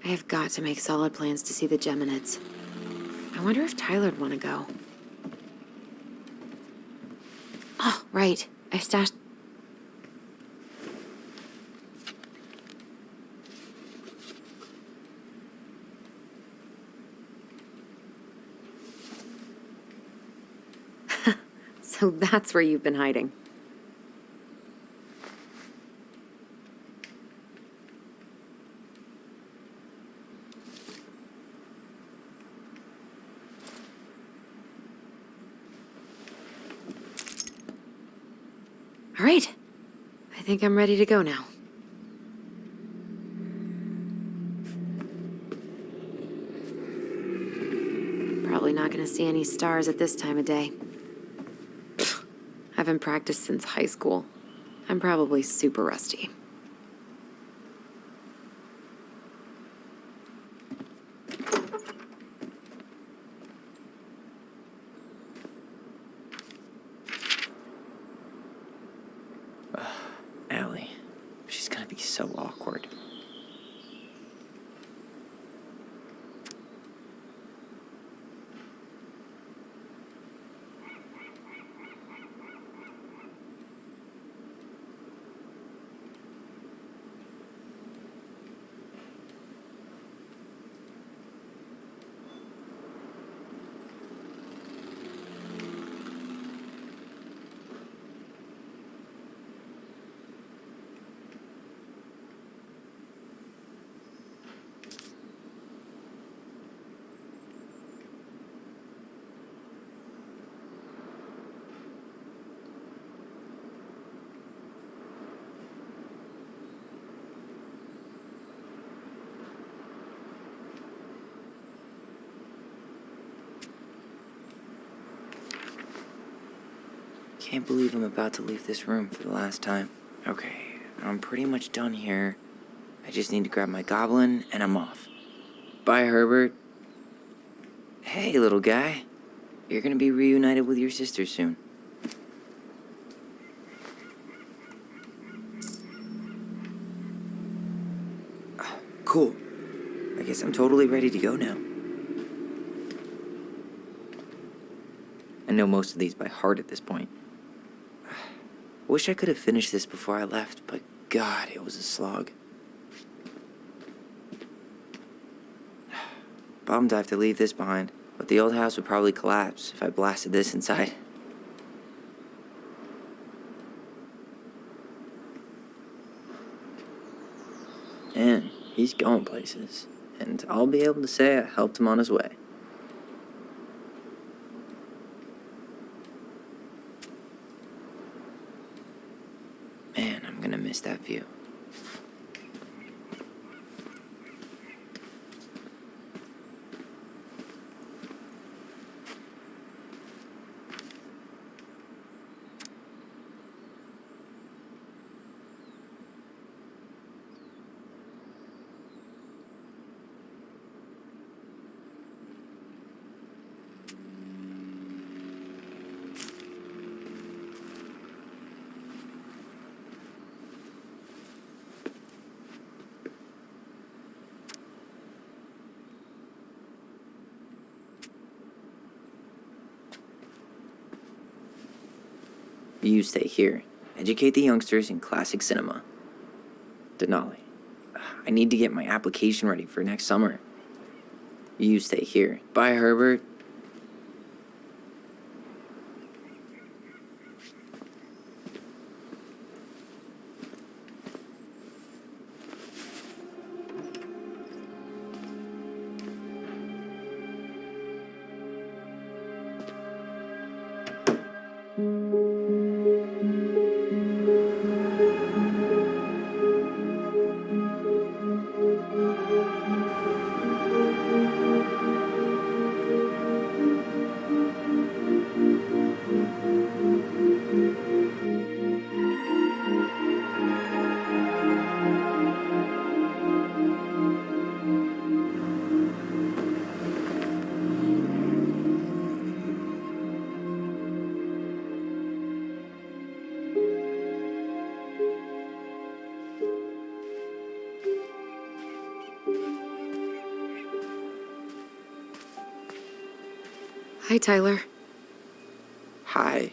I have got to make solid plans to see the Geminids. I wonder if Tyler'd want to go. Oh, right. I stashed... So that's where you've been hiding. All right. I think I'm ready to go now. Probably not gonna see any stars at this time of day. Haven't practiced since high school. I'm probably super rusty. Allie. She's gonna be so awkward. Can't believe I'm about to leave this room for the last time. Okay, I'm pretty much done here. I just need to grab my goblin and I'm off. Bye, Herbert. Hey, little guy. You're gonna be reunited with your sister soon. Cool. I guess I'm totally ready to go now. I know most of these by heart at this point. Wish I could have finished this before I left, but God, it was a slog. Bummed I have to leave this behind, but the old house would probably collapse if I blasted this inside. And he's going places, and I'll be able to say I helped him on his way. Man, I'm gonna miss that view. You stay here. Educate the youngsters in classic cinema. Denali. I need to get my application ready for next summer. You stay here. Bye, Herbert. Hi, Tyler. Hi.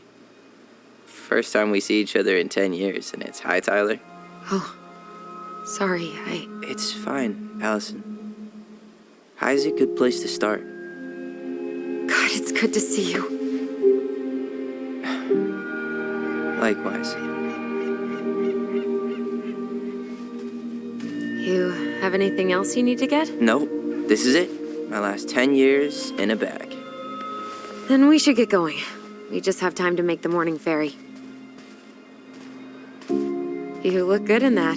First time we see each other in 10 years, and it's hi, Tyler. Oh, sorry, It's fine, Allison. Hi's a good place to start. God, it's good to see you. Likewise. You have anything else you need to get? Nope, this is it. My last 10 years in a bag. Then we should get going. We just have time to make the morning ferry. You look good in that.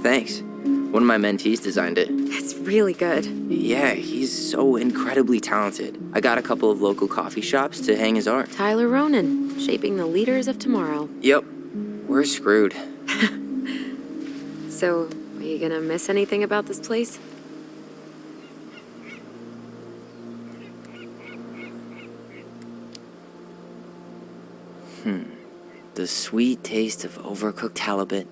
Thanks. One of my mentees designed it. It's really good. Yeah, he's so incredibly talented. I got a couple of local coffee shops to hang his art. Tyler Ronan, shaping the leaders of tomorrow. Yep, we're screwed. So, are you gonna miss anything about this place? The sweet taste of overcooked halibut.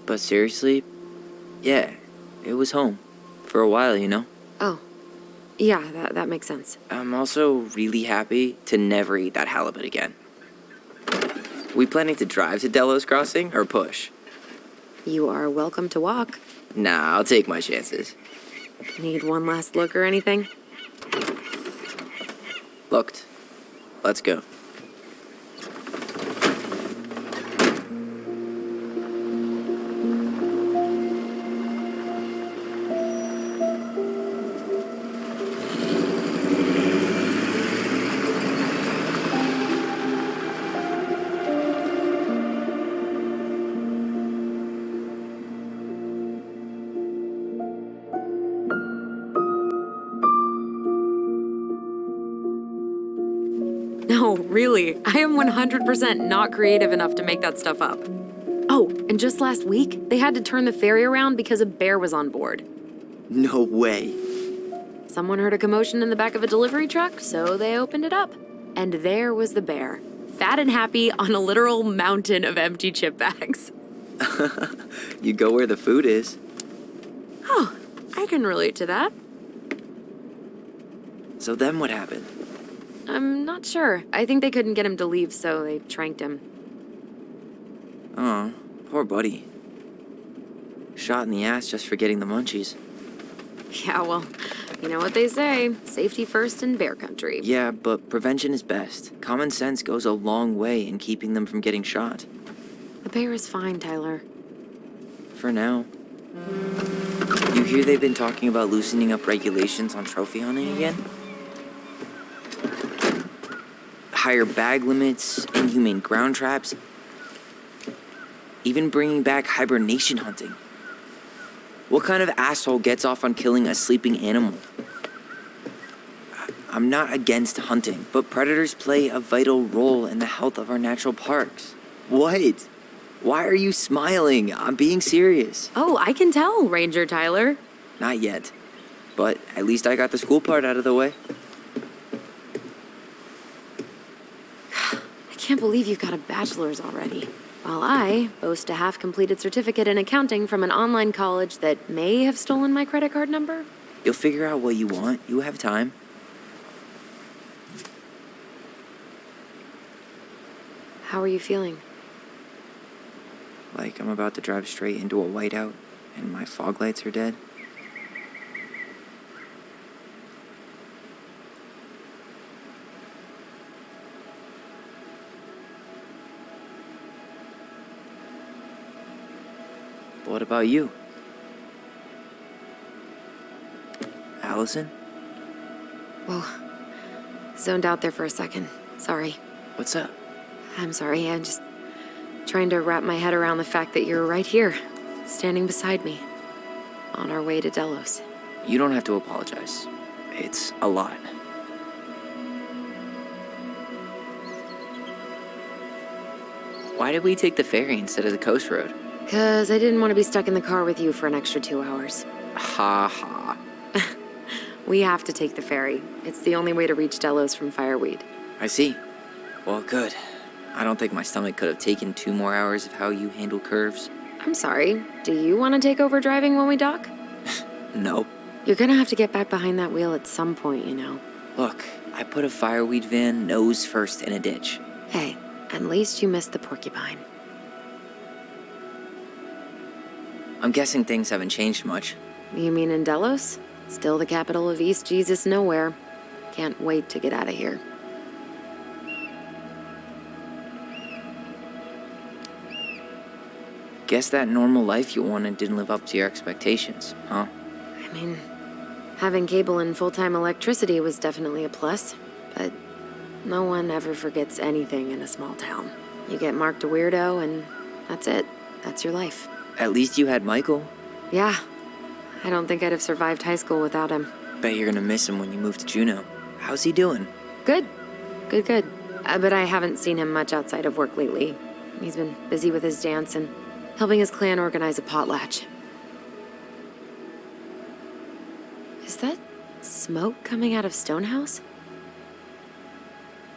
But seriously, yeah, it was home. For a while, you know? Oh, yeah, that makes sense. I'm also really happy to never eat that halibut again. We planning to drive to Delos Crossing or push? You are welcome to walk. Nah, I'll take my chances. Need one last look or anything? Looked. Let's go. No, really. I am 100% not creative enough to make that stuff up. Oh, and just last week, they had to turn the ferry around because a bear was on board. No way. Someone heard a commotion in the back of a delivery truck, so they opened it up. And there was the bear, fat and happy on a literal mountain of empty chip bags. You go where the food is. Oh, I can relate to that. So then what happened? I'm not sure. I think they couldn't get him to leave, so they tranked him. Aw, poor buddy. Shot in the ass just for getting the munchies. Yeah, well, you know what they say. Safety first in bear country. Yeah, but prevention is best. Common sense goes a long way in keeping them from getting shot. The bear is fine, Tyler. For now. You hear they've been talking about loosening up regulations on trophy hunting again? Higher bag limits, inhumane ground traps, even bringing back hibernation hunting. What kind of asshole gets off on killing a sleeping animal? I'm not against hunting, but predators play a vital role in the health of our natural parks. What? Why are you smiling? I'm being serious. Oh, I can tell, Ranger Tyler. Not yet, but at least I got the school part out of the way. I can't believe you've got a bachelor's already. While I boast a half-completed certificate in accounting from an online college that may have stolen my credit card number. You'll figure out what you want. You have time. How are you feeling? Like I'm about to drive straight into a whiteout and my fog lights are dead. What about you? Allison? Whoa. Zoned out there for a second. Sorry. What's up? I'm sorry. I'm just trying to wrap my head around the fact that you're right here, standing beside me, on our way to Delos. You don't have to apologize. It's a lot. Why did we take the ferry instead of the coast road? 'Cause I didn't want to be stuck in the car with you for an extra 2 hours. Ha ha. We have to take the ferry. It's the only way to reach Delos from Fireweed. I see. Well, good. I don't think my stomach could have taken 2 more hours of how you handle curves. I'm sorry. Do you want to take over driving when we dock? No. You're gonna have to get back behind that wheel at some point, you know. Look, I put a fireweed van nose first in a ditch. Hey, at least you missed the porcupine. I'm guessing things haven't changed much. You mean in Delos? Still the capital of East Jesus Nowhere. Can't wait to get out of here. Guess that normal life you wanted didn't live up to your expectations, huh? I mean, having cable and full-time electricity was definitely a plus, but no one ever forgets anything in a small town. You get marked a weirdo and that's it. That's your life. At least you had Michael. Yeah, I don't think I'd have survived high school without him. Bet you're gonna miss him when you move to Juneau. How's he doing? Good. Good. But I haven't seen him much outside of work lately. He's been busy with his dance and helping his clan organize a potlatch. Is that smoke coming out of Stonehouse?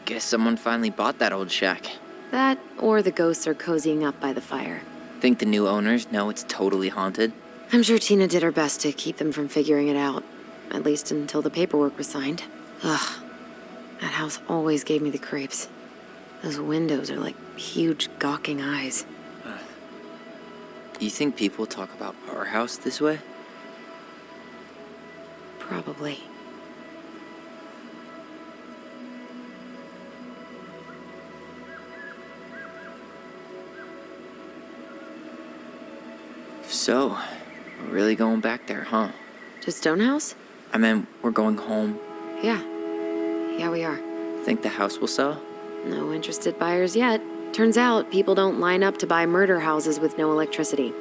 Guess someone finally bought that old shack. That, or the ghosts are cozying up by the fire. Think the new owners know it's totally haunted? I'm sure Tina did her best to keep them from figuring it out. At least until the paperwork was signed. Ugh. That house always gave me the creeps. Those windows are like huge gawking eyes. You think people talk about our house this way? Probably. So, we're really going back there, huh? To Stonehouse? I mean, we're going home. Yeah. Yeah, we are. Think the house will sell? No interested buyers yet. Turns out people don't line up to buy murder houses with no electricity.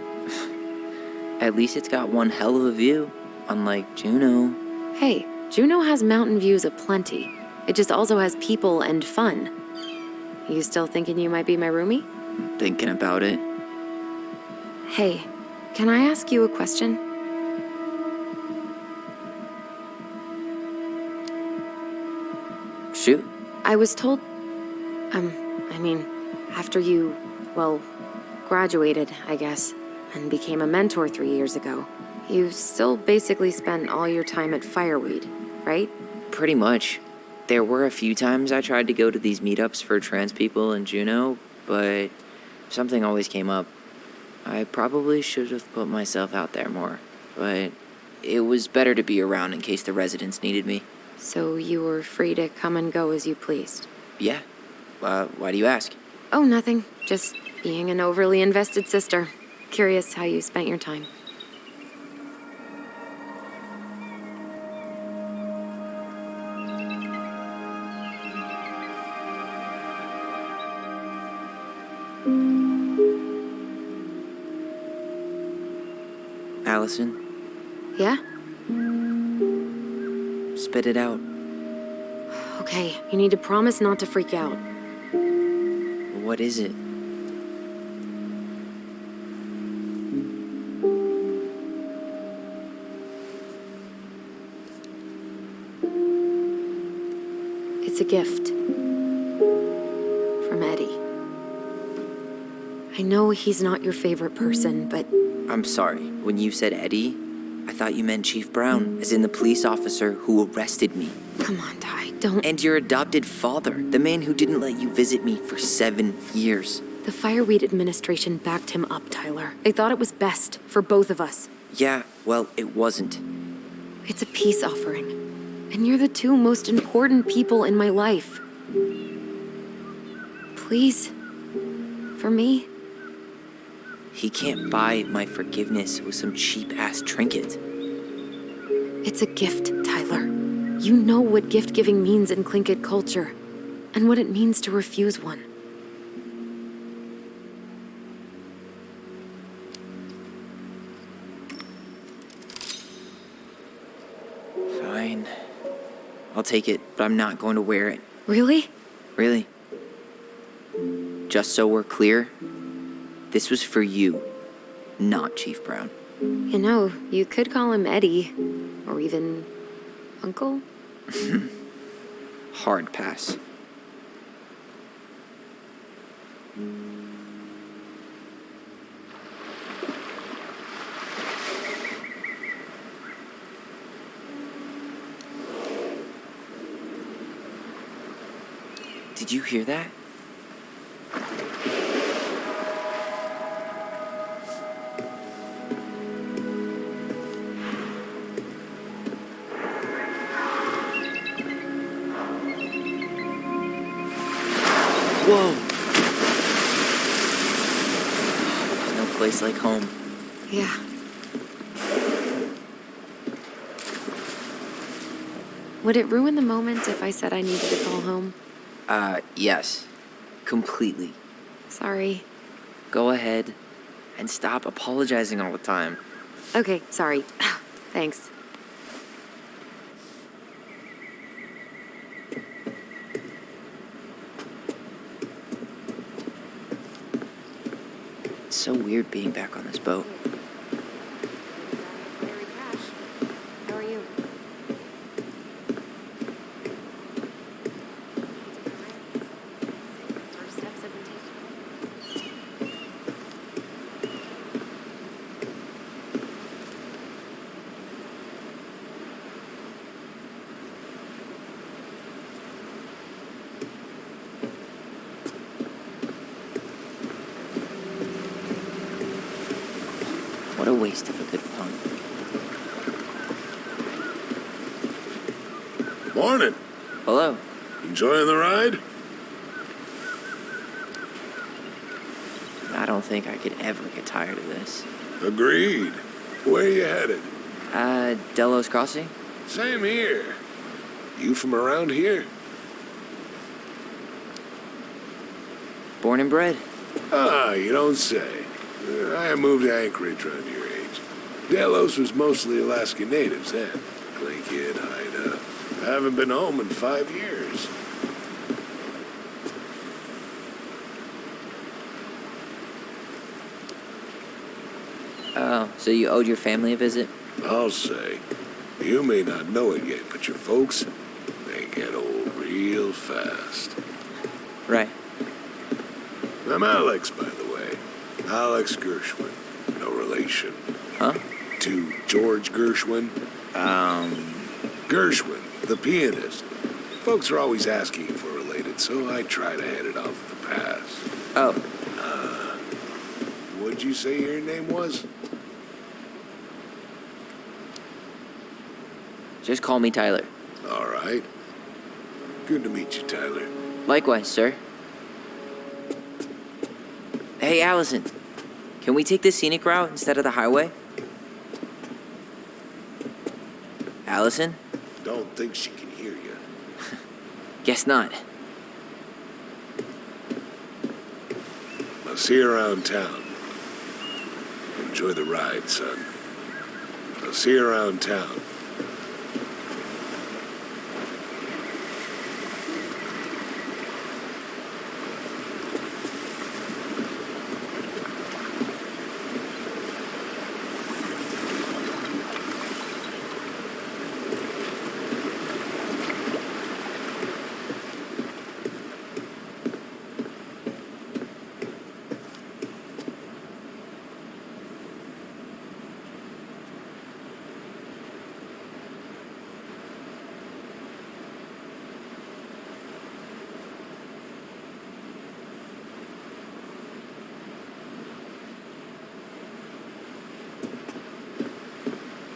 At least it's got one hell of a view, unlike Juneau. Hey, Juneau has mountain views aplenty. It just also has people and fun. You still thinking you might be my roomie? Thinking about it. Hey, can I ask you a question? Shoot. I was told, after you, graduated, I guess, and became a mentor 3 years ago, you still basically spent all your time at Fireweed, right? Pretty much. There were a few times I tried to go to these meetups for trans people in Juneau, but something always came up. I probably should have put myself out there more, but it was better to be around in case the residents needed me. So you were free to come and go as you pleased? Yeah. Why do you ask? Oh, nothing. Just being an overly invested sister. Curious how you spent your time. Allison, Yeah? spit it out. Okay, you need to promise not to freak out. What is it? It's a gift. From Eddie. I know he's not your favorite person, but I'm sorry. When you said Eddie, I thought you meant Chief Brown, as in the police officer who arrested me. come on, Ty, don't. And your adopted father, the man who didn't let you visit me for 7 years. The Fireweed administration backed him up, Tyler. They thought it was best for both of us. Yeah, well, it wasn't. It's a peace offering. And you're the two most important people in my life. Please. For me. He can't buy my forgiveness with some cheap-ass trinket. It's a gift, Tyler. You know what gift-giving means in Tlingit culture, and what it means to refuse one. Fine. I'll take it, but I'm not going to wear it. Really? Really. Just so we're clear, this was for you, not Chief Brown. You know, you could call him Eddie, or even Uncle. Hard pass. Did you hear that? Whoa! No place like home. Yeah. Would it ruin the moment if I said I needed to call home? Yes. Completely. Sorry. Go ahead and stop apologizing all the time. Okay, sorry. Thanks. It's so weird being back on this boat. How are you? What a waste of a good pun. Morning. Hello. Enjoying the ride? I don't think I could ever get tired of this. Agreed. Where you headed? Delos Crossing? Same here. You from around here? Born and bred. Ah, you don't say. I moved to Anchorage around your age. Delos was mostly Alaska natives then. Clay Kid, Haida. I haven't been home in 5 years. Oh, so you owed your family a visit? I'll say. You may not know it yet, but your folks, they get old real fast. Right. I'm Alex, by the way. Alex Gershwin. No relation. Huh? To George Gershwin. Gershwin, the pianist. Folks are always asking if we're related, so I try to head it off at the pass. Oh, What'd you say your name was? just call me Tyler. All right. Good to meet you, Tyler. Likewise, sir. Hey, Allison. Can we take the scenic route instead of the highway? Allison? Don't think she can hear you. Guess not. I'll see you around town. Enjoy the ride, son. I'll see you around town.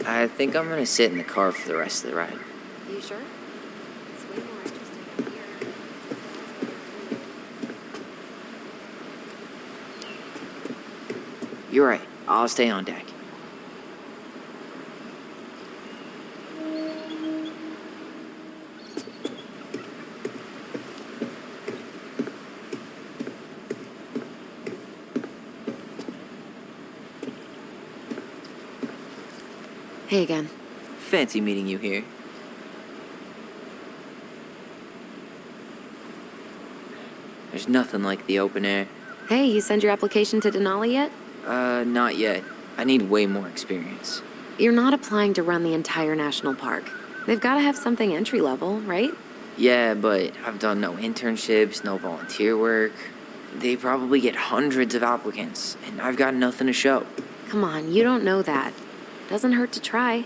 I think I'm gonna sit in the car for the rest of the ride. You sure? It's way more interesting up here. You're right. I'll stay on deck. Hey again. Fancy meeting you here. There's nothing like the open air. Hey, you send your application to Denali yet? Not yet. I need way more experience. You're not applying to run the entire national park. They've got to have something entry level, right? Yeah, but I've done no internships, no volunteer work. They probably get hundreds of applicants, and I've got nothing to show. Come on, you don't know that. Doesn't hurt to try.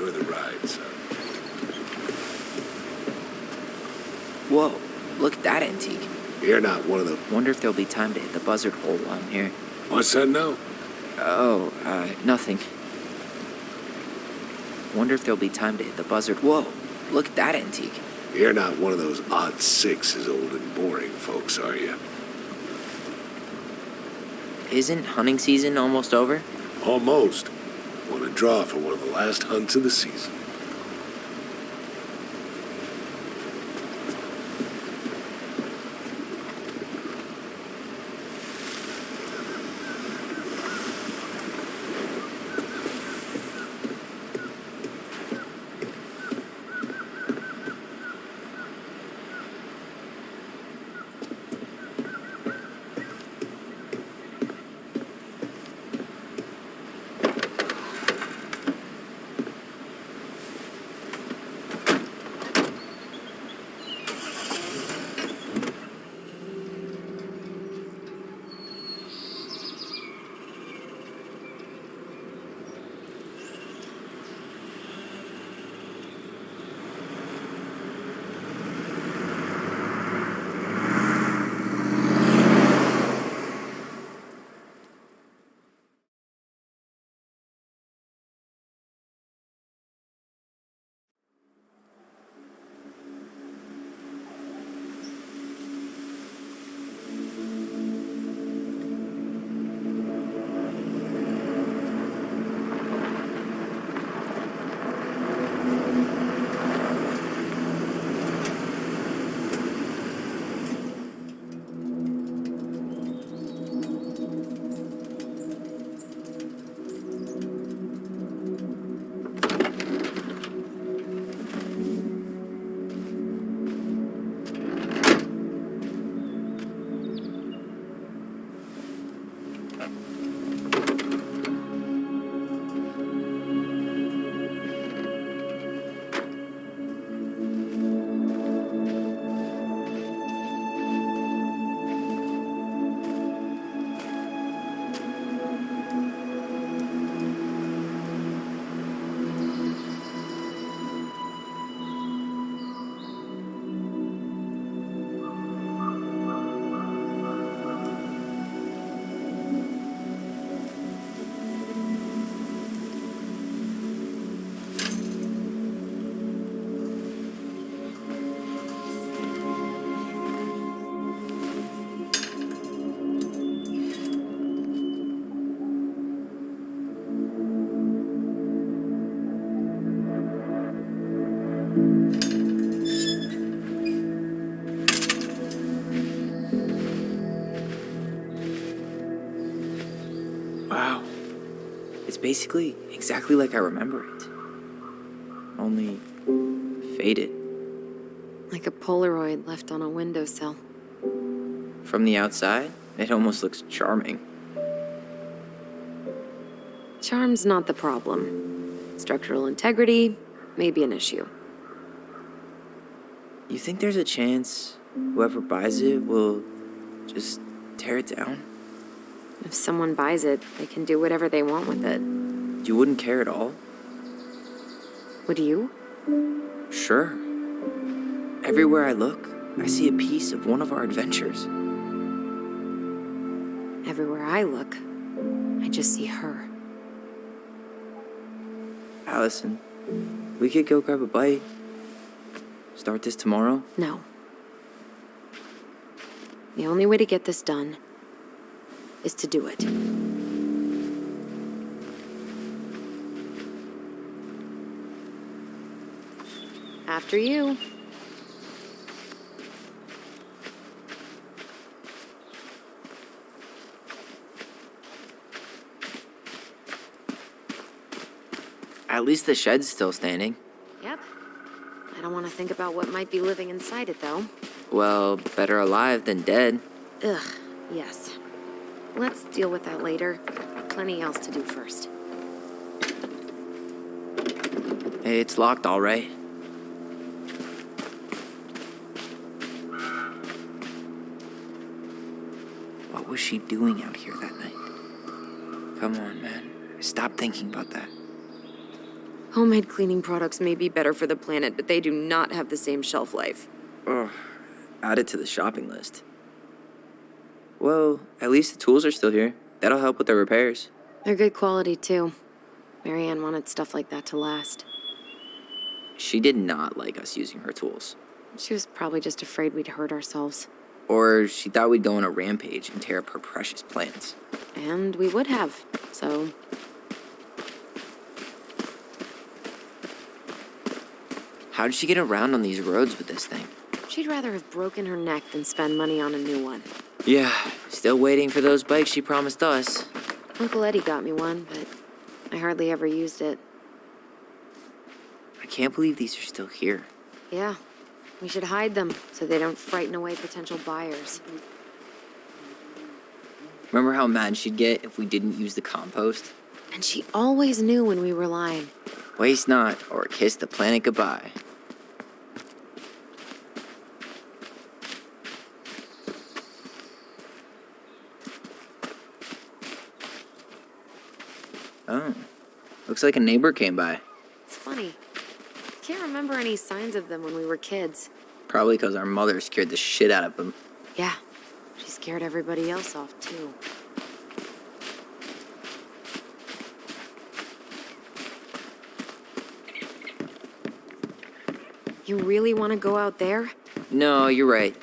Enjoy the ride, son. Whoa, look at that antique. You're not one of the... Wonder if there'll be time to hit the buzzard hole while I'm here. What's that now? Oh, nothing. Wonder if there'll be time to hit the buzzard. Whoa, look at that antique. You're not one of those odd sixes, old and boring folks, are you? Isn't hunting season almost over? Almost. Want to draw for one of the last hunts of the season. Wow. It's basically exactly like I remember it. Only faded. Like a Polaroid left on a windowsill. From the outside, it almost looks charming. Charm's not the problem. Structural integrity may be an issue. You think there's a chance whoever buys it will just tear it down? If someone buys it, they can do whatever they want with it. You wouldn't care at all? Would you? Sure. Everywhere I look, I see a piece of one of our adventures. Everywhere I look, I just see her. Allison, we could go grab a bite. Start this tomorrow? No. The only way to get this done is to do it. After you. At least the shed's still standing. Yep. I don't want to think about what might be living inside it, though. Well, better alive than dead. Ugh, yes. Let's deal with that later. Plenty else to do first. Hey, it's locked all right. What was she doing out here that night? Come on, man. Stop thinking about that. Homemade cleaning products may be better for the planet, but they do not have the same shelf life. Ugh, add it to the shopping list. Well, at least the tools are still here. That'll help with the repairs. They're good quality, too. Marianne wanted stuff like that to last. She did not like us using her tools. She was probably just afraid we'd hurt ourselves. Or she thought we'd go on a rampage and tear up her precious plants. And we would have, so... How did she get around on these roads with this thing? She'd rather have broken her neck than spend money on a new one. Yeah, still waiting for those bikes she promised us. Uncle Eddie got me one, but I hardly ever used it. I can't believe these are still here. Yeah, we should hide them so they don't frighten away potential buyers. Remember how mad she'd get if we didn't use the compost? And she always knew when we were lying. Waste not, or kiss the planet goodbye. Oh, looks like a neighbor came by. It's funny. Can't remember any signs of them when we were kids. Probably because our mother scared the shit out of them. Yeah, she scared everybody else off, too. You really want to go out there? No, you're right.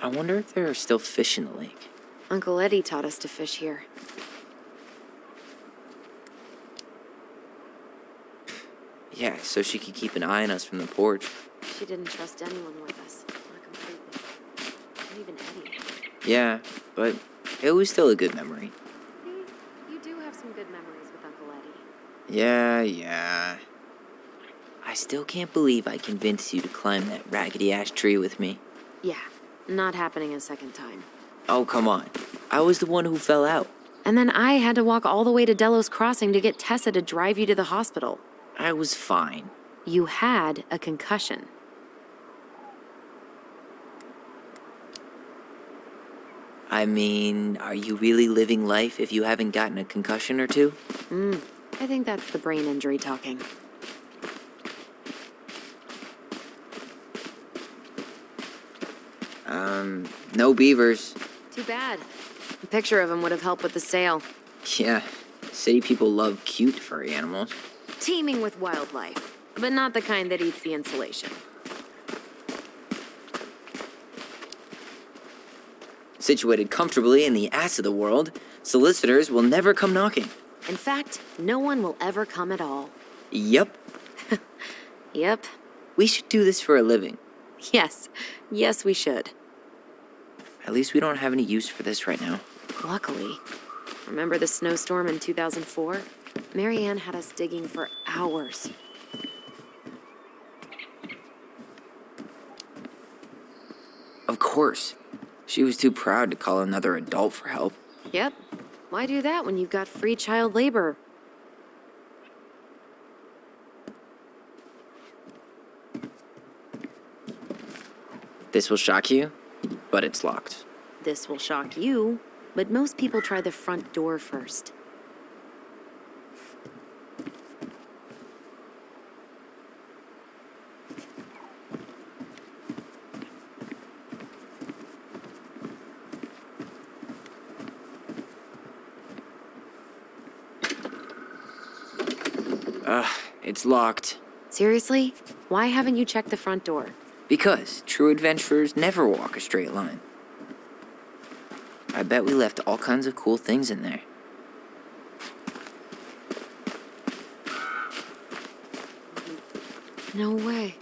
I wonder if there are still fish in the lake. Uncle Eddie taught us to fish here. Yeah, so she could keep an eye on us from the porch. She didn't trust anyone with us. Not completely. Not even Eddie. Yeah, but it was still a good memory. You do have some good memories with Uncle Eddie. Yeah. I still can't believe I convinced you to climb that raggedy-ass tree with me. Yeah, not happening a second time. Oh, come on. I was the one who fell out. And then I had to walk all the way to Delos Crossing to get Tessa to drive you to the hospital. I was fine. You had a concussion. I mean, are you really living life if you haven't gotten a concussion or two? I think that's the brain injury talking. No beavers. Too bad. A picture of him would have helped with the sale. Yeah, city people love cute furry animals. Teeming with wildlife, but not the kind that eats the insulation. Situated comfortably in the ass of the world, solicitors will never come knocking. In fact, no one will ever come at all. Yep, Yep. we should do this for a living. Yes. Yes, we should. At least we don't have any use for this right now. Luckily. Remember the snowstorm in 2004? Marianne had us digging for hours. Of course. She was too proud to call another adult for help. Yep. Why do that when you've got free child labor? This will shock you, but it's locked. This will shock you, but most people try the front door first. It's locked. Seriously? Why haven't you checked the front door? Because true adventurers never walk a straight line. I bet we left all kinds of cool things in there. No way.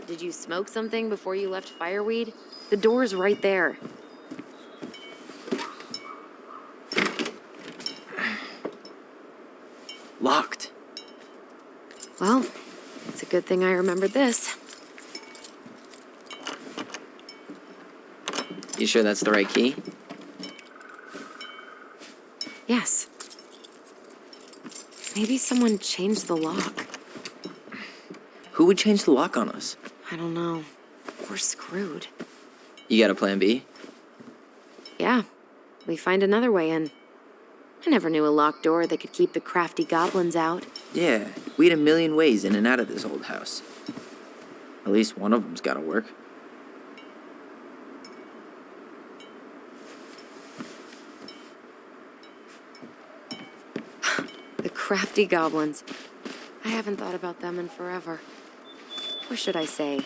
Did you smoke something before you left Fireweed? The door's right there. Locked. Well, it's a good thing I remembered this. You sure that's the right key? Yes. Maybe someone changed the lock. Who would change the lock on us? I don't know. We're screwed. You got a plan B? Yeah, we find another way in. I never knew a locked door that could keep the crafty goblins out. Yeah, we had a million ways in and out of this old house. At least one of them's gotta work. The crafty goblins. I haven't thought about them in forever. Or should I say,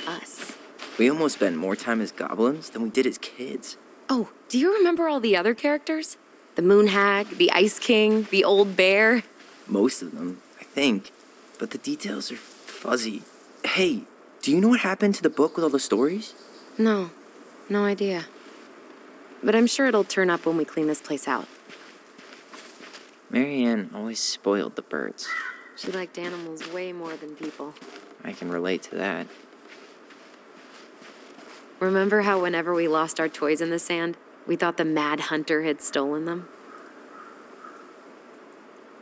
us. We almost spent more time as goblins than we did as kids. Oh, do you remember all the other characters? The Moon Hag, the Ice King, the Old Bear? Most of them, I think. But the details are fuzzy. Hey, do you know what happened to the book with all the stories? No, no idea. But I'm sure it'll turn up when we clean this place out. Marianne always spoiled the birds. She liked animals way more than people. I can relate to that. Remember how whenever we lost our toys in the sand, we thought the Mad Hunter had stolen them?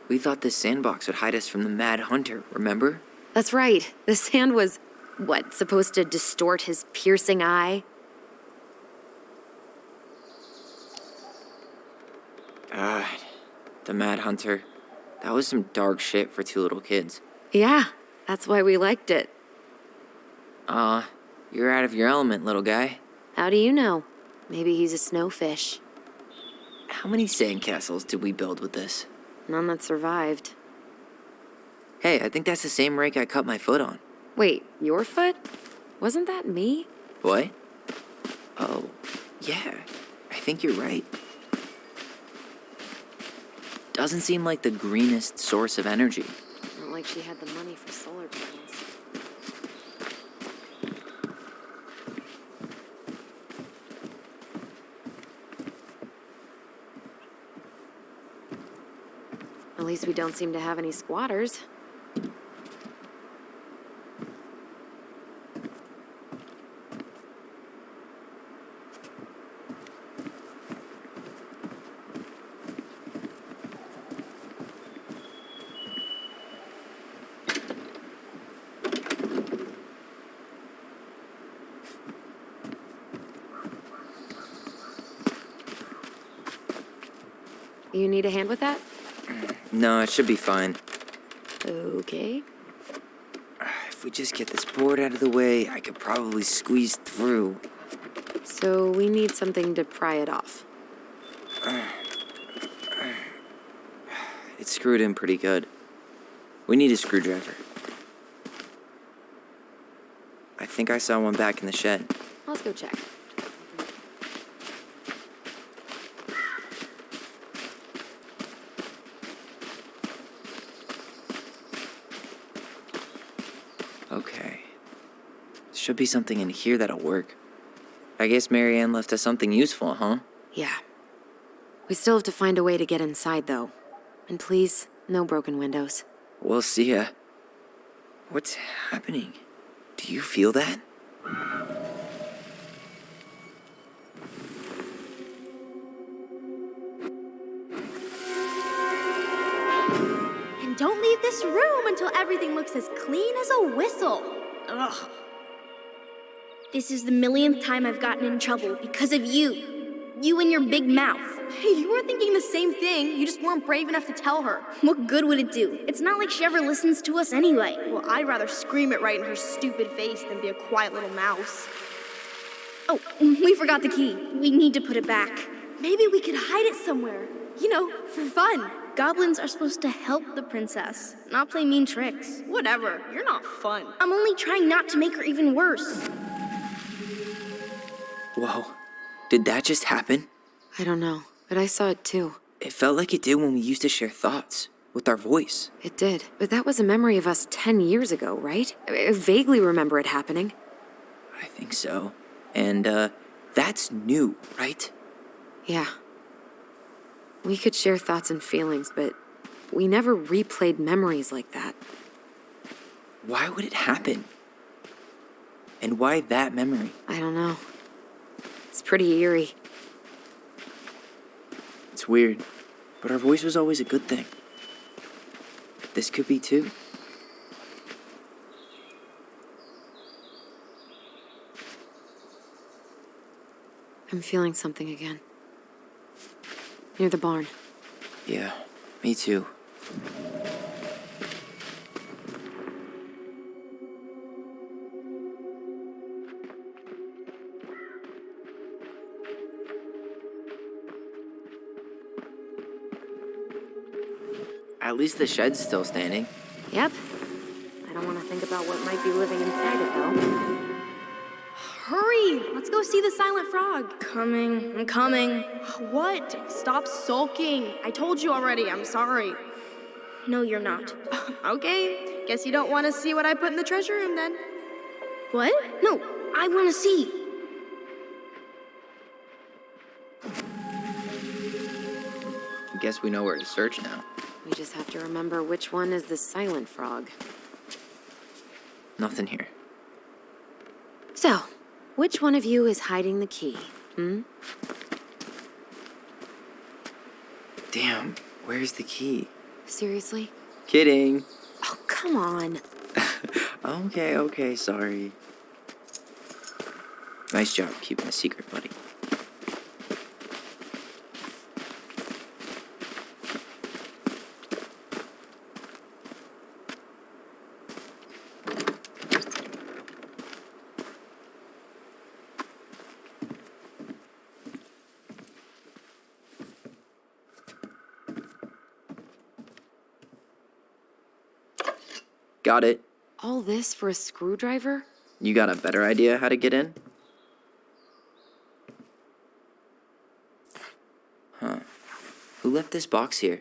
We thought this sandbox would hide us from the Mad Hunter, remember? That's right. The sand was, what, supposed to distort his piercing eye? God, the Mad Hunter. That was some dark shit for two little kids. Yeah, that's why we liked it. You're out of your element, little guy. How do you know? Maybe he's a snowfish. How many sandcastles did we build with this? None that survived. Hey, I think that's the same rake I cut my foot on. Wait, your foot? Wasn't that me? What? Oh, yeah. I think you're right. Doesn't seem like the greenest source of energy. Not like she had the money for solar panels. At least we don't seem to have any squatters. You need a hand with that? No, it should be fine. Okay. If we just get this board out of the way, I could probably squeeze through. So we need something to pry it off. It's screwed in pretty good. We need a screwdriver. I think I saw one back in the shed. Let's go check. Okay. Should be something in here that'll work. I guess Marianne left us something useful, huh? Yeah. We still have to find a way to get inside, though. And please, no broken windows. We'll see ya. What's happening? Do you feel that? And don't leave this room until everything looks as clean as a whistle. Ugh. This is the millionth time I've gotten in trouble because of you. You and your big mouth. Hey, you were thinking the same thing. You just weren't brave enough to tell her. What good would it do? It's not like she ever listens to us anyway. Well, I'd rather scream it right in her stupid face than be a quiet little mouse. Oh, we forgot the key. We need to put it back. Maybe we could hide it somewhere. You know, for fun. Goblins are supposed to help the princess, not play mean tricks. Whatever, you're not fun. I'm only trying not to make her even worse. Whoa. Did that just happen? I don't know, but I saw it too. It felt like it did when we used to share thoughts with our voice. It did, but that was a memory of us 10 years ago, right? I vaguely remember it happening. I think so. And, that's new, right? Yeah. We could share thoughts and feelings, but we never replayed memories like that. Why would it happen? And why that memory? I don't know. It's pretty eerie. It's weird, but our voice was always a good thing. This could be too. I'm feeling something again. Near the barn. Yeah, me too. At least the shed's still standing. Yep. I don't want to think about what might be living inside it, though. Hurry! Let's go see the silent frog. Coming. I'm coming. What? Stop sulking. I told you already. I'm sorry. No, you're not. Okay. Guess you don't want to see what I put in the treasure room then. What? No, I want to see. Guess we know where to search now. We just have to remember which one is the silent frog. Nothing here. So, which one of you is hiding the key? Damn, where's the key? Seriously? Kidding. Oh, come on. Okay, sorry. Nice job keeping a secret, buddy. Got it. All this for a screwdriver? You got a better idea how to get in? Huh. Who left this box here?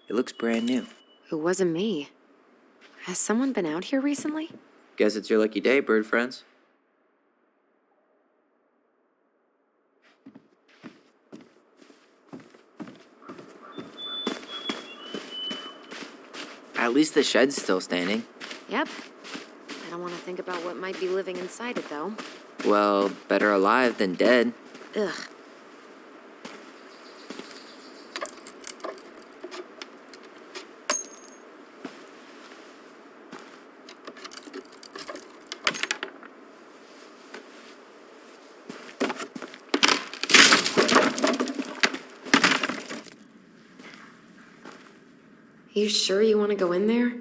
It looks brand new. It wasn't me. Has someone been out here recently? Guess it's your lucky day, bird friends. At least the shed's still standing. Yep. I don't want to think about what might be living inside it, though. Well, better alive than dead. Ugh. You sure you want to go in there?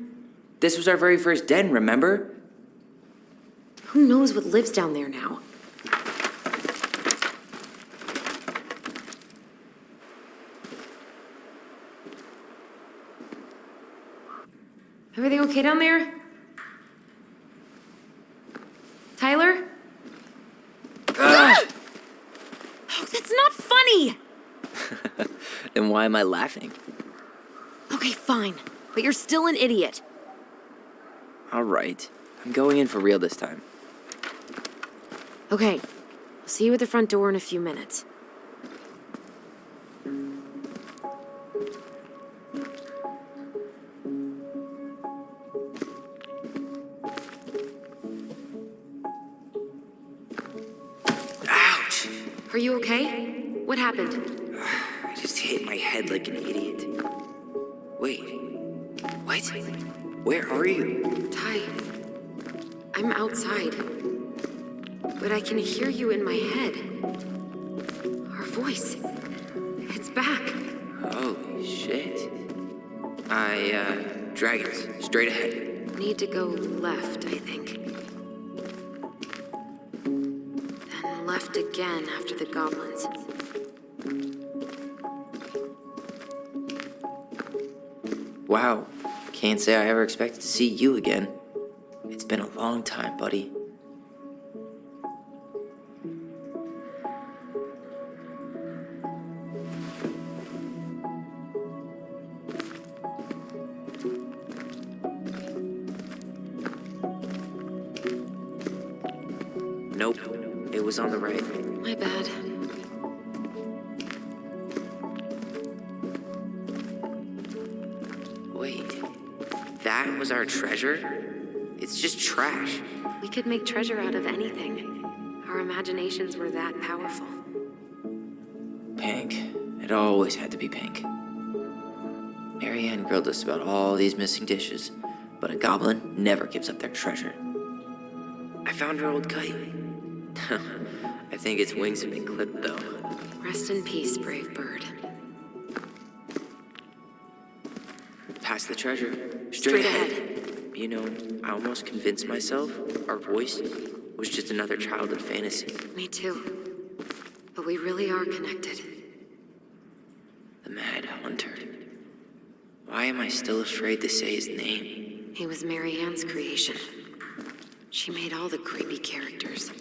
This was our very first den, remember? Who knows what lives down there now? Everything okay down there? Tyler? Oh, that's not funny! Then why am I laughing? Okay, fine. But you're still an idiot. All right. I'm going in for real this time. Okay. I'll see you at the front door in a few minutes. Ouch! Are you okay? What happened? I just hit my head like an idiot. Wait. What? Where are you? Ty, I'm outside. But I can hear you in my head. Our voice. It's back. Holy shit. Dragons, straight ahead. Need to go left, I think. Then left again after the goblins. Wow. Can't say I ever expected to see you again. It's been a long time, buddy. Nope. It was on the right. My bad. Wait. That was our treasure? It's just trash. We could make treasure out of anything. Our imaginations were that powerful. Pink. It always had to be pink. Marianne grilled us about all these missing dishes, but a goblin never gives up their treasure. I found her old kite. I think its wings have been clipped, though. Rest in peace, brave bird. Past the treasure. Straight ahead. You know, I almost convinced myself our voice was just another childhood fantasy. Me too. But we really are connected. The Mad Hunter. Why am I still afraid to say his name? He was Mary Ann's creation. She made all the creepy characters.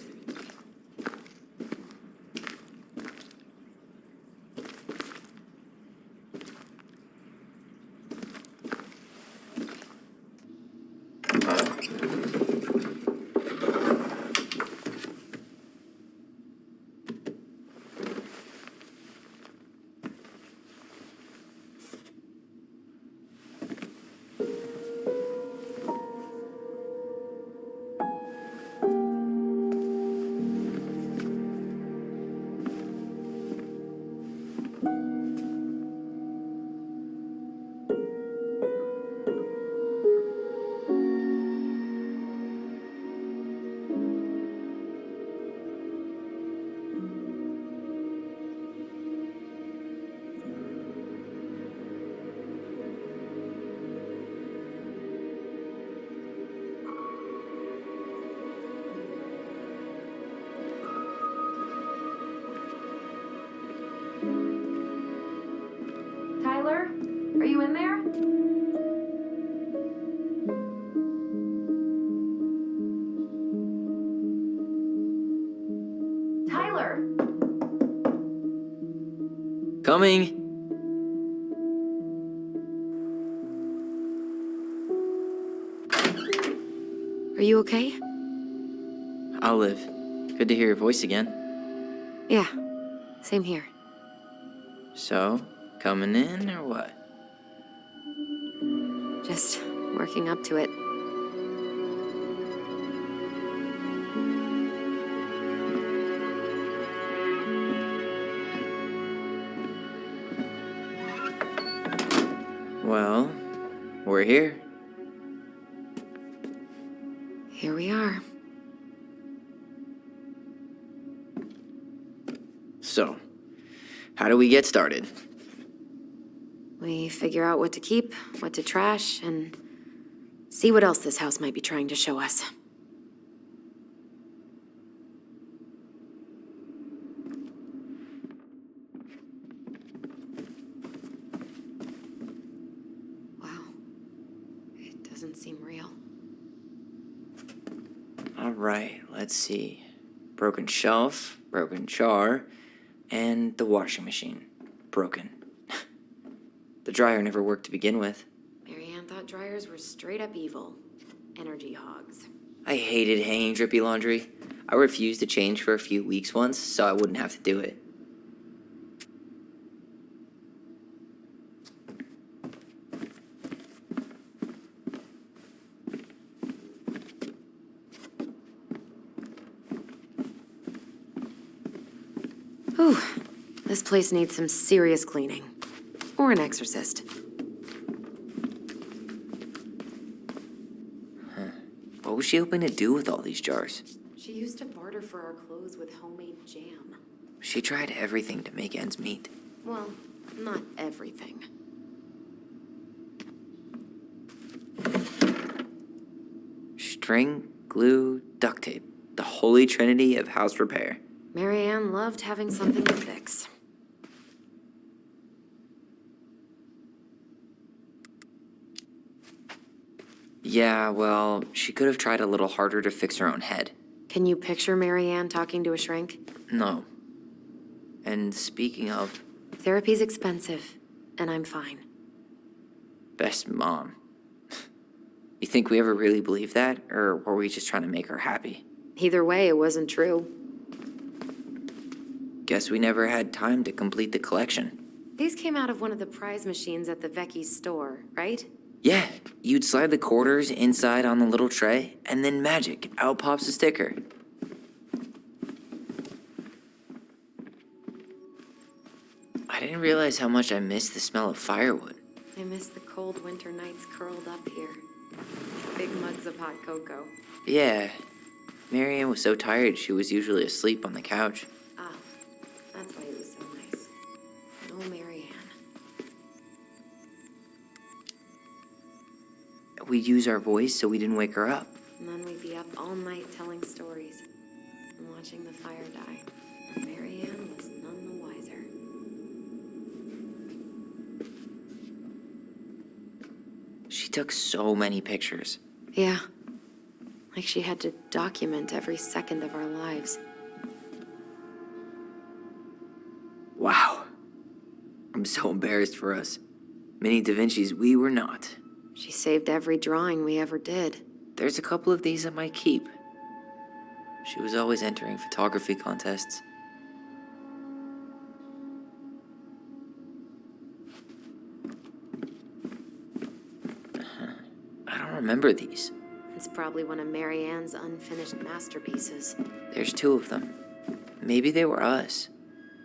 Tyler, are you in there? Tyler! Coming! Are you okay? I'll live. Good to hear your voice again. Yeah, same here. So, coming in or what? Just working up to it. Well, we're here. Here we are. So, how do we get started? We figure out what to keep, what to trash, and see what else this house might be trying to show us. Wow. It doesn't seem real. All right, let's see. Broken shelf, broken jar, and the washing machine. Broken. The dryer never worked to begin with. Mary Ann thought dryers were straight up evil. Energy hogs. I hated hanging drippy laundry. I refused to change for a few weeks once, so I wouldn't have to do it. Whew. This place needs some serious cleaning. Or an exorcist. What was she hoping to do with all these jars? She used to barter for our clothes with homemade jam. She tried everything to make ends meet. Well, not everything. String, glue, duct tape. The holy trinity of house repair. Mary Ann loved having something to fix. Yeah, well, she could have tried a little harder to fix her own head. Can you picture Mary Ann talking to a shrink? No. And speaking of, Therapy's expensive, and I'm fine. best mom. You think we ever really believed that, or were we just trying to make her happy? Either way, it wasn't true. Guess we never had time to complete the collection. These came out of one of the prize machines at the Vecchi's store, right? Yeah, you'd slide the quarters inside on the little tray, and then magic, out pops a sticker. I didn't realize how much I missed the smell of firewood. I miss the cold winter nights curled up here. Big mugs of hot cocoa. Yeah, Marianne was so tired she was usually asleep on the couch. Ah, that's why it was so nice. Oh, Marianne. We'd use our voice so we didn't wake her up. And then we'd be up all night telling stories and watching the fire die. And Marianne was none the wiser. She took so many pictures. Yeah. Like she had to document every second of our lives. Wow. I'm so embarrassed for us. Mini Da Vinci's we were not. She saved every drawing we ever did. There's a couple of these I might keep. She was always entering photography contests. I don't remember these. It's probably one of Marianne's unfinished masterpieces. There's 2 of them. Maybe they were us.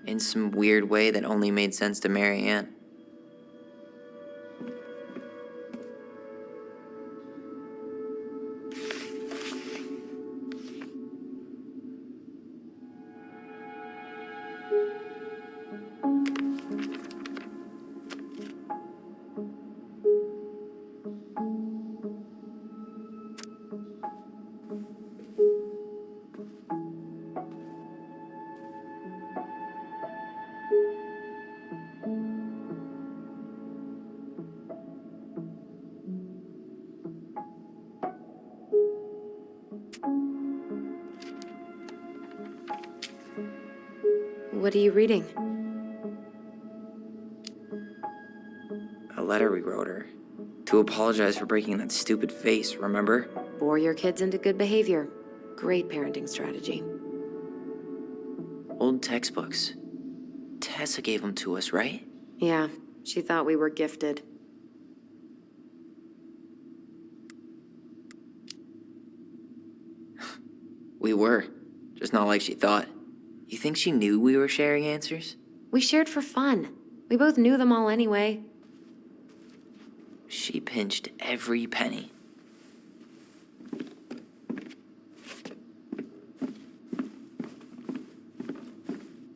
In some weird way that only made sense to Marianne. What are you reading? A letter we wrote her. To apologize for breaking that stupid vase, remember? Bore your kids into good behavior. Great parenting strategy. Old textbooks. Tessa gave them to us, right? Yeah, she thought we were gifted. We were. Just not like she thought. You think she knew we were sharing answers? We shared for fun. We both knew them all anyway. She pinched every penny.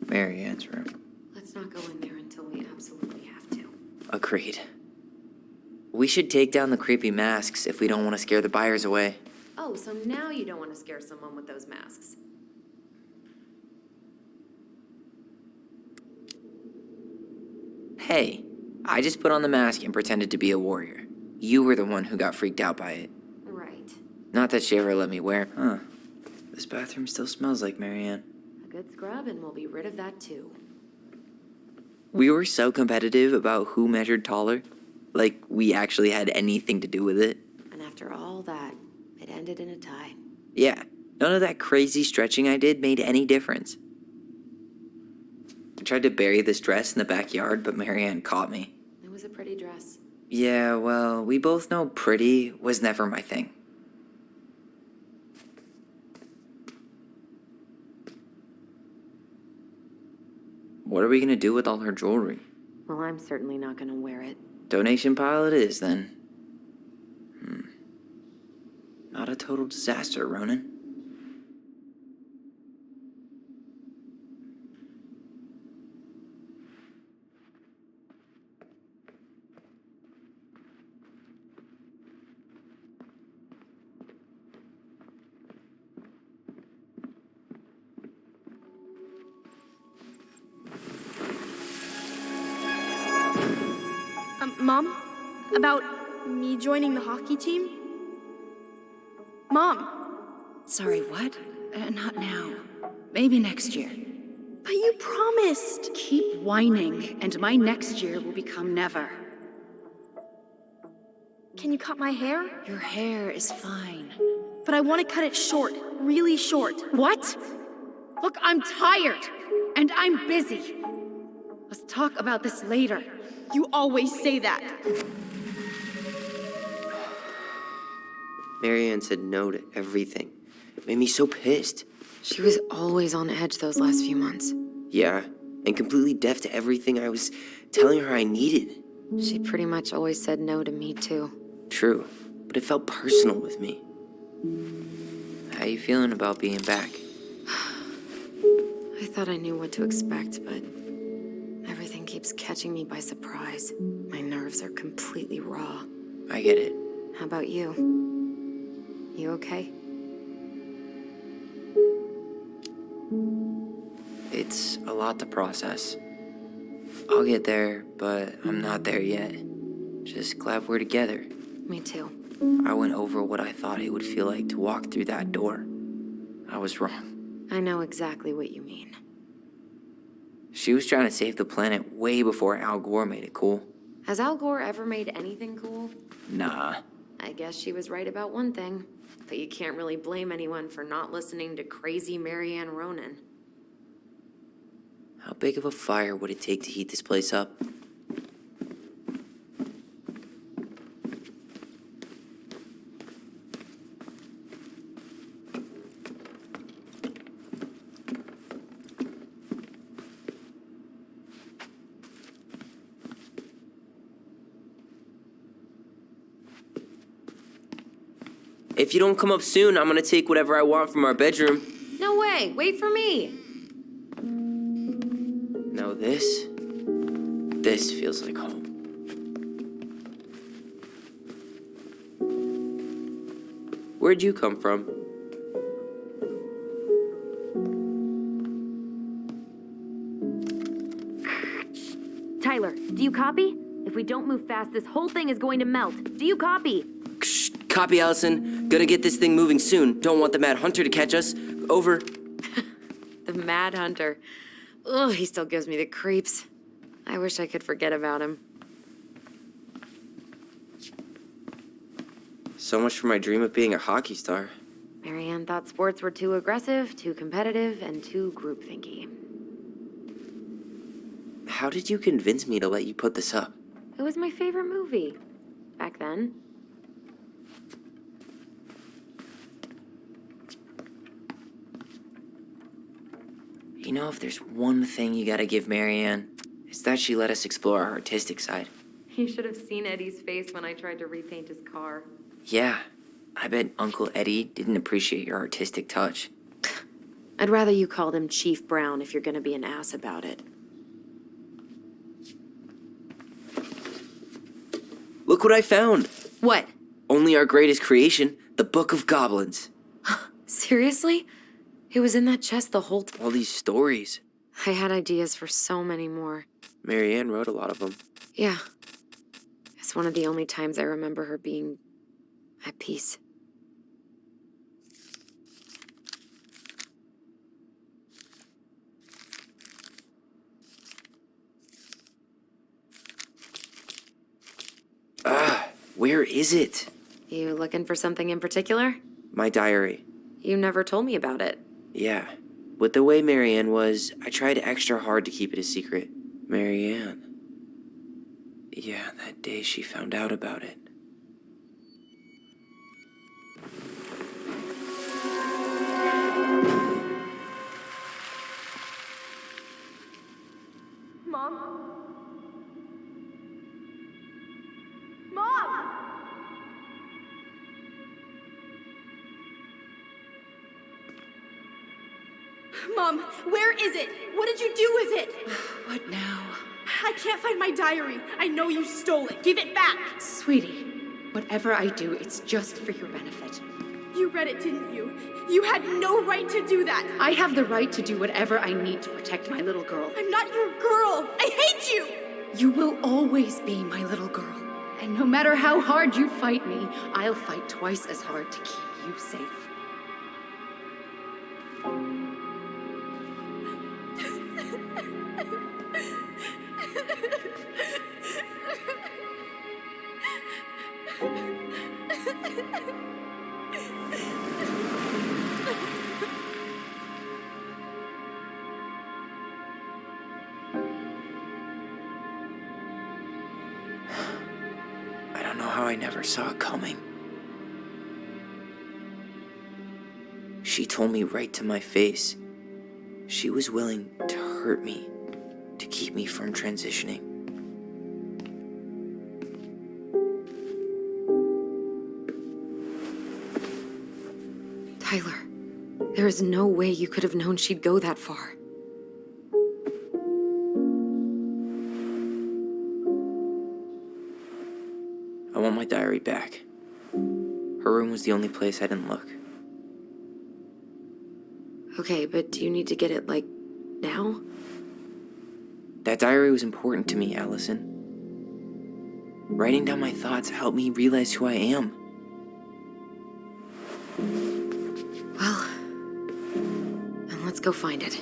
Marianne's room. Let's not go in there until we absolutely have to. Agreed. We should take down the creepy masks if we don't want to scare the buyers away. Oh, so now you don't want to scare someone with those masks. Hey, I just put on the mask and pretended to be a warrior. You were the one who got freaked out by it. Right. Not that she ever let me wear. Huh. This bathroom still smells like Marianne. A good scrub and we'll be rid of that too. We were so competitive about who measured taller. Like we actually had anything to do with it. And after all that, it ended in a tie. Yeah, none of that crazy stretching I did made any difference. I tried to bury this dress in the backyard, but Marianne caught me. It was a pretty dress. Yeah, well, we both know pretty was never my thing. What are we gonna do with all her jewelry? Well, I'm certainly not gonna wear it. Donation pile it is, then. Not a total disaster, Ronan. Mom? About me joining the hockey team? Mom! Sorry, what? Not now. Maybe next year. But you promised! Keep whining, and my next year will become never. Can you cut my hair? Your hair is fine. But I want to cut it short, really short. What? Look, I'm tired, and I'm busy. Let's talk about this later. You always say that. Marianne said no to everything. It made me so pissed. She was always on edge those last few months. Yeah, and completely deaf to everything I was telling her I needed. She pretty much always said no to me, too. True, but it felt personal with me. How you feeling about being back? I thought I knew what to expect, but everything keeps catching me by surprise. My nerves are completely raw. I get it. How about you? You okay? It's a lot to process. I'll get there, but I'm not there yet. Just glad we're together. Me too. I went over what I thought it would feel like to walk through that door. I was wrong. I know exactly what you mean. She was trying to save the planet way before Al Gore made it cool. Has Al Gore ever made anything cool? Nah. I guess she was right about one thing, but you can't really blame anyone for not listening to crazy Marianne Ronan. How big of a fire would it take to heat this place up? If you don't come up soon, I'm gonna take whatever I want from our bedroom. No way! Wait for me! No, this feels like home. Where'd you come from? Tyler, do you copy? If we don't move fast, this whole thing is going to melt. Do you copy? Shh, copy, Allison. Gotta get this thing moving soon. Don't want the Mad Hunter to catch us. Over. The Mad Hunter. Ugh, he still gives me the creeps. I wish I could forget about him. So much for my dream of being a hockey star. Marianne thought sports were too aggressive, too competitive, and too groupthinky. How did you convince me to let you put this up? It was my favorite movie. Back then. You know, if there's one thing you gotta give Marianne, it's that she let us explore our artistic side. You should have seen Eddie's face when I tried to repaint his car. Yeah, I bet Uncle Eddie didn't appreciate your artistic touch. I'd rather you called him Chief Brown if you're gonna be an ass about it. Look what I found! What? Only our greatest creation, the Book of Goblins. Seriously? It was in that chest the whole time. All these stories. I had ideas for so many more. Marianne wrote a lot of them. Yeah. It's one of the only times I remember her being at peace. Where is it? You looking for something in particular? My diary. You never told me about it. Yeah. With the way Marianne was, I tried extra hard to keep it a secret. Marianne. Yeah, that day she found out about it. Mom? Mom! Mom, where is it? What did you do with it? What now? I can't find my diary. I know you stole it. Give it back. Sweetie, whatever I do, it's just for your benefit. You read it, didn't you? You had no right to do that. I have the right to do whatever I need to protect my little girl. I'm not your girl. I hate you. You will always be my little girl. And no matter how hard you fight me, I'll fight twice as hard to keep you safe. I don't know how I never saw it coming. She told me right to my face. She was willing to hurt me keep me from transitioning. Tyler, there is no way you could have known she'd go that far. I want my diary back. Her room was the only place I didn't look. Okay, but do you need to get it, like, now? That diary was important to me, Allison. Writing down my thoughts helped me realize who I am. Well, then let's go find it.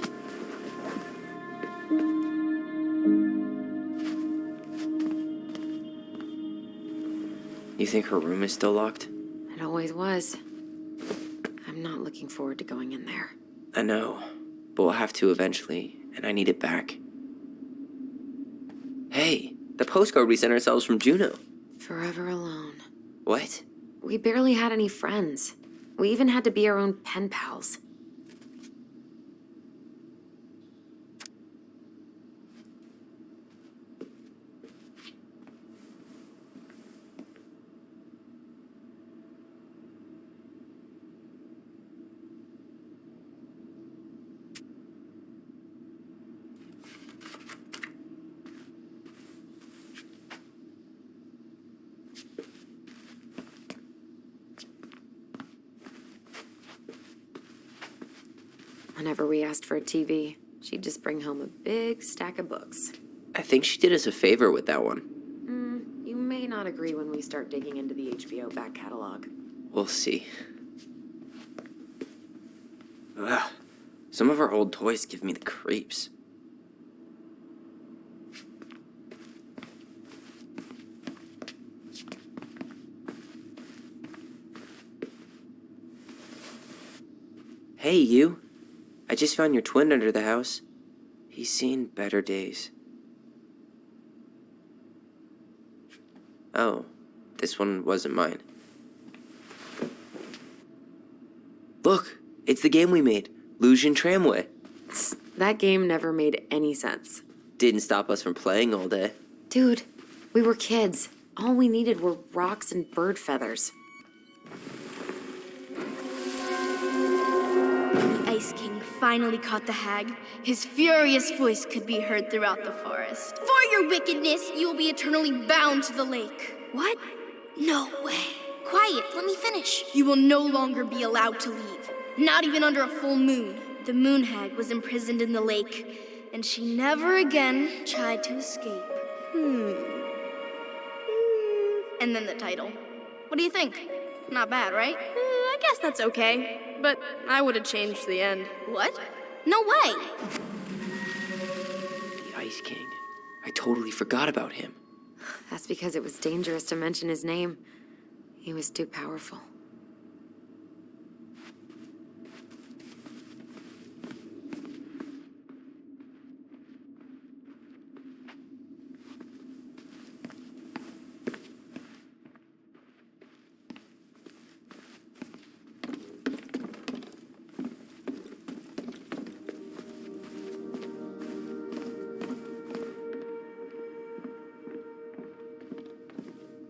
You think her room is still locked? It always was. I'm not looking forward to going in there. I know, but we'll have to eventually, and I need it back. Hey, the postcard we sent ourselves from Juno. Forever alone. What? We barely had any friends. We even had to be our own pen pals. Whenever we asked for a TV, she'd just bring home a big stack of books. I think she did us a favor with that one. You may not agree when we start digging into the HBO back catalog. We'll see. Ugh. Some of our old toys give me the creeps. Hey, you. I just found your twin under the house. He's seen better days. Oh, this one wasn't mine. Look, it's the game we made, Lusion Tramway. That game never made any sense. Didn't stop us from playing all day. Dude, we were kids. All we needed were rocks and bird feathers. The Ice King finally caught the hag. His furious voice could be heard throughout the forest. For your wickedness, you will be eternally bound to the lake. What? No way. Quiet, let me finish. You will no longer be allowed to leave. Not even under a full moon. The moon hag was imprisoned in the lake, and she never again tried to escape. And then the title. What do you think? Not bad, right? I guess that's okay, but I would have changed the end. What? No way! The Ice King. I totally forgot about him. That's because it was dangerous to mention his name. He was too powerful.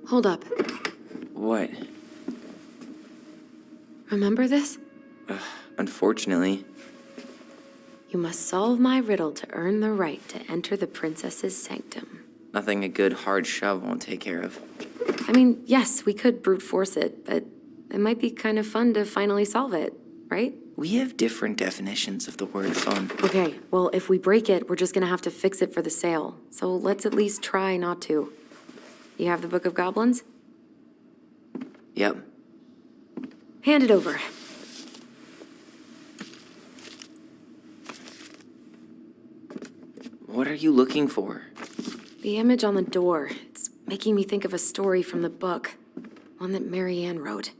Hold up. What? Remember this? Unfortunately. You must solve my riddle to earn the right to enter the princess's sanctum. Nothing a good hard shove won't take care of. I mean, yes, we could brute force it, but it might be kind of fun to finally solve it, right? We have different definitions of the word fun. Okay, well, if we break it, we're just gonna have to fix it for the sale. So let's at least try not to. You have the Book of Goblins? Yep. Hand it over. What are you looking for? The image on the door. It's making me think of a story from the book. One that Marianne wrote.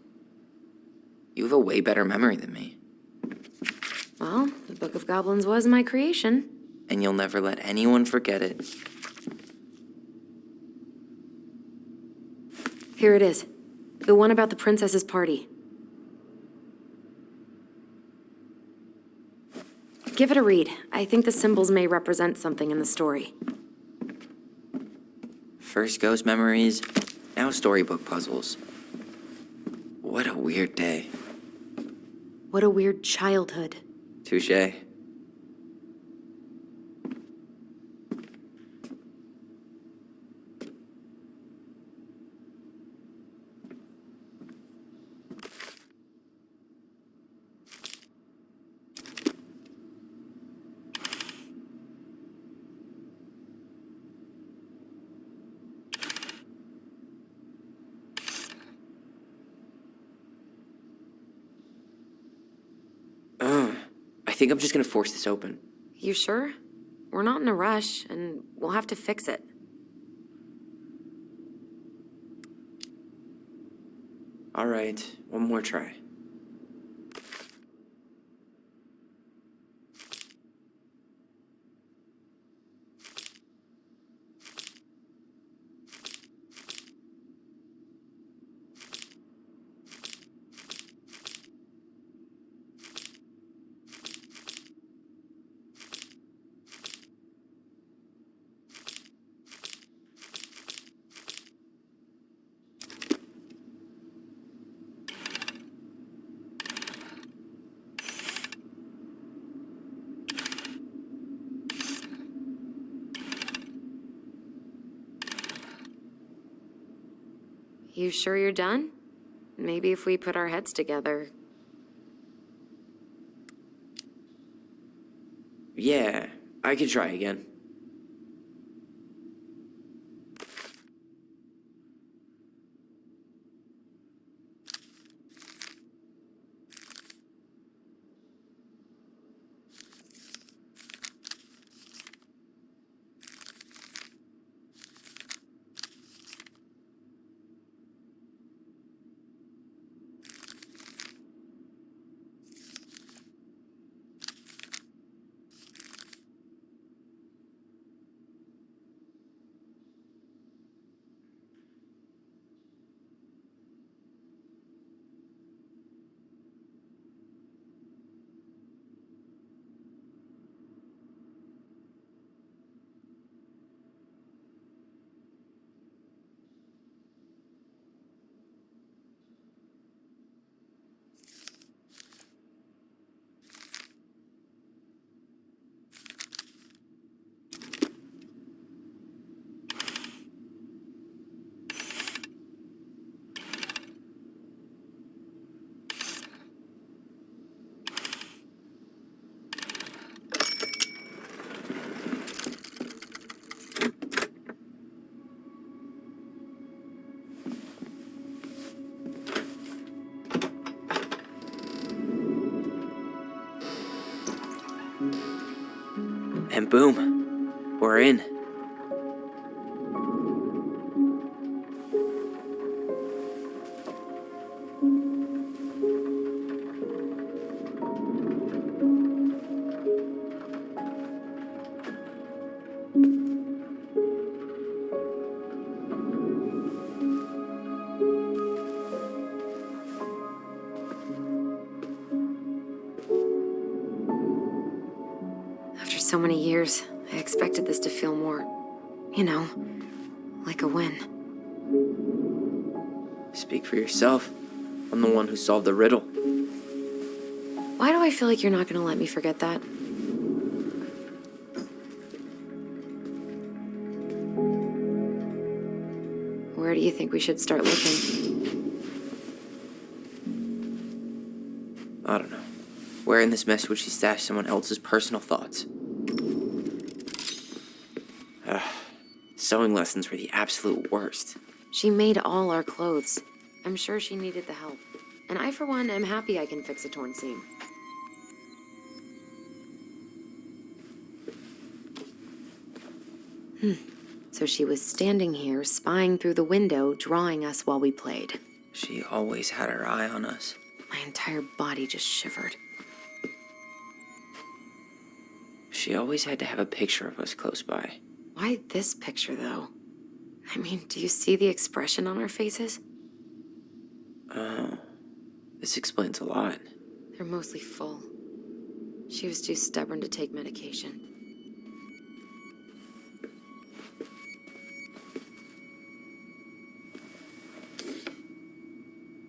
You have a way better memory than me. Well, the Book of Goblins was my creation. And you'll never let anyone forget it. Here it is. The one about the princess's party. Give it a read. I think the symbols may represent something in the story. First ghost memories, now storybook puzzles. What a weird day. What a weird childhood. Touche. I think I'm just gonna force this open. You sure? We're not in a rush, and we'll have to fix it. All right, one more try. You sure you're done? Maybe if we put our heads together. Yeah, I could try again. And boom, we're in. After so many years, I expected this to feel more, like a win. Speak for yourself. I'm the one who solved the riddle. Why do I feel like you're not gonna let me forget that? Where do you think we should start looking? I don't know. Where in this mess would she stash someone else's personal thoughts? Sewing lessons were the absolute worst. She made all our clothes. I'm sure she needed the help. And I, for one, am happy I can fix a torn seam. So she was standing here, spying through the window, drawing us while we played. She always had her eye on us. My entire body just shivered. She always had to have a picture of us close by. Why this picture, though? I mean, do you see the expression on our faces? Oh, this explains a lot. They're mostly full. She was too stubborn to take medication.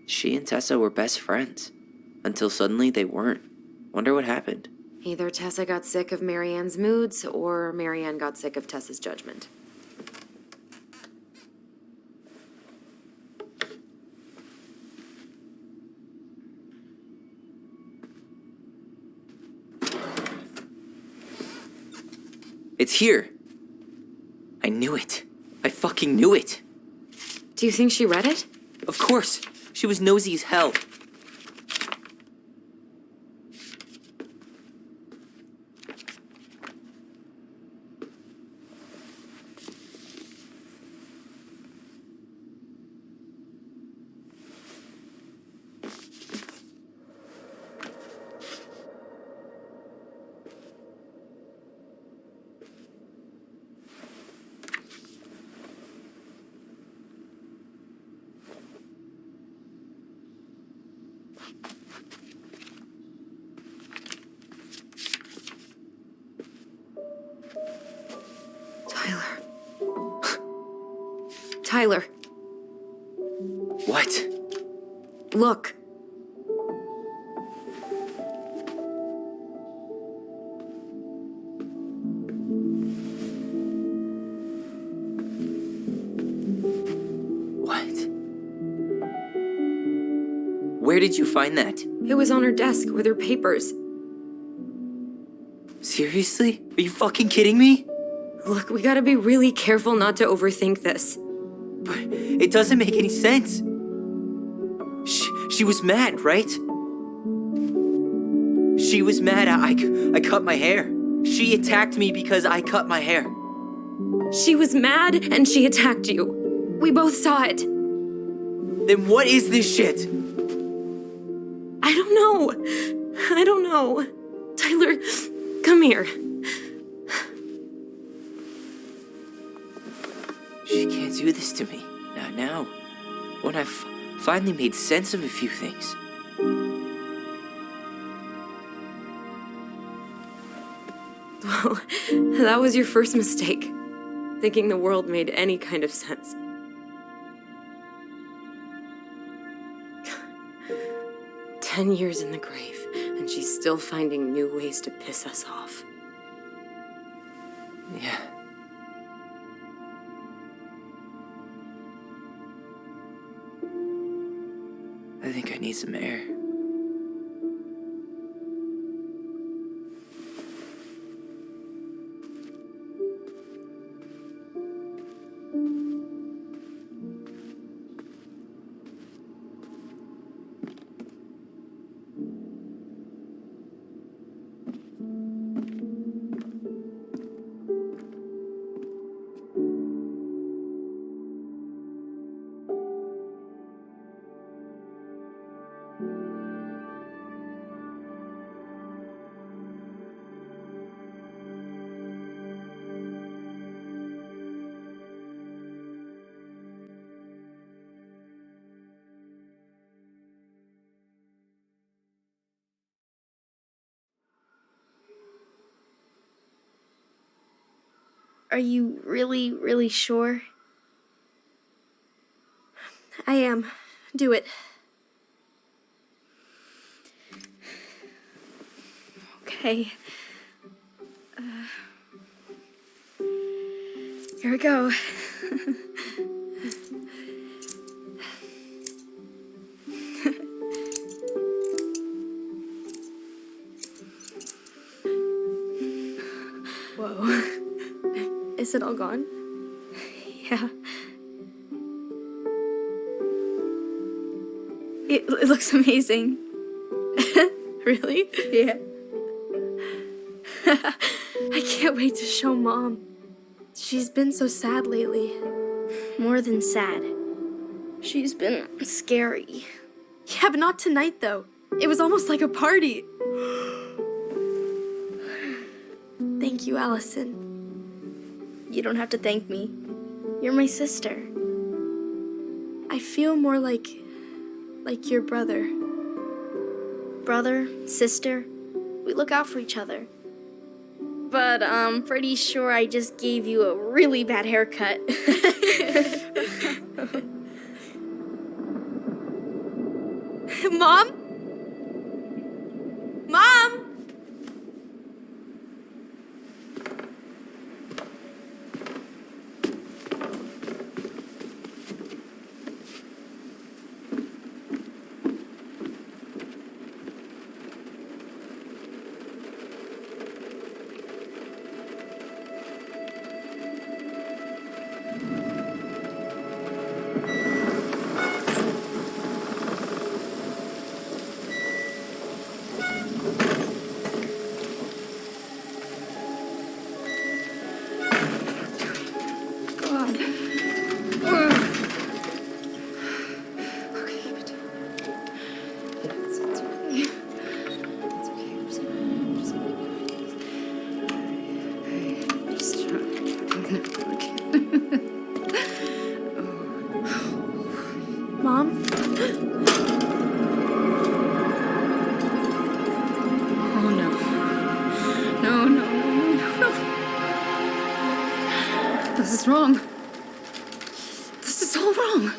She and Tessa were best friends. Until suddenly they weren't. Wonder what happened. Either Tessa got sick of Marianne's moods, or Marianne got sick of Tessa's judgment. It's here. I knew it. I fucking knew it. Do you think she read it? Of course. She was nosy as hell. Tyler. What? Look. What? Where did you find that? It was on her desk with her papers. Seriously? Are you fucking kidding me? Look, we gotta be really careful not to overthink this. But it doesn't make any sense. She was mad, right? She was mad I cut my hair. She attacked me because I cut my hair. She was mad and she attacked you. We both saw it. Then what is this shit? I don't know. Tyler, come here. She can't do this to me. Not now. When I've finally made sense of a few things. Well, that was your first mistake. Thinking the world made any kind of sense. "10 years in the grave, and she's still finding new ways to piss us off." Yeah. I think I need some air. Are you really, really sure? I am. Do it. Okay. Here we go. Whoa. Is it all gone? Yeah. It looks amazing. Really? Yeah. I can't wait to show Mom. She's been so sad lately. More than sad. She's been scary. Yeah, but not tonight, though. It was almost like a party. Thank you, Allison. You don't have to thank me. You're my sister. I feel more like your brother. Brother, sister, We look out for each other. But I'm pretty sure I just gave you a really bad haircut. Mom? Mom? God. Okay, but it's okay. It's okay. I'm just trying. Mom? Oh no. No. This is wrong. This is all wrong.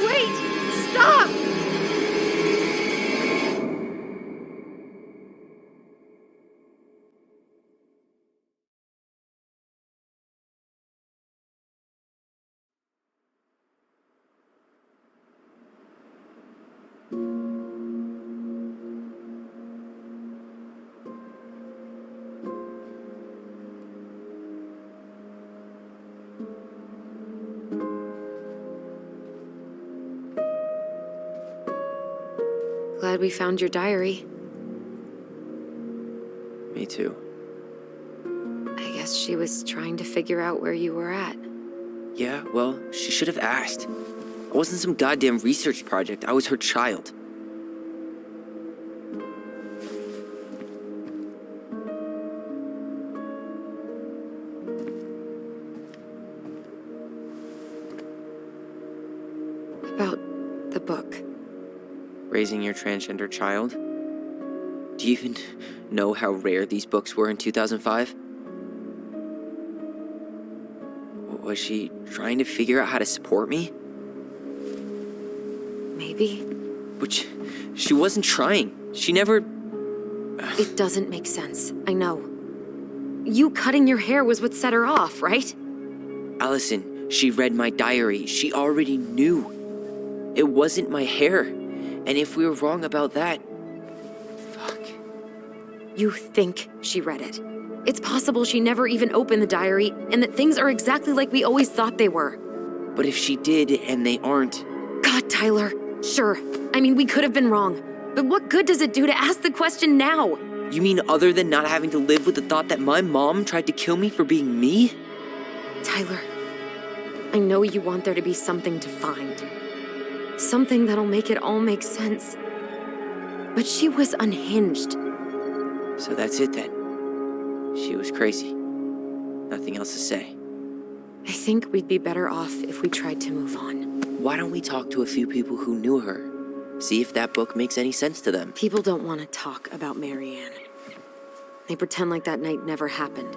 Wait! Stop! Glad we found your diary. Me too. I guess she was trying to figure out where you were at. Yeah, well, she should have asked. I wasn't some goddamn research project. I was her child. About the book. Raising your transgender child? Do you even know how rare these books were in 2005? Was she trying to figure out how to support me? Maybe. But she wasn't trying. She never... It doesn't make sense. I know. You cutting your hair was what set her off, right? Allison, she read my diary. She already knew. It wasn't my hair. And if we were wrong about that... Fuck. You think she read it. It's possible she never even opened the diary, and that things are exactly like we always thought they were. But if she did, and they aren't... God, Tyler. Sure. I mean, we could have been wrong. But what good does it do to ask the question now? You mean other than not having to live with the thought that my mom tried to kill me for being me? Tyler, I know you want there to be something to find. Something that'll make it all make sense. But she was unhinged. So that's it then. She was crazy. Nothing else to say. I think we'd be better off if we tried to move on. Why don't we talk to a few people who knew her? See if that book makes any sense to them. People don't want to talk about Marianne. They pretend like that night never happened.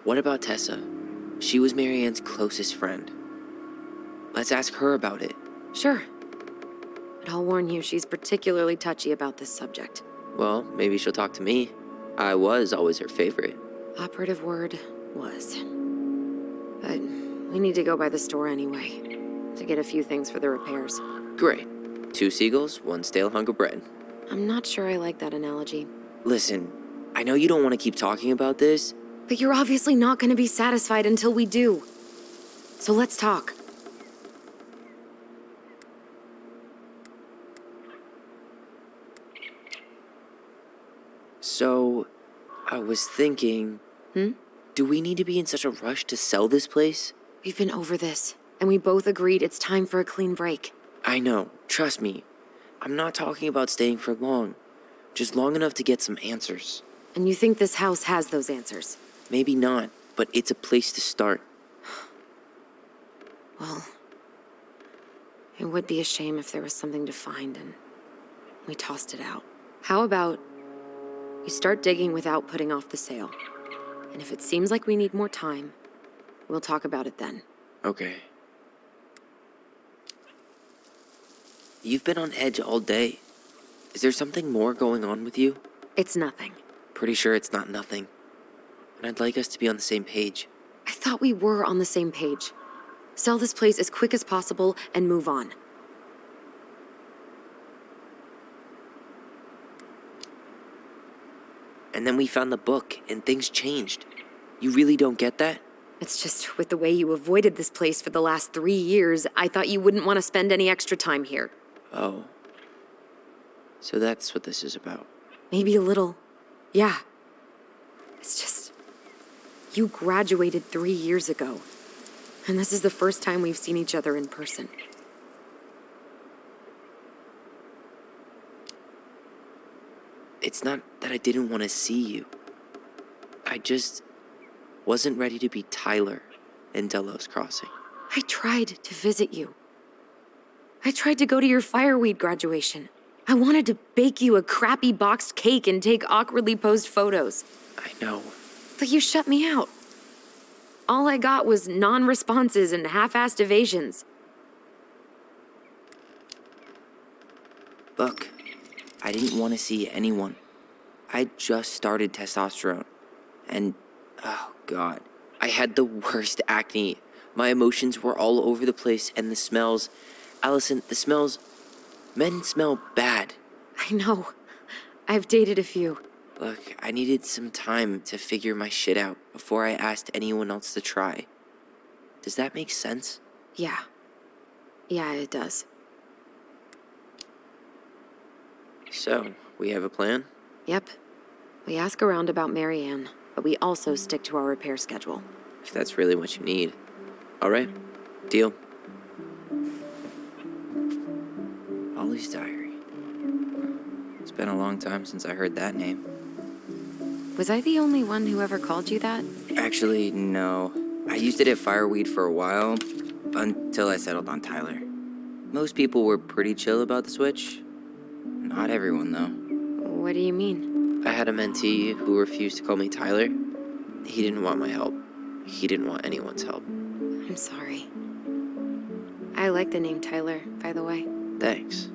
What about Tessa? She was Marianne's closest friend. Let's ask her about it. Sure. But I'll warn you, she's particularly touchy about this subject. Well, maybe she'll talk to me. I was always her favorite. Operative word was. But we need to go by the store anyway, to get a few things for the repairs. Great. 2 seagulls, 1 stale hunk of bread. I'm not sure I like that analogy. Listen, I know you don't want to keep talking about this. But you're obviously not going to be satisfied until we do. So let's talk. So, I was thinking... Do we need to be in such a rush to sell this place? We've been over this, and we both agreed it's time for a clean break. I know, trust me. I'm not talking about staying for long. Just long enough to get some answers. And you think this house has those answers? Maybe not, but it's a place to start. Well, it would be a shame if there was something to find and we tossed it out. How about we start digging without putting off the sale? And if it seems like we need more time, we'll talk about it then. Okay. You've been on edge all day. Is there something more going on with you? It's nothing. Pretty sure it's not nothing. And I'd like us to be on the same page. I thought we were on the same page. Sell this place as quick as possible and move on. And then we found the book, and things changed. You really don't get that? It's just with the way you avoided this place for the last 3 years, I thought you wouldn't want to spend any extra time here. Oh. So that's what this is about. Maybe a little. Yeah. It's just... You graduated 3 years ago. And this is the first time we've seen each other in person. It's not that I didn't want to see you. I just wasn't ready to be Tyler in Delos Crossing. I tried to visit you. I tried to go to your fireweed graduation. I wanted to bake you a crappy boxed cake and take awkwardly posed photos. I know. But you shut me out. All I got was non-responses and half-assed evasions. Look, I didn't want to see anyone. I just started testosterone. And, oh God, I had the worst acne. My emotions were all over the place, and the smells... Allison, the smells... Men smell bad. I know. I've dated a few. Look, I needed some time to figure my shit out before I asked anyone else to try. Does that make sense? Yeah. Yeah, it does. So, we have a plan? Yep. We ask around about Marianne, but we also stick to our repair schedule. If that's really what you need. All right, deal. Ollie's Diary. It's been a long time since I heard that name. Was I the only one who ever called you that? Actually, no. I used it at Fireweed for a while, until I settled on Tyler. Most people were pretty chill about the switch. Not everyone, though. What do you mean? I had a mentee who refused to call me Tyler. He didn't want my help. He didn't want anyone's help. I'm sorry. I like the name Tyler, by the way. Thanks.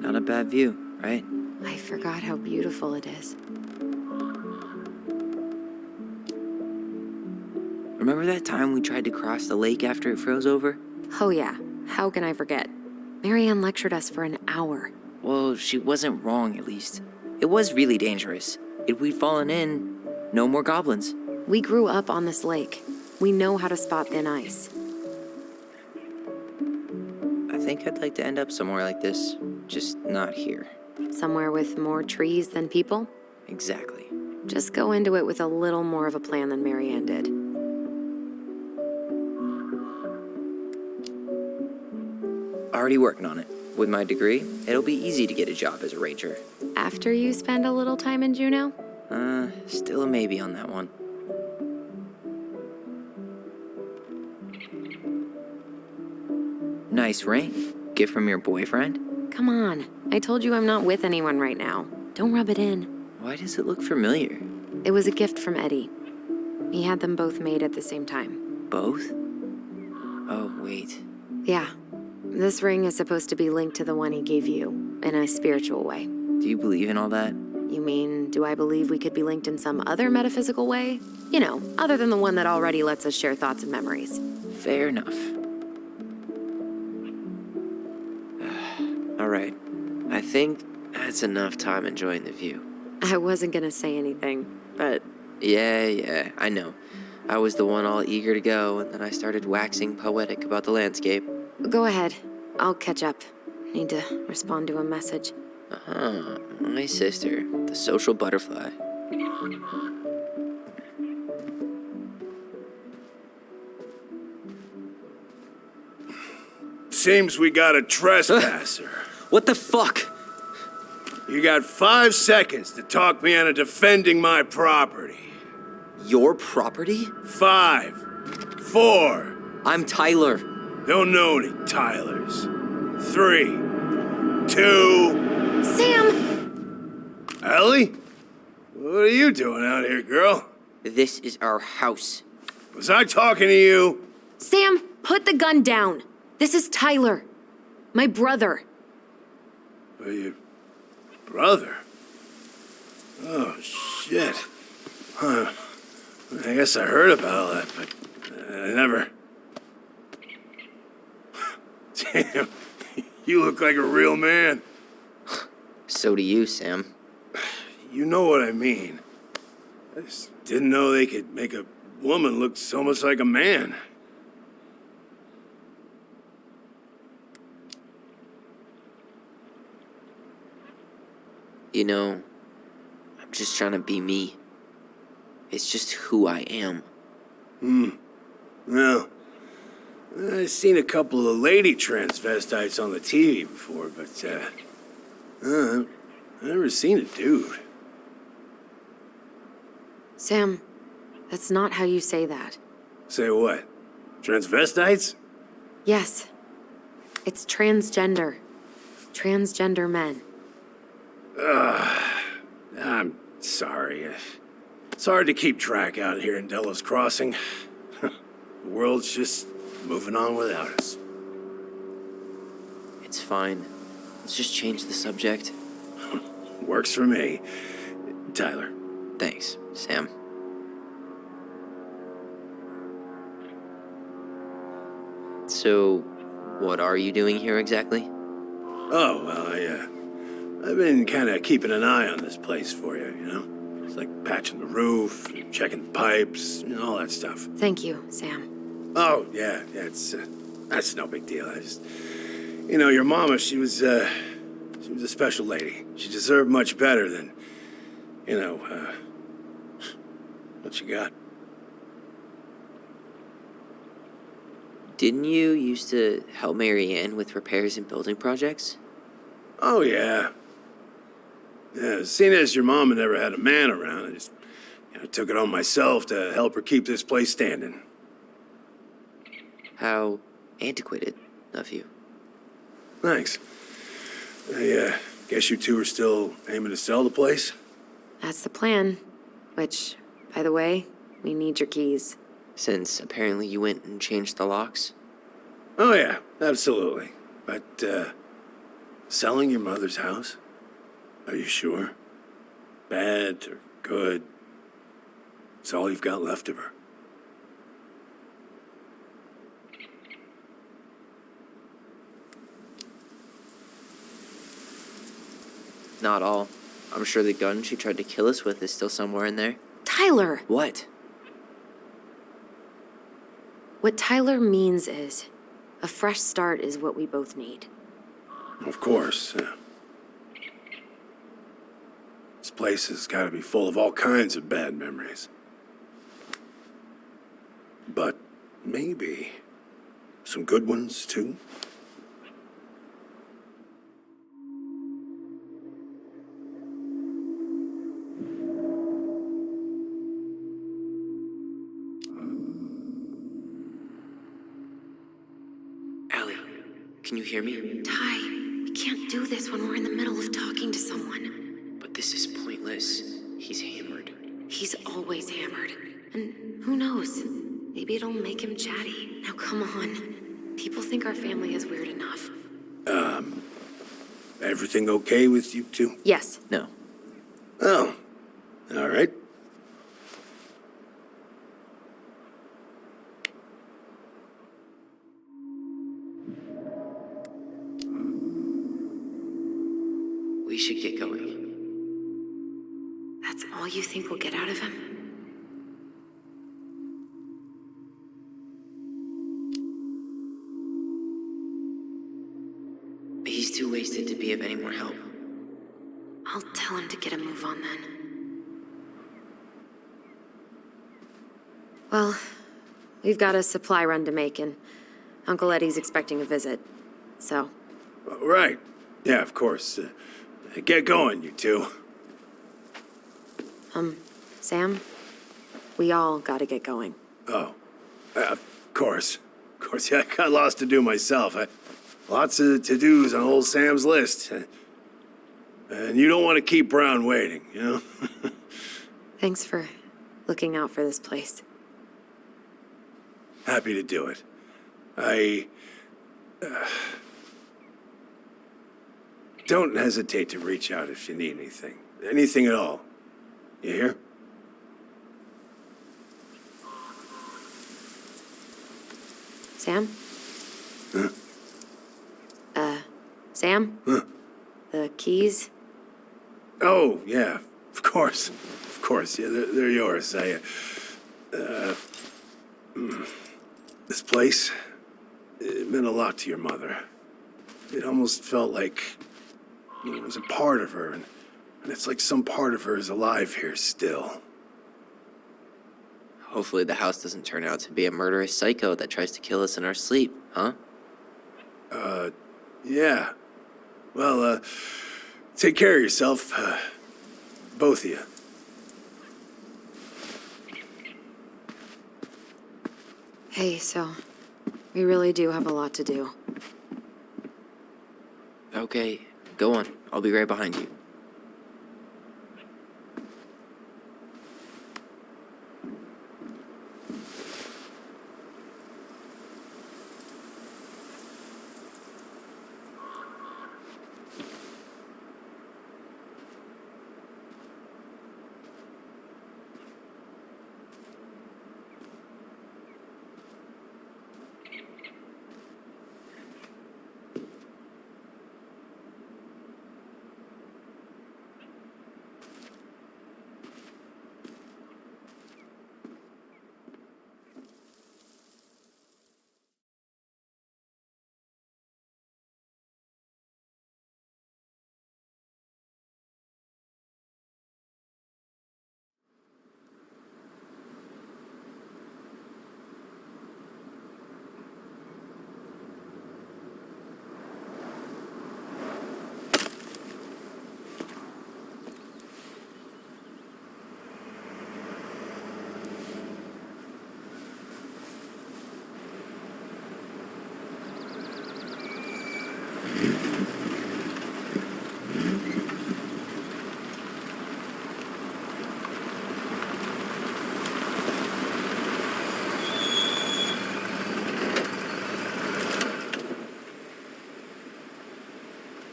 Not a bad view, right? I forgot how beautiful it is. Remember that time we tried to cross the lake after it froze over? Oh yeah, how can I forget? Marianne lectured us for an hour. Well, she wasn't wrong, at least. It was really dangerous. If we'd fallen in, no more goblins. We grew up on this lake. We know how to spot thin ice. I think I'd like to end up somewhere like this, just not here. Somewhere with more trees than people? Exactly. Just go into it with a little more of a plan than Marianne did. Already working on it. With my degree, it'll be easy to get a job as a ranger. After you spend a little time in Juneau? Still a maybe on that one. Nice ring. Gift from your boyfriend? Come on. I told you I'm not with anyone right now. Don't rub it in. Why does it look familiar? It was a gift from Eddie. He had them both made at the same time. Both? Oh, wait. Yeah. This ring is supposed to be linked to the one he gave you, in a spiritual way. Do you believe in all that? You mean, do I believe we could be linked in some other metaphysical way? You know, other than the one that already lets us share thoughts and memories. Fair enough. All right. I think that's enough time enjoying the view. I wasn't gonna say anything, but Yeah, I know. I was the one all eager to go, and then I started waxing poetic about the landscape. go ahead. I'll catch up. Need to respond to a message. My sister, the social butterfly. Seems we got a trespasser. What the fuck? You got 5 seconds to talk me into defending my property. Your property? 5, 4, I'm Tyler. don't know any Tylers. 3, 2, Sam! Ellie? What are you doing out here, girl? This is our house. Was I talking to you? Sam, put the gun down. This is Tyler. My brother. Or your brother? Oh, shit. Huh. I guess I heard about all that, but I never... Damn, you look like a real man. So do you, Sam. You know what I mean. I just didn't know they could make a woman look so much like a man. You know, I'm just trying to be me. It's just who I am. Well, I've seen a couple of lady transvestites on the TV before, but, I've never seen a dude. Sam, that's not how you say that. Say what? Transvestites? Yes. It's transgender. Transgender men. I'm sorry. It's hard to keep track out here in Delos Crossing. The world's just moving on without us. It's fine. Let's just change the subject. Works for me. Tyler. Thanks, Sam. So, what are you doing here exactly? Oh, well, I've been kind of keeping an eye on this place for you, you know? It's like patching the roof, checking the pipes, and all that stuff. Thank you, Sam. Oh, yeah, that's no big deal. I just, you know, your mama, she was a special lady. She deserved much better than, you know, what you got. Didn't you used to help Mary Ann with repairs and building projects? Oh, yeah. Yeah, seeing as your mama never had a man around, I just, took it on myself to help her keep this place standing. How antiquated of you. Thanks. I guess you two are still aiming to sell the place? That's the plan. Which, by the way, we need your keys. Since apparently you went and changed the locks? Oh, yeah, absolutely. But, selling your mother's house? Are you sure? Bad or good? It's all you've got left of her. Not all. I'm sure the gun she tried to kill us with is still somewhere in there. Tyler! What? What Tyler means is, a fresh start is what we both need. Of course. This place has got to be full of all kinds of bad memories. But maybe some good ones, too. Ellie, Can you hear me? Ty, we can't do this when we're in the middle of talking to someone. But this is pointless. He's hammered. He's always hammered. And who knows? Maybe it'll make him chatty. Now come on. People think our family is weird enough. Everything okay with you two? Yes. No. Oh, all right. We should get going. That's all you think we'll get out of him? He's too wasted to be of any more help. I'll tell him to get a move on then. Well, we've got a supply run to make, and Uncle Eddie's expecting a visit. So, All right. Yeah, of course. Get going, you two. Sam, we all gotta get going. Oh, of course. Of course, yeah, I got lots to do myself. Lots of to-dos on old Sam's list. And you don't want to keep Brown waiting, you know? Thanks for looking out for this place. Happy to do it. Don't hesitate to reach out if you need anything. Anything at all. You hear? Sam? Sam? The keys? Oh, yeah. Of course. Of course. Yeah, they're yours. This place, it meant a lot to your mother. It almost felt like it was a part of her, and it's like some part of her is alive here still. Hopefully the house doesn't turn out to be a murderous psycho that tries to kill us in our sleep, huh? Yeah. Well, take care of yourself, both of you. Hey, so we really do have a lot to do. Okay, go on. I'll be right behind you.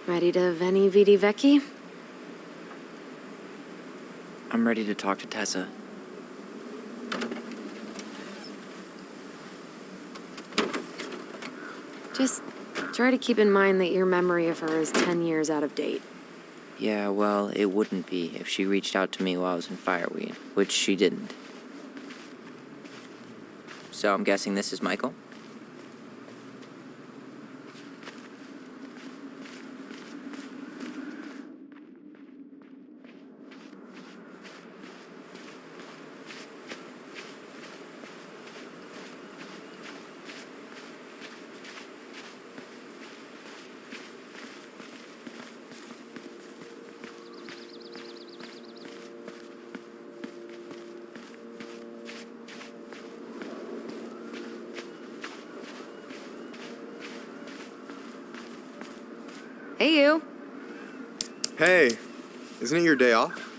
Ready to Veni Vidi Vici? I'm ready to talk to Tessa. Just try to keep in mind that your memory of her is 10 years out of date. Yeah, well, it wouldn't be if she reached out to me while I was in Fireweed, which she didn't. So I'm guessing this is Michael? Hey, you. Hey, isn't it your day off?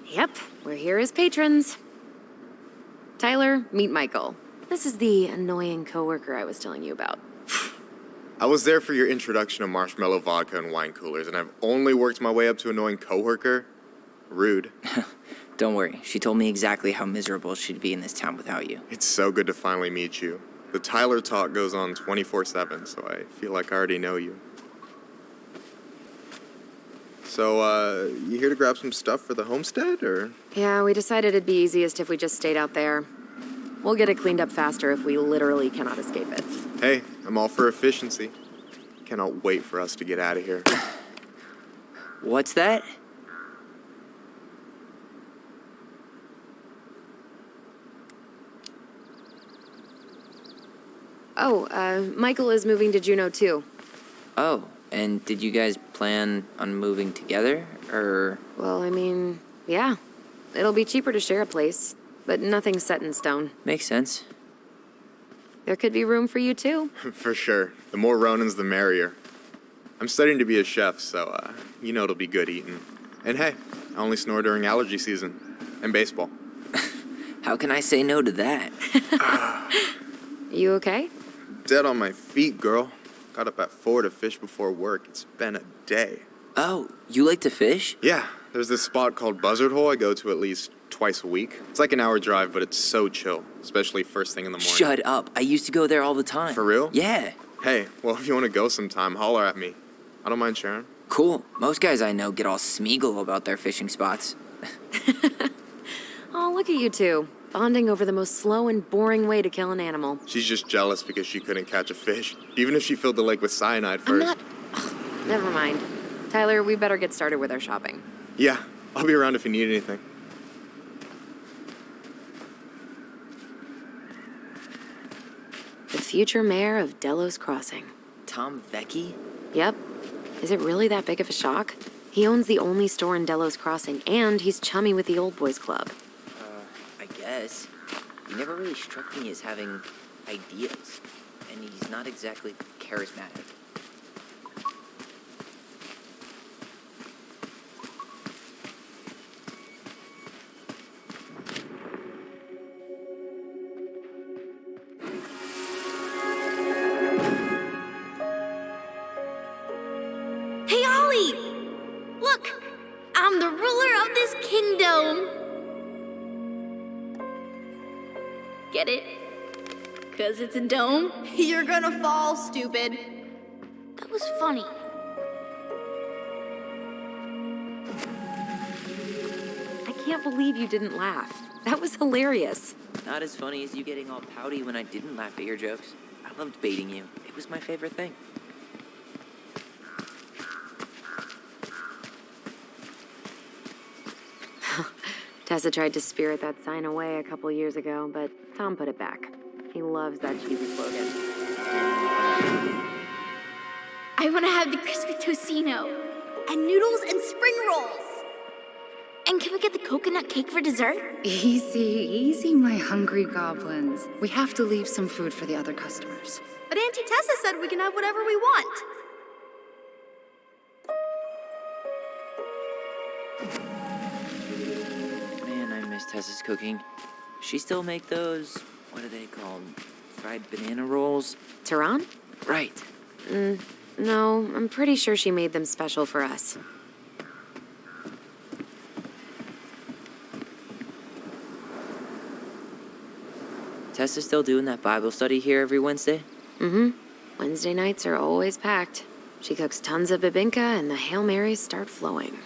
Yep, we're here as patrons. Tyler, meet Michael. This is the annoying coworker I was telling you about. I was there for your introduction to marshmallow vodka and wine coolers, and I've only worked my way up to annoying coworker. Rude. Don't worry, she told me exactly how miserable she'd be in this town without you. It's so good to finally meet you. The Tyler talk goes on 24/7, so I feel like I already know you. So, you here to grab some stuff for the homestead, or? Yeah, we decided it'd be easiest if we just stayed out there. We'll get it cleaned up faster if we literally cannot escape it. Hey, I'm all for efficiency. Cannot wait for us to get out of here. What's that? Oh, Michael is moving to Juneau too. Oh, and did you guys plan on moving together, or? Well, I mean, yeah. It'll be cheaper to share a place, but nothing's set in stone. Makes sense. There could be room for you too. For sure. The more Ronins, the merrier. I'm studying to be a chef, so, you know it'll be good eating. And hey, I only snore during allergy season. And baseball. How can I say no to that? You okay? Dead on my feet, girl. Got up at 4 to fish before work. It's been a day. Oh, you like to fish? Yeah, there's this spot called Buzzard Hole I go to at least twice a week. It's like an hour drive, but it's so chill, especially first thing in the morning. Shut up. I used to go there all the time. For real? Yeah. Hey, well, if you want to go sometime, holler at me. I don't mind sharing. Cool. Most guys I know get all Smeagol about their fishing spots. Oh, look at you two. Bonding over the most slow and boring way to kill an animal. She's just jealous because she couldn't catch a fish, even if she filled the lake with cyanide I'm first. not... Ugh, never mind. Tyler, we better get started with our shopping. Yeah, I'll be around if you need anything. The future mayor of Delos Crossing. Tom Vecchi? Yep. Is it really that big of a shock? He owns the only store in Delos Crossing, and he's chummy with the Old Boys Club. I guess. He never really struck me as having ideas. And he's not exactly charismatic. Hey, Ollie! Look, I'm the ruler of this kingdom. Get it? 'Cause it's a dome? You're gonna fall, stupid. That was funny. I can't believe you didn't laugh. That was hilarious. Not as funny as you getting all pouty when I didn't laugh at your jokes. I loved baiting you. It was my favorite thing. Tessa tried to spirit that sign away a couple years ago, but Tom put it back. He loves that cheesy slogan. I want to have the crispy tocino, and noodles and spring rolls. And can we get the coconut cake for dessert? Easy, easy, my hungry goblins. We have to leave some food for the other customers. But Auntie Tessa said we can have whatever we want. Man, I miss Tessa's cooking. She still make those, what are they called? Fried banana rolls? Tehran? Right. No, I'm pretty sure she made them special for us. Tessa's still doing that Bible study here every Wednesday? Mm-hmm. Wednesday nights are always packed. She cooks tons of bibinka and the Hail Marys start flowing.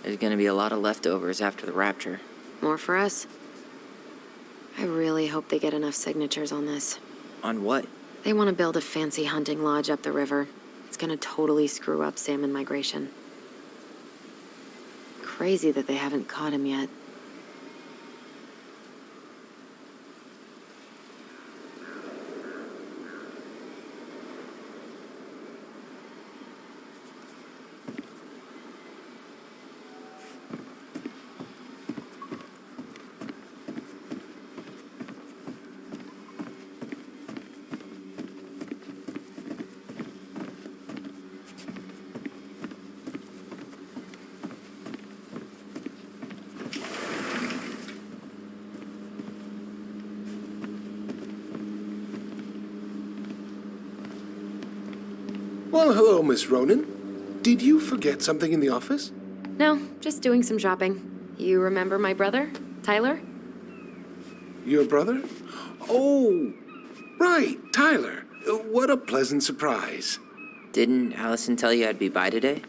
There's gonna be a lot of leftovers after the rapture. More for us? I really hope they get enough signatures on this. On what? They want to build a fancy hunting lodge up the river. It's gonna totally screw up salmon migration. Crazy that they haven't caught him yet. Well, hello, Miss Ronan. Did you forget something in the office? No, just doing some shopping. You remember my brother, Tyler? Your brother? Oh, right, Tyler. What a pleasant surprise. Didn't Allison tell you I'd be by today?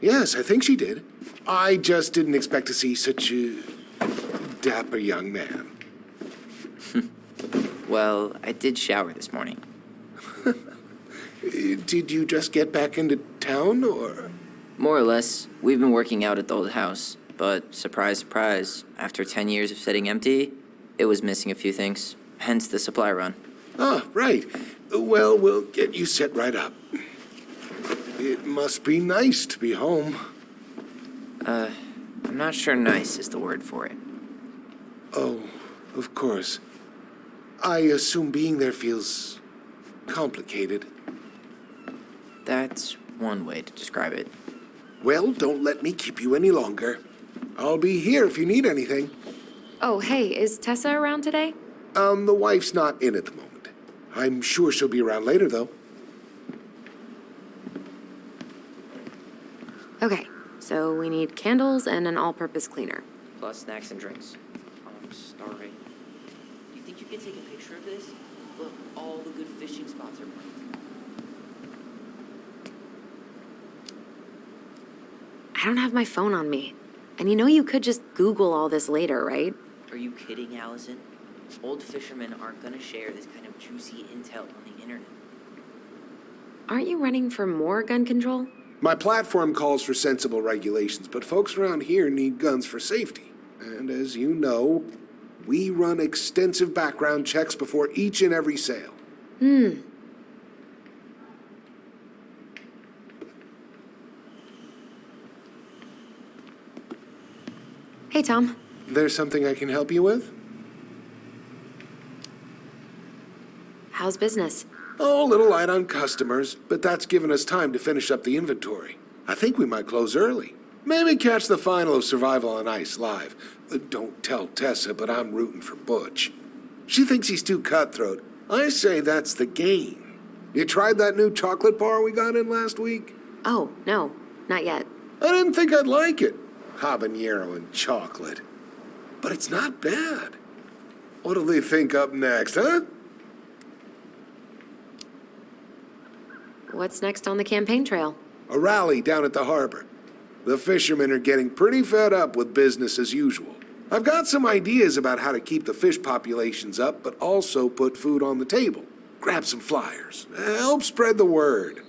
Yes, I think she did. I just didn't expect to see such a dapper young man. Well, I did shower this morning. Did you just get back into town, or? More or less, we've been working out at the old house, but surprise, surprise, after 10 years of sitting empty, it was missing a few things, hence the supply run. Ah, right. Well, we'll get you set right up. It must be nice to be home. I'm not sure nice is the word for it. Oh, of course. I assume being there feels complicated. That's one way to describe it. Well, don't let me keep you any longer. I'll be here if you need anything. Oh, hey, is Tessa around today? The wife's not in at the moment. I'm sure she'll be around later, though. Okay, so we need candles and an all-purpose cleaner. Plus snacks and drinks. I'm starving. Do you think you could take a picture of this? Look, all the good fishing spots are marked. I don't have my phone on me. And you know you could just Google all this later, right? Are you kidding, Allison? Old fishermen aren't gonna share this kind of juicy intel on the internet. Aren't you running for more gun control? My platform calls for sensible regulations, but folks around here need guns for safety. And as you know, we run extensive background checks before each and every sale. Hey, Tom. There's something I can help you with? How's business? Oh, a little light on customers, but that's given us time to finish up the inventory. I think we might close early. Maybe catch the final of Survival on Ice live. Don't tell Tessa, but I'm rooting for Butch. She thinks he's too cutthroat. I say that's the game. You tried that new chocolate bar we got in last week? Oh, no, not yet. I didn't think I'd like it. Habanero and chocolate. But it's not bad. What'll they think up next, huh? What's next on the campaign trail? A rally down at the harbor. The fishermen are getting pretty fed up with business as usual. I've got some ideas about how to keep the fish populations up, but also put food on the table. Grab some flyers. Help spread the word.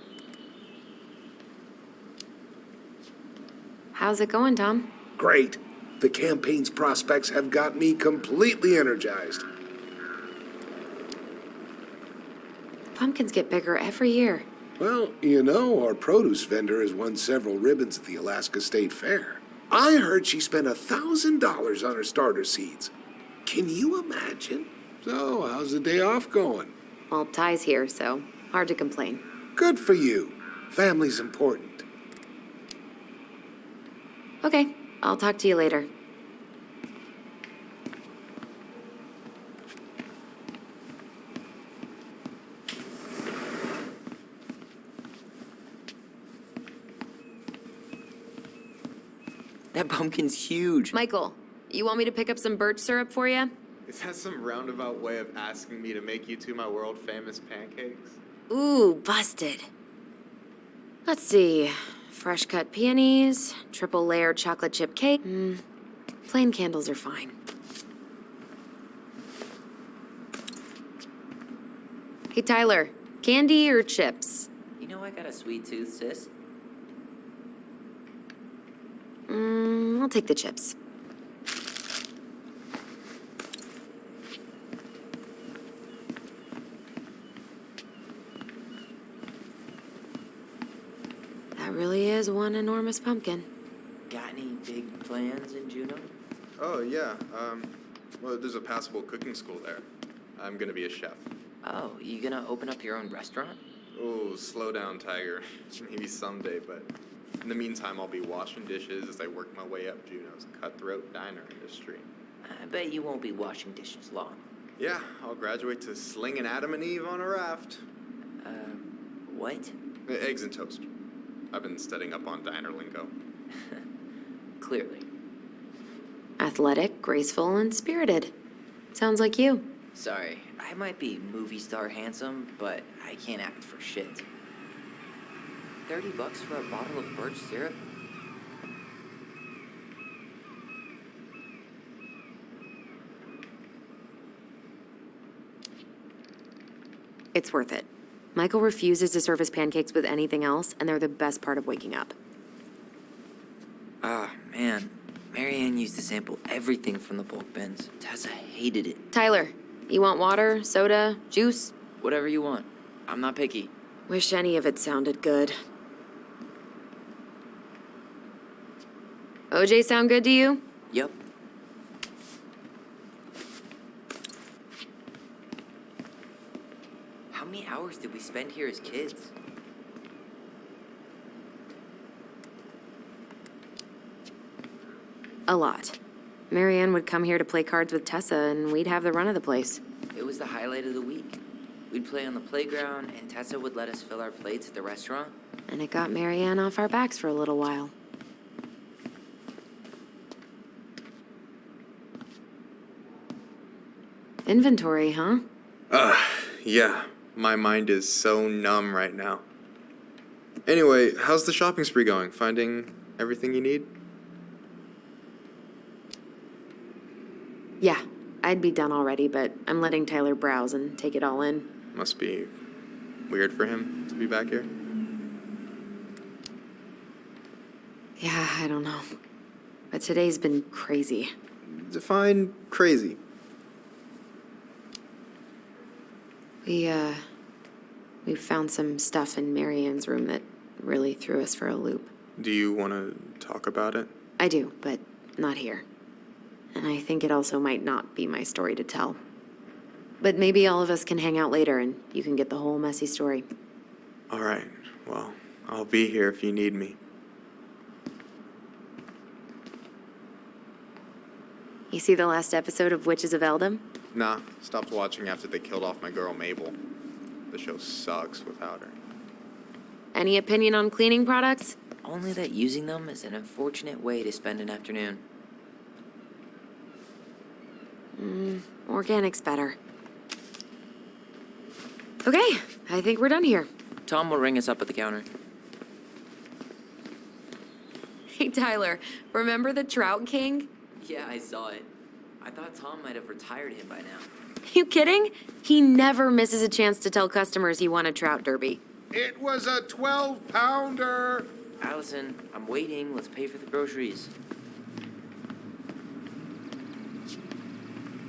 How's it going, Tom? Great. The campaign's prospects have got me completely energized. Pumpkins get bigger every year. Well, you know, our produce vendor has won several ribbons at the Alaska State Fair. I heard she spent $1,000 on her starter seeds. Can you imagine? So, how's the day off going? Well, Ty's here, so hard to complain. Good for you. Family's important. Okay, I'll talk to you later. That pumpkin's huge. Michael, you want me to pick up some birch syrup for you? Is that some roundabout way of asking me to make you two my world famous pancakes? Ooh, busted. Let's see. Fresh cut peonies, triple layer chocolate chip cake. Plain candles are fine. Hey, Tyler, candy or chips? You know I got a sweet tooth, sis. I'll take the chips. That really is one enormous pumpkin. Got any big plans in Juneau? Oh, yeah. Well, there's a passable cooking school there. I'm gonna be a chef. Oh, you gonna open up your own restaurant? Oh, slow down, Tiger. Maybe someday, but in the meantime, I'll be washing dishes as I work my way up Juneau's cutthroat diner industry. I bet you won't be washing dishes long. Yeah, I'll graduate to slinging Adam and Eve on a raft. What? Eggs and toast. I've been studying up on diner lingo. Clearly. Athletic, graceful, and spirited. Sounds like you. Sorry, I might be movie star handsome, but I can't act for shit. $30 for a bottle of birch syrup? It's worth it. Michael refuses to serve his pancakes with anything else, and they're the best part of waking up. Ah, man. Marianne used to sample everything from the bulk bins. Tessa hated it. Tyler, you want water, soda, juice? Whatever you want. I'm not picky. Wish any of it sounded good. OJ sound good to you? Yep. How many hours did we spend here as kids? A lot. Marianne would come here to play cards with Tessa, and we'd have the run of the place. It was the highlight of the week. We'd play on the playground, and Tessa would let us fill our plates at the restaurant. And it got Marianne off our backs for a little while. Inventory, huh? Yeah. My mind is so numb right now. Anyway, how's the shopping spree going? Finding everything you need? Yeah, I'd be done already, but I'm letting Tyler browse and take it all in. Must be weird for him to be back here. Yeah, I don't know. But today's been crazy. Define crazy. We found some stuff in Marianne's room that really threw us for a loop. Do you want to talk about it? I do, but not here. And I think it also might not be my story to tell. But maybe all of us can hang out later and you can get the whole messy story. All right. Well, I'll be here if you need me. You see the last episode of Witches of Eldom? Nah, stopped watching after they killed off my girl Mabel. The show sucks without her. Any opinion on cleaning products? Only that using them is an unfortunate way to spend an afternoon. Organic's better. Okay, I think we're done here. Tom will ring us up at the counter. Hey, Tyler, remember the Trout King? Yeah, I saw it. I thought Tom might have retired him by now. You kidding? He never misses a chance to tell customers he won a trout derby. It was a 12-pounder. Allison, I'm waiting. Let's pay for the groceries.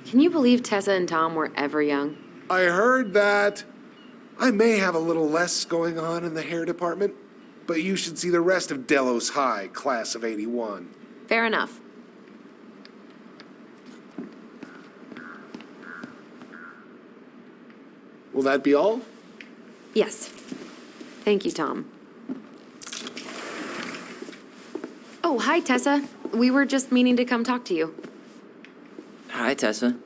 Can you believe Tessa and Tom were ever young? I heard that. I may have a little less going on in the hair department, but you should see the rest of Delos High, class of '81. Fair enough. Will that be all? Yes. Thank you, Tom. Oh, hi, Tessa. We were just meaning to come talk to you. Hi, Tessa.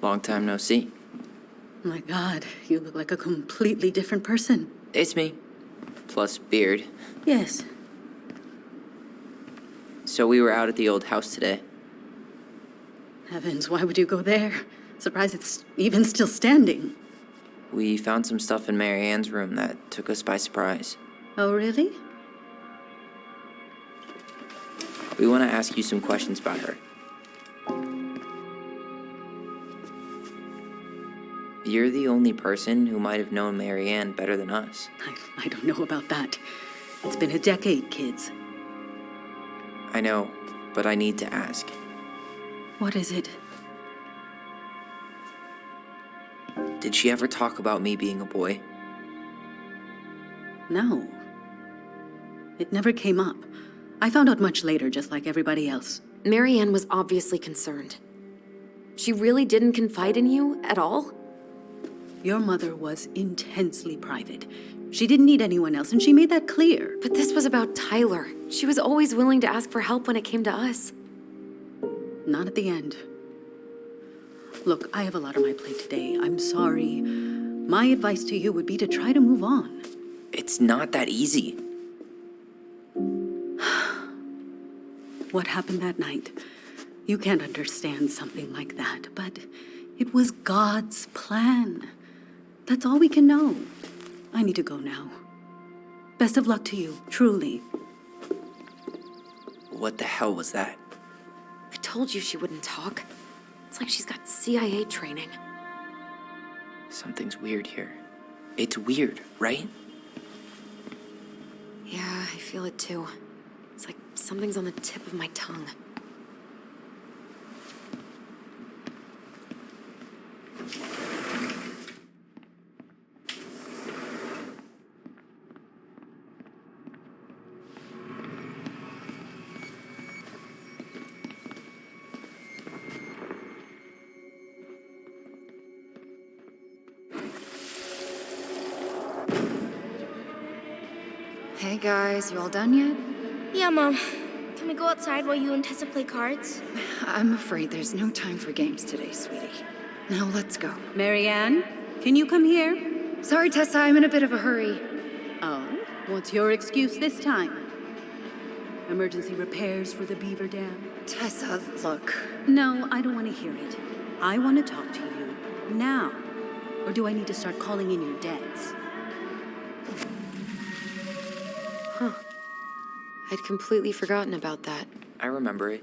Long time no see. My God, you look like a completely different person. It's me. Plus beard. Yes. So we were out at the old house today. Heavens, why would you go there? Surprised it's even still standing. We found some stuff in Marianne's room that took us by surprise. Oh, really? We want to ask you some questions about her. You're the only person who might have known Marianne better than us. I don't know about that. It's been a decade, kids. I know, but I need to ask. What is it? Did she ever talk about me being a boy? No. It never came up. I found out much later, just like everybody else. Marianne was obviously concerned. She really didn't confide in you at all? Your mother was intensely private. She didn't need anyone else, and she made that clear. But this was about Tyler. She was always willing to ask for help when it came to us. Not at the end. Look, I have a lot on my plate today. I'm sorry. My advice to you would be to try to move on. It's not that easy. What happened that night? You can't understand something like that, but it was God's plan. That's all we can know. I need to go now. Best of luck to you, truly. What the hell was that? I told you she wouldn't talk. It's like she's got CIA training. Something's weird here. It's weird, right? Yeah, I feel it too. It's like something's on the tip of my tongue. Hey guys, you all done yet? Yeah, Mom. Can we go outside while you and Tessa play cards? I'm afraid there's no time for games today, sweetie. Now let's go. Marianne, can you come here? Sorry, Tessa, I'm in a bit of a hurry. Oh, what's your excuse this time? Emergency repairs for the beaver dam? Tessa, look. No, I don't want to hear it. I want to talk to you now. Or do I need to start calling in your debts? I'd completely forgotten about that. I remember it,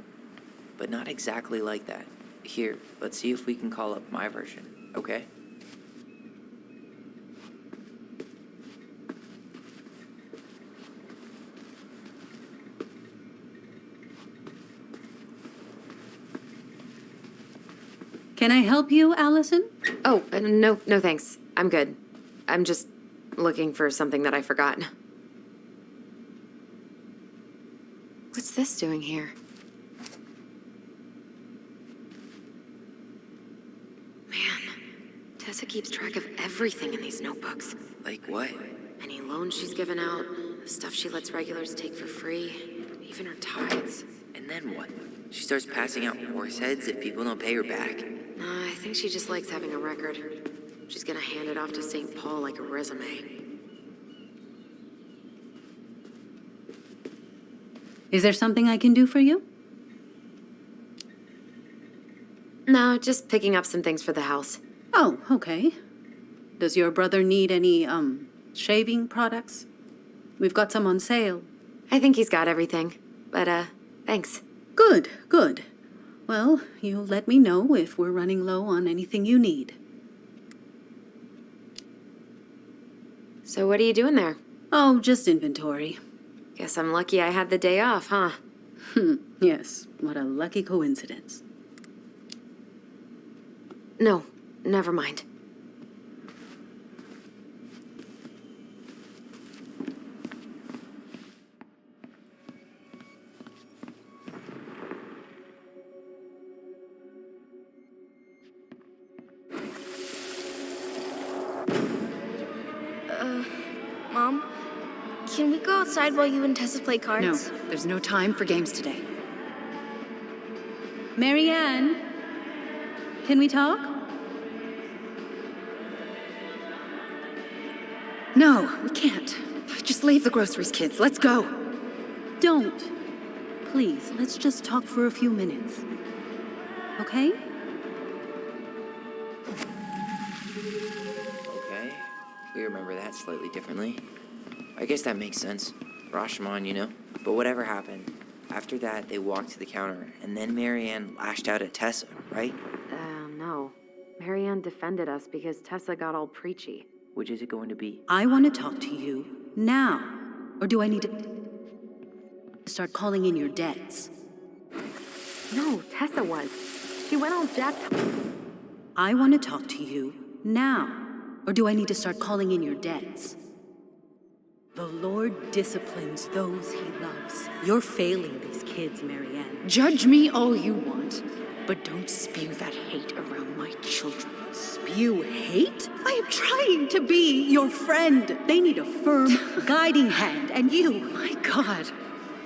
but not exactly like that. Here, let's see if we can call up my version, okay? Can I help you, Allison? Oh, no thanks. I'm good. I'm just looking for something that I forgot. What's this doing here? Man, Tessa keeps track of everything in these notebooks. Like what? Any loans she's given out, the stuff she lets regulars take for free, even her tithes. And then what? She starts passing out horse heads if people don't pay her back. I think she just likes having a record. She's gonna hand it off to St. Paul like a resume. Is there something I can do for you? No, just picking up some things for the house. Oh, okay. Does your brother need any, shaving products? We've got some on sale. I think he's got everything. But, thanks. Good, good. Well, you let me know if we're running low on anything you need. So what are you doing there? Oh, just inventory. Guess I'm lucky I had the day off, huh? Yes, what a lucky coincidence. No, never mind. Mom? Can we go outside while you and Tessa play cards? No, there's no time for games today. Marianne, can we talk? No, we can't. Just leave the groceries, kids. Let's go. Don't. Please, let's just talk for a few minutes. Okay? Okay, we remember that slightly differently. I guess that makes sense. Rashomon, you know? But whatever happened, after that, they walked to the counter, and then Marianne lashed out at Tessa, right? No. Marianne defended us because Tessa got all preachy. Which is it going to be? I want to talk to you now. Or do I need to start calling in your debts? No, Tessa was. She went all jacked up. I want to talk to you now. Or do I need to start calling in your debts? The Lord disciplines those he loves. You're failing these kids, Marianne. Judge me all you want, but don't spew that hate around my children. Spew hate? I am trying to be your friend. They need a firm, guiding hand, and you... My God,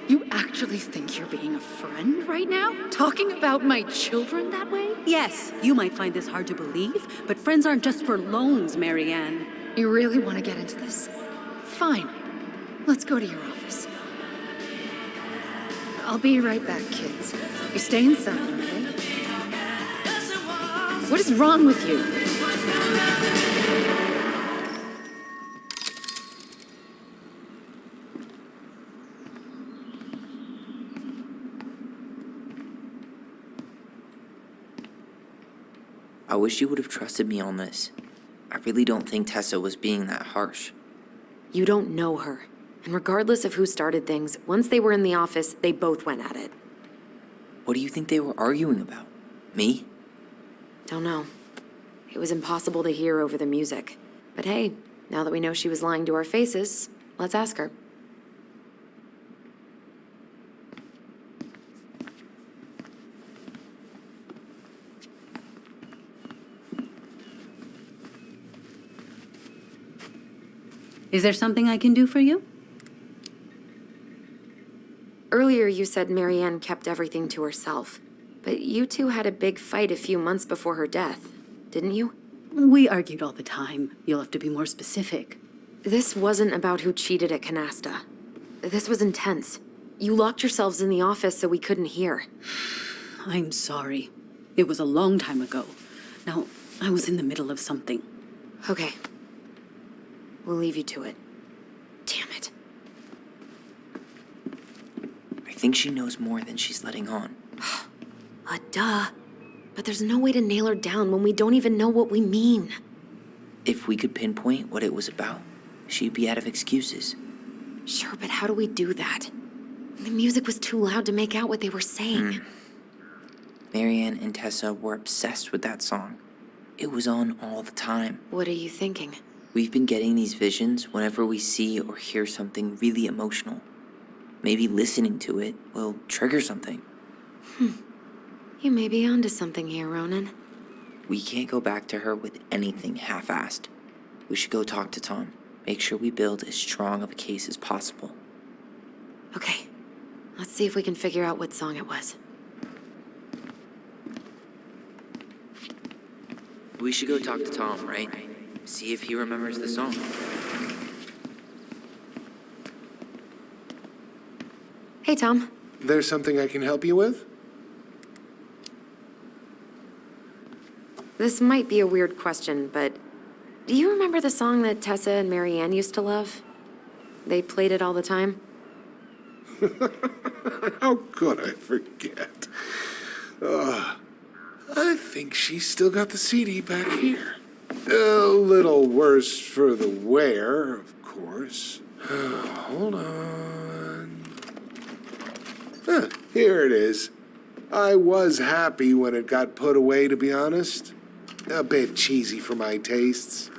you actually think you're being a friend right now? Talking about my children that way? Yes, you might find this hard to believe, but friends aren't just for loans, Marianne. You really want to get into this? Fine. Let's go to your office. I'll be right back, kids. You stay inside, okay? What is wrong with you? I wish you would have trusted me on this. I really don't think Tessa was being that harsh. You don't know her. And regardless of who started things, once they were in the office, they both went at it. What do you think they were arguing about? Me? Don't know. It was impossible to hear over the music. But hey, now that we know she was lying to our faces, let's ask her. Is there something I can do for you? Earlier you said Marianne kept everything to herself. But you two had a big fight a few months before her death, didn't you? We argued all the time. You'll have to be more specific. This wasn't about who cheated at Canasta. This was intense. You locked yourselves in the office so we couldn't hear. I'm sorry. It was a long time ago. Now, I was in the middle of something. Okay. We'll leave you to it. Damn it. I think she knows more than she's letting on. Duh. But there's no way to nail her down when we don't even know what we mean. If we could pinpoint what it was about, she'd be out of excuses. Sure, but how do we do that? The music was too loud to make out what they were saying. Marianne and Tessa were obsessed with that song. It was on all the time. What are you thinking? We've been getting these visions whenever we see or hear something really emotional. Maybe listening to it will trigger something. You may be onto something here, Ronan. We can't go back to her with anything half-assed. We should go talk to Tom. Make sure we build as strong of a case as possible. Okay. Let's see if we can figure out what song it was. We should go talk to Tom, right? See if he remembers the song. Hey, Tom. There's something I can help you with? This might be a weird question, but do you remember the song that Tessa and Marianne used to love? They played it all the time. How could I forget? I think she's still got the CD back here. A little worse for the wear, of course. Hold on. Here it is. I was happy when it got put away, to be honest. A bit cheesy for my tastes.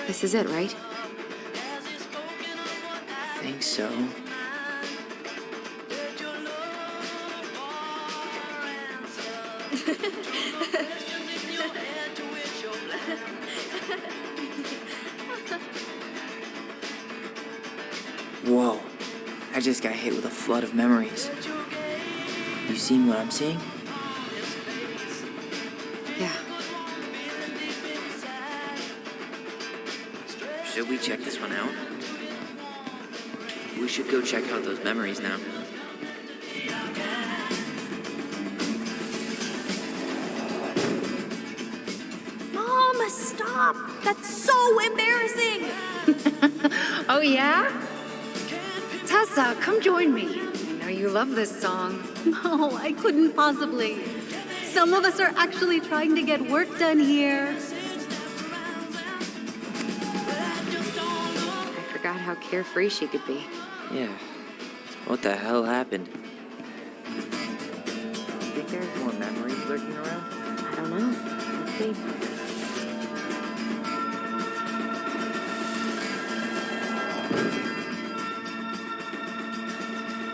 This is it, right? I think so. Whoa. I just got hit with a flood of memories. You seeing what I'm seeing? Yeah. Should we check this one out? We should go check out those memories now. Mom, stop! That's so embarrassing! Oh, yeah? Tessa, come join me. I know you love this song. No, I couldn't possibly. Some of us are actually trying to get work done here. I forgot how carefree she could be. Yeah. What the hell happened? Think there's more memories lurking around? I don't know. Let's see.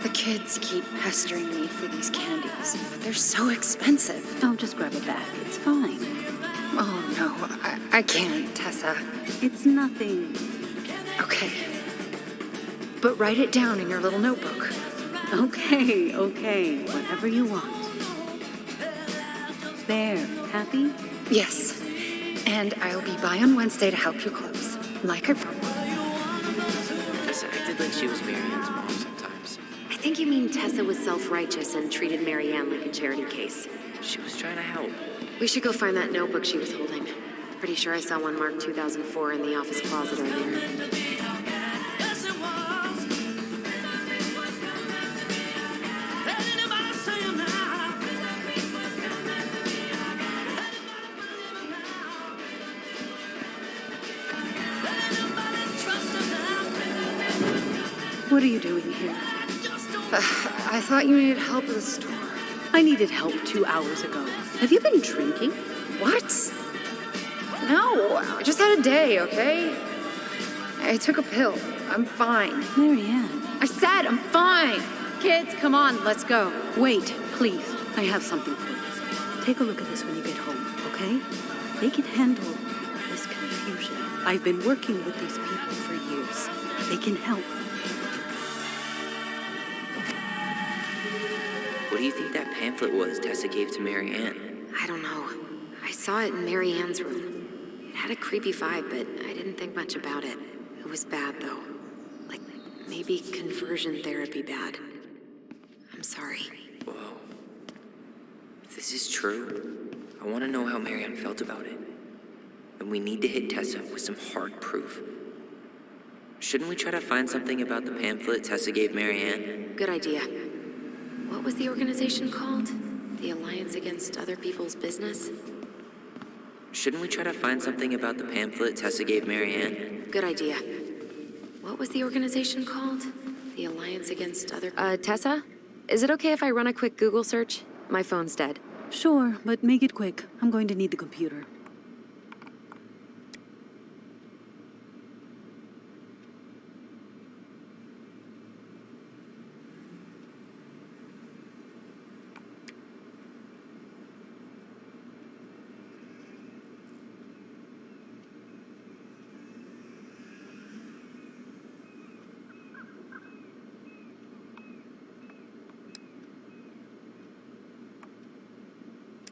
The kids keep pestering me for these candies. They're so expensive. Don't just grab a bag. It's fine. Oh, no, I can't, Tessa. It's nothing. Okay. But write it down in your little notebook. Okay, whatever you want. There, happy? Yes. And I'll be by on Wednesday to help you close. Like I promised. Tessa acted like she was Marianne's mom sometimes. I think you mean Tessa was self-righteous and treated Marianne like a charity case. She was trying to help. We should go find that notebook she was holding. Pretty sure I saw one marked 2004 in the office closet earlier. What are you doing here? I thought you needed help at the store. I needed help 2 hours ago. Have you been drinking? What? No, I just had a day, okay? I took a pill. I'm fine. Marianne. I said I'm fine. Kids, come on, let's go. Wait, please. I have something for you. Take a look at this when you get home, okay? They can handle this confusion. I've been working with these people for years. They can help. What do you think that pamphlet was Tessa gave to Marianne? I don't know. I saw it in Marianne's room. It had a creepy vibe, but I didn't think much about it. It was bad, though. Like, maybe conversion therapy bad. I'm sorry. Whoa. If this is true, I want to know how Marianne felt about it. And we need to hit Tessa with some hard proof. Shouldn't we try to find something about the pamphlet Tessa gave Marianne? Good idea. What was the organization called? The Alliance Against Other People's Business? Shouldn't we try to find something about the pamphlet Tessa gave Marianne? Good idea. What was the organization called? The Alliance Against Other... Tessa? Is it okay if I run a quick Google search? My phone's dead. Sure, but make it quick. I'm going to need the computer.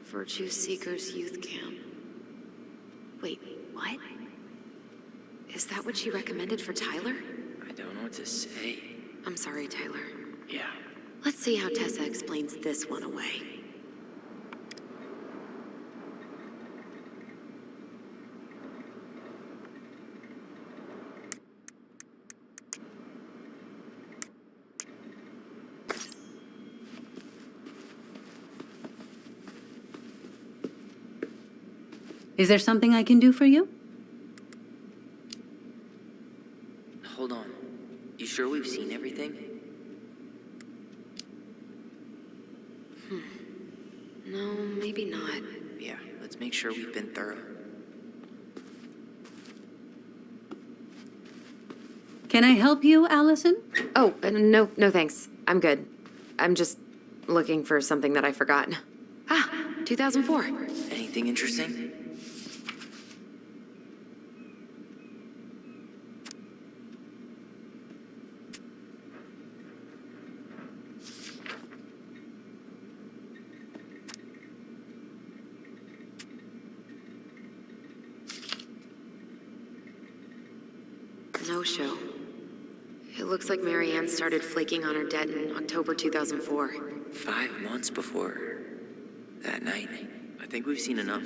Virtue Seekers Youth Camp. Wait, what? Is that what she recommended for Tyler? I don't know what to say. I'm sorry, Tyler. Yeah. Let's see how Tessa explains this one away. Is there something I can do for you? Hold on. You sure we've seen everything? No, maybe not. Yeah, let's make sure we've been thorough. Can I help you, Allison? Oh, no thanks. I'm good. I'm just looking for something that I forgot. 2004. Anything interesting? No show. It looks like Marianne started flaking on her debt in October 2004. 5 months before that night. I think we've seen enough.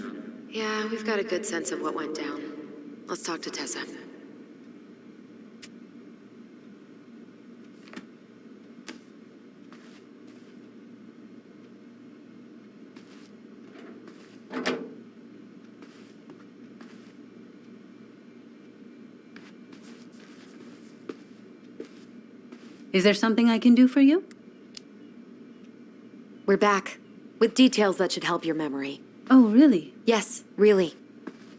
Yeah, we've got a good sense of what went down. Let's talk to Tessa. Is there something I can do for you? We're back, with details that should help your memory. Oh, really? Yes, really.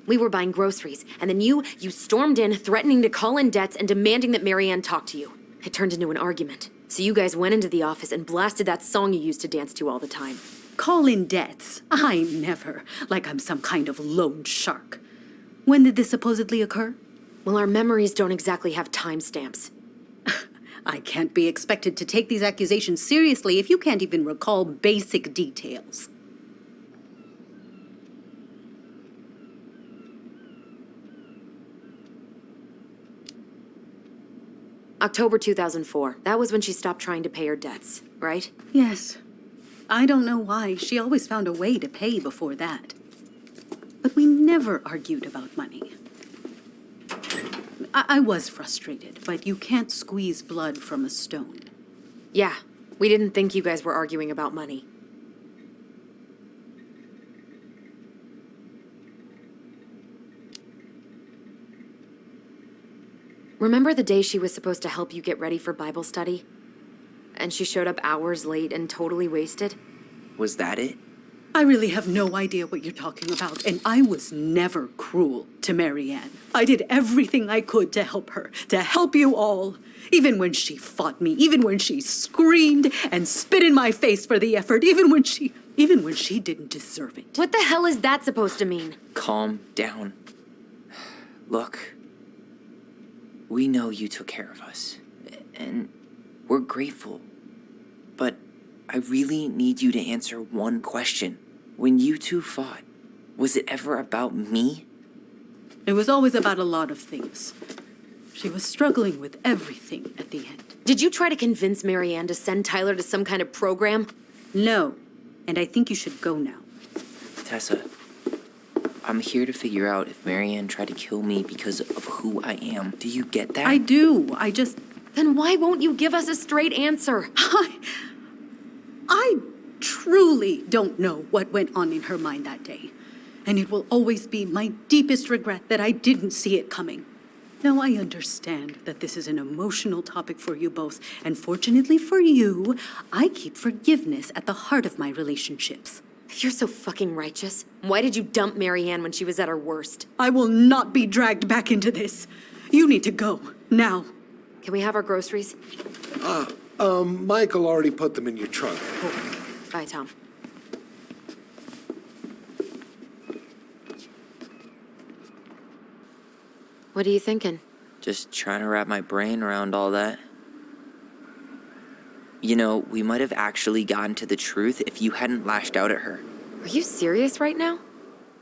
We were buying groceries, and then you stormed in, threatening to call in debts and demanding that Marianne talk to you. It turned into an argument. So you guys went into the office and blasted that song you used to dance to all the time. call in debts. I never. Like I'm some kind of loan shark. When did this supposedly occur? Well, our memories don't exactly have timestamps. I can't be expected to take these accusations seriously if you can't even recall basic details. October 2004. That was when she stopped trying to pay her debts, right? Yes. I don't know why. She always found a way to pay before that. But we never argued about money. I was frustrated, but you can't squeeze blood from a stone. Yeah, we didn't think you guys were arguing about money. Remember the day she was supposed to help you get ready for Bible study? And she showed up hours late and totally wasted? Was that it? I really have no idea what you're talking about, and I was never cruel to Marianne. I did everything I could to help her, to help you all. Even when she fought me, even when she screamed and spit in my face for the effort, even when she didn't deserve it. What the hell is that supposed to mean? Calm down. Look, we know you took care of us, and we're grateful. But I really need you to answer one question. When you two fought, was it ever about me? It was always about a lot of things. She was struggling with everything at the end. Did you try to convince Marianne to send Tyler to some kind of program? No, and I think you should go now. Tessa, I'm here to figure out if Marianne tried to kill me because of who I am. Do you get that? I do. Then why won't you give us a straight answer? I truly don't know what went on in her mind that day. And it will always be my deepest regret that I didn't see it coming. Now, I understand that this is an emotional topic for you both, and fortunately for you, I keep forgiveness at the heart of my relationships. If you're so fucking righteous, why did you dump Marianne when she was at her worst? I will not be dragged back into this. You need to go, now. Can we have our groceries? Michael already put them in your trunk. Cool. Bye, Tom. What are you thinking? Just trying to wrap my brain around all that. You know, we might have actually gotten to the truth if you hadn't lashed out at her. Are you serious right now?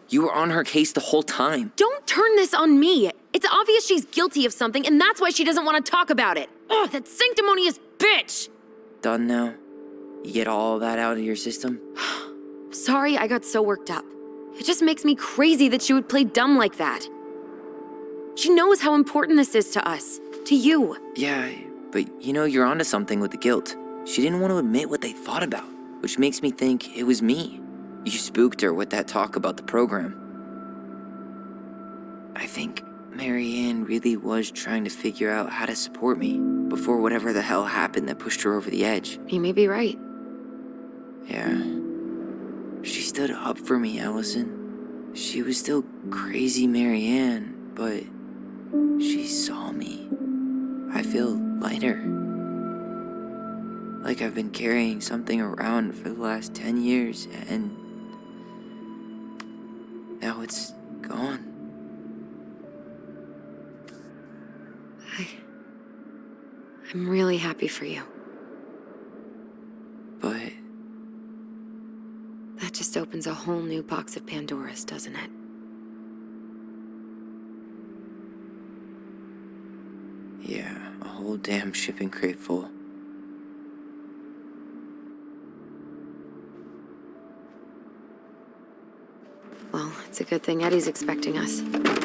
You were on her case the whole time. Don't turn this on me. It's obvious she's guilty of something, and that's why she doesn't want to talk about it. Ugh, that sanctimonious bitch! Done now? You get all that out of your system? Sorry I got so worked up. It just makes me crazy that she would play dumb like that. She knows how important this is to us, to you. Yeah, but you know, you're onto something with the guilt. She didn't want to admit what they thought about, which makes me think it was me. You spooked her with that talk about the program. I think Marianne really was trying to figure out how to support me before whatever the hell happened that pushed her over the edge. You may be right. Yeah. She stood up for me, Allison. She was still crazy Marianne, but she saw me. I feel lighter. Like I've been carrying something around for the last 10 years, and now it's gone. I'm really happy for you. But that just opens a whole new box of Pandora's, doesn't it? yeah, a whole damn shipping crate full. Well, it's a good thing Eddie's expecting us.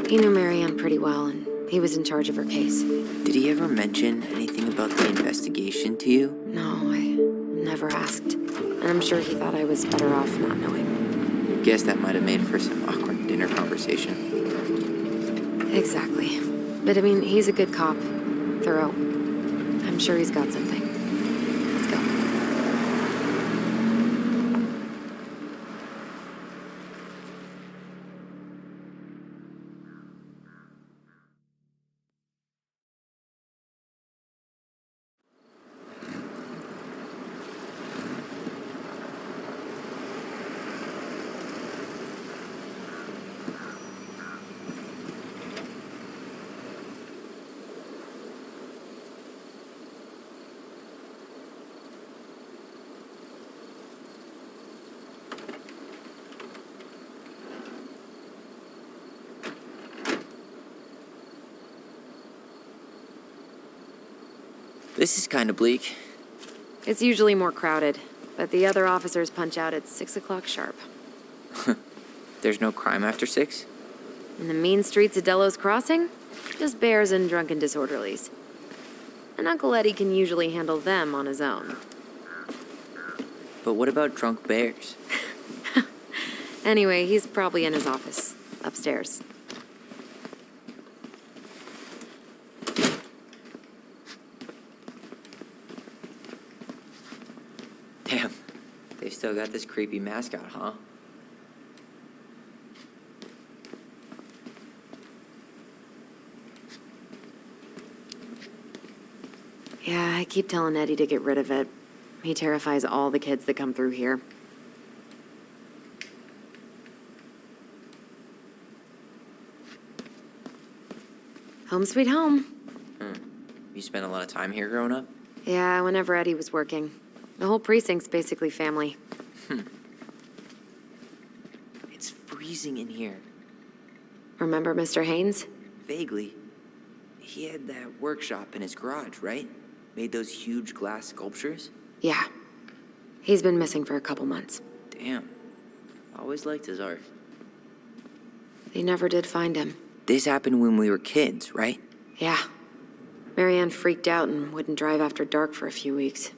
He knew Marianne pretty well, and he was in charge of her case. Did he ever mention anything about the investigation to you? No, I never asked. And I'm sure he thought I was better off not knowing. Guess that might have made for some awkward dinner conversation. Exactly. But I mean, he's a good cop. Thorough. I'm sure he's got something. Let's go. This is kind of bleak. It's usually more crowded, but the other officers punch out at 6 o'clock sharp. There's no crime after 6? In the mean streets of Delos Crossing, just bears and drunken disorderlies. And Uncle Eddie can usually handle them on his own. But what about drunk bears? Anyway, he's probably in his office, upstairs. Damn, they've still got this creepy mascot, huh? Yeah, I keep telling Eddie to get rid of it. He terrifies all the kids that come through here. Home sweet home. You spent a lot of time here growing up? Yeah, whenever Eddie was working. The whole precinct's basically family. It's freezing in here. Remember Mr. Haynes? Vaguely. He had that workshop in his garage, right? Made those huge glass sculptures? Yeah. He's been missing for a couple months. Damn. Always liked his art. They never did find him. This happened when we were kids, right? Yeah. Marianne freaked out and wouldn't drive after dark for a few weeks.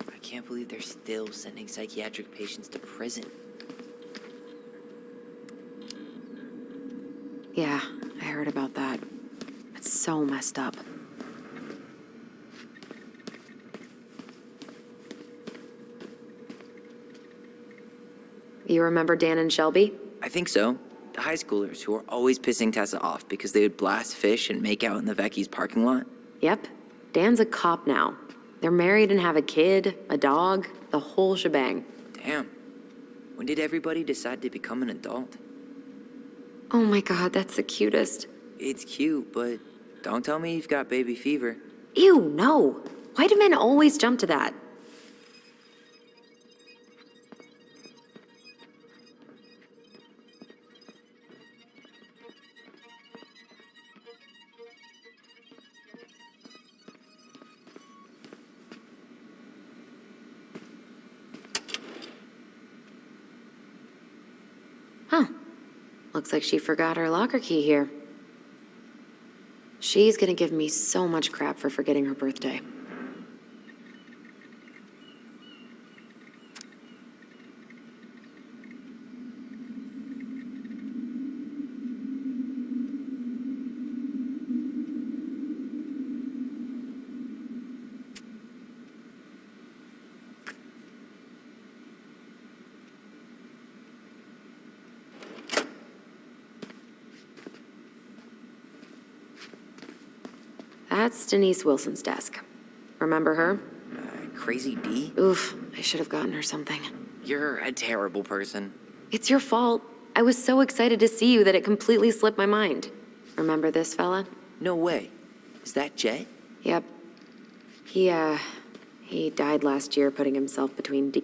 I can't believe they're still sending psychiatric patients to prison. Yeah, I heard about that. It's so messed up. You remember Dan and Shelby? I think so. The high schoolers who were always pissing Tessa off because they would blast fish and make out in the Vecchi's parking lot. Yep. Dan's a cop now. They're married and have a kid, a dog, the whole shebang. Damn. When did everybody decide to become an adult? Oh my god, that's the cutest. It's cute, but don't tell me you've got baby fever. Ew, no. Why do men always jump to that? Huh. Looks like she forgot her locker key here. She's gonna give me so much crap for forgetting her birthday. That's Denise Wilson's desk. Remember her? Crazy D? Oof, I should have gotten her something. You're a terrible person. It's your fault. I was so excited to see you that it completely slipped my mind. Remember this fella? No way. Is that Jet? Yep. He died last year putting himself between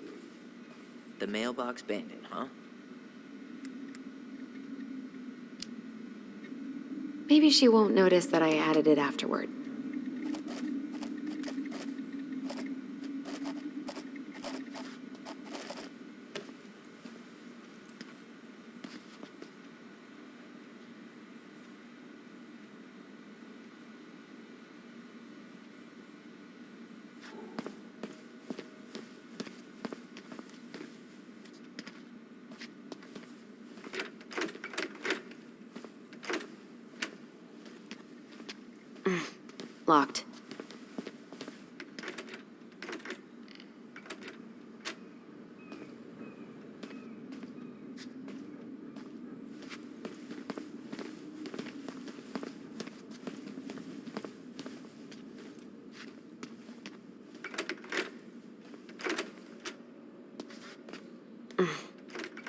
The mailbox bandit, huh? Maybe she won't notice that I added it afterward. Locked.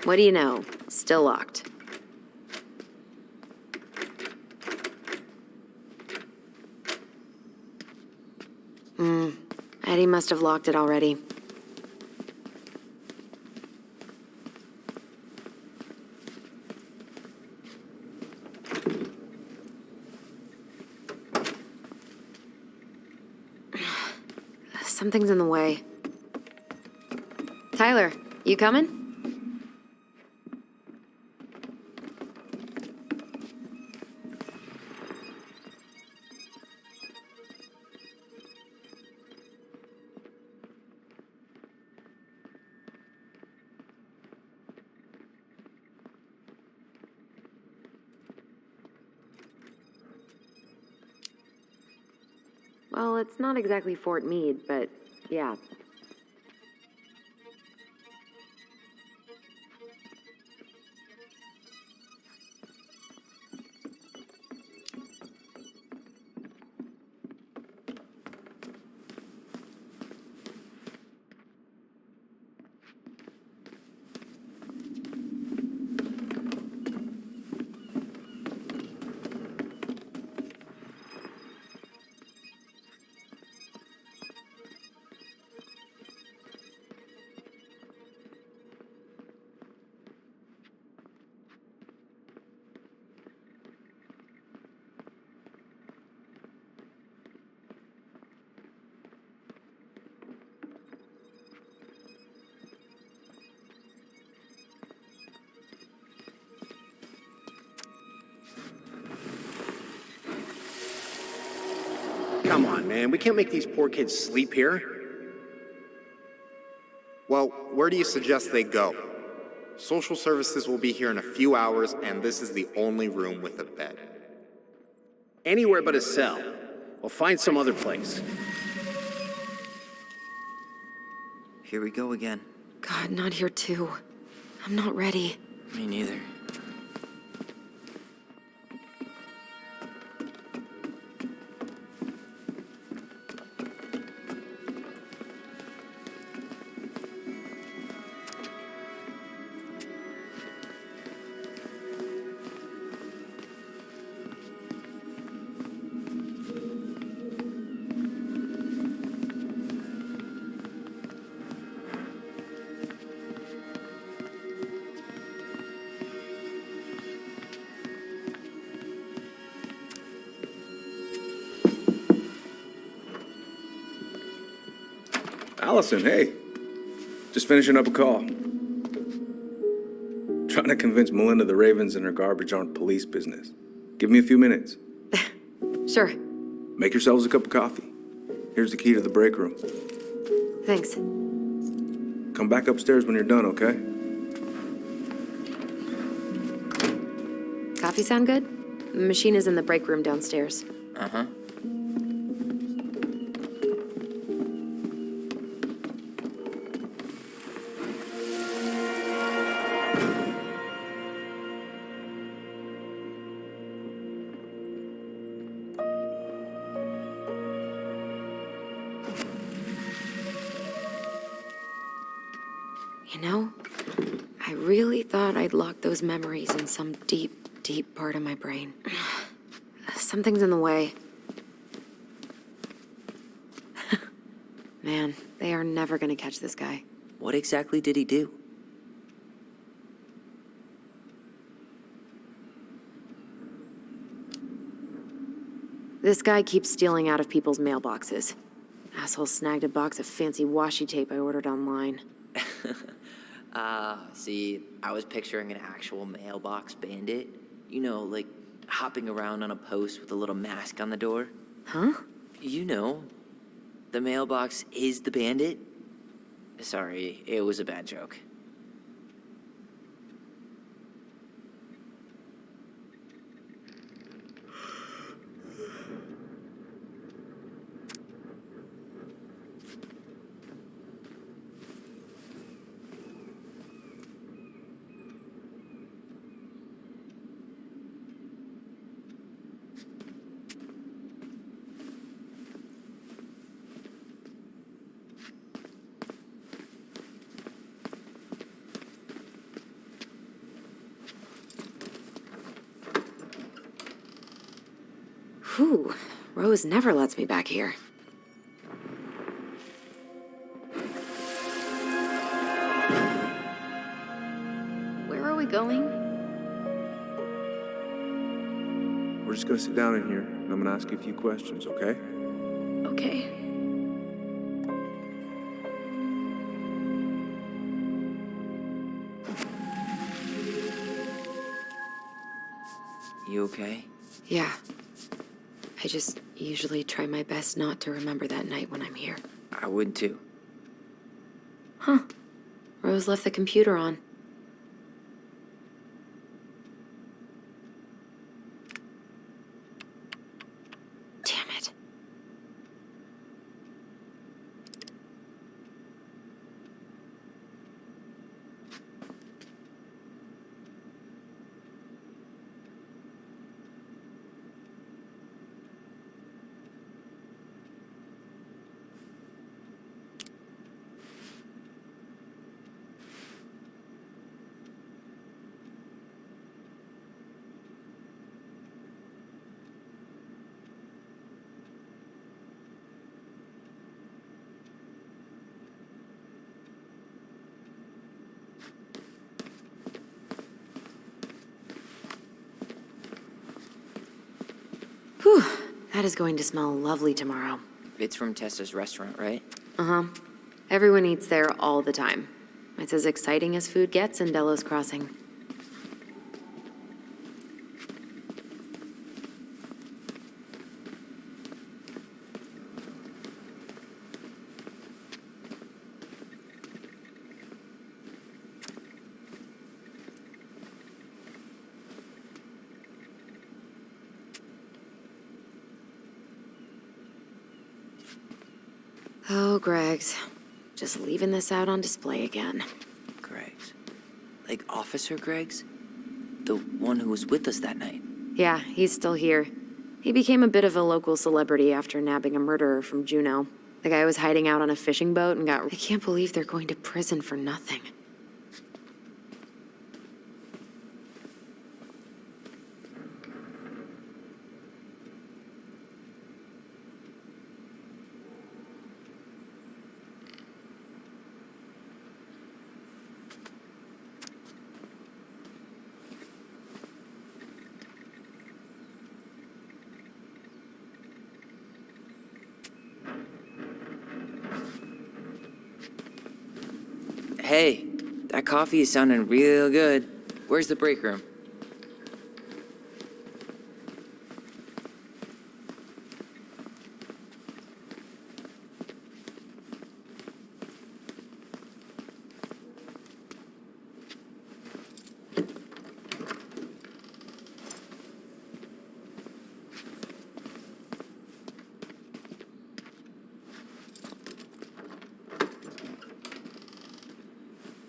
What do you know? Still locked. Eddie must have locked it already. Something's in the way. Tyler, you coming? Well, it's not exactly Fort Meade, but yeah. Come on, man. We can't make these poor kids sleep here. Well, where do you suggest they go? Social services will be here in a few hours, and this is the only room with a bed. Anywhere but a cell. We'll find some other place. Here we go again. God, not here too. I'm not ready. Me neither. Allison, hey. Just finishing up a call. Trying to convince Melinda the Ravens and her garbage aren't police business. Give me a few minutes. Sure. Make yourselves a cup of coffee. Here's the key to the break room. Thanks. Come back upstairs when you're done, okay? Coffee sound good? The machine is in the break room downstairs. Uh-huh. You know, I really thought I'd locked those memories in some deep, deep part of my brain. Something's in the way. Man, they are never gonna catch this guy. What exactly did he do? This guy keeps stealing out of people's mailboxes. Asshole snagged a box of fancy washi tape I ordered online. See, I was picturing an actual mailbox bandit. You know, like hopping around on a post with a little mask on the door. Huh? You know, the mailbox is the bandit. Sorry, it was a bad joke. Whew, Rose never lets me back here. Where are we going? We're just gonna sit down in here, and I'm gonna ask you a few questions, okay? Okay. You okay? Yeah. I just usually try my best not to remember that night when I'm here. I would too. Huh. Rose left the computer on. Damn it. Whew. That is going to smell lovely tomorrow. It's from Tessa's restaurant, right? Uh-huh. Everyone eats there all the time. It's as exciting as food gets in Delos Crossing. Oh, Greg's. Just leaving this out on display again. Greg's. Like Officer Greg's? The one who was with us that night. Yeah, he's still here. He became a bit of a local celebrity after nabbing a murderer from Juneau. The guy was hiding out on a fishing boat and got... I can't believe they're going to prison for nothing. Hey, that coffee is sounding real good. Where's the break room?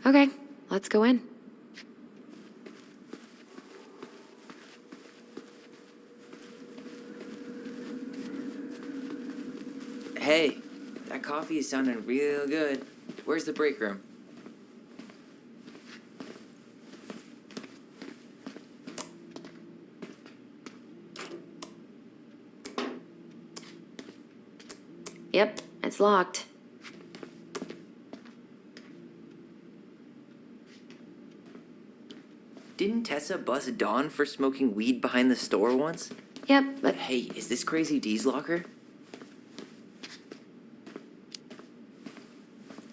Okay, let's go in. Hey, that coffee is sounding real good. Where's the break room? Yep, it's locked. Didn't Tessa bust Dawn for smoking weed behind the store once? Yep, but Hey, is this Crazy D's locker?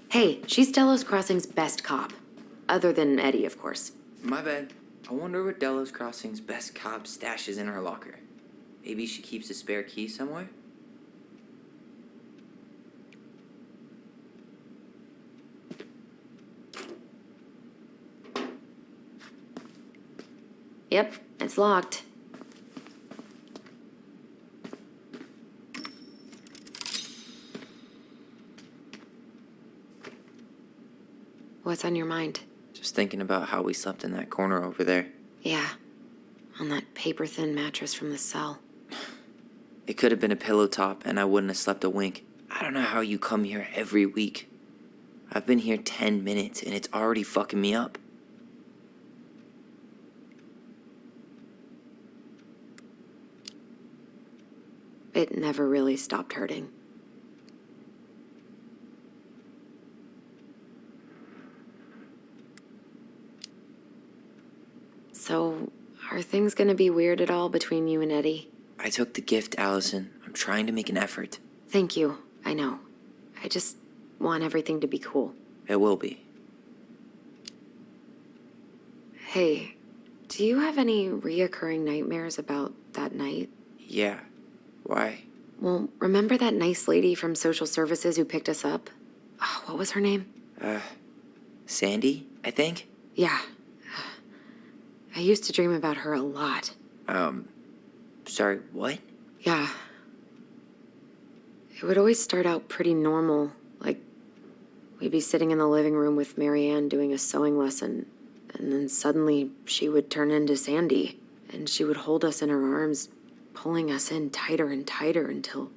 hey, she's Delos Crossing's best cop. Other than Eddie, of course. My bad. I wonder what Delos Crossing's best cop stashes in her locker. Maybe she keeps a spare key somewhere? Yep, it's locked. What's on your mind? Just thinking about how we slept in that corner over there. Yeah, on that paper-thin mattress from the cell. It could have been a pillow top and I wouldn't have slept a wink. I don't know how you come here every week. I've been here 10 minutes and it's already fucking me up. It never really stopped hurting. So, are things gonna be weird at all between you and Eddie? I took the gift, Allison. I'm trying to make an effort. Thank you, I know. I just want everything to be cool. It will be. Hey, Do you have any reoccurring nightmares about that night? Yeah. Why? Well, remember that nice lady from social services who picked us up? Oh, what was her name? Sandy, I think? Yeah. I used to dream about her a lot. Sorry, what? Yeah. It would always start out pretty normal, like we'd be sitting in the living room with Marianne doing a sewing lesson, and then suddenly she would turn into Sandy, and she would hold us in her arms, pulling us in tighter and tighter until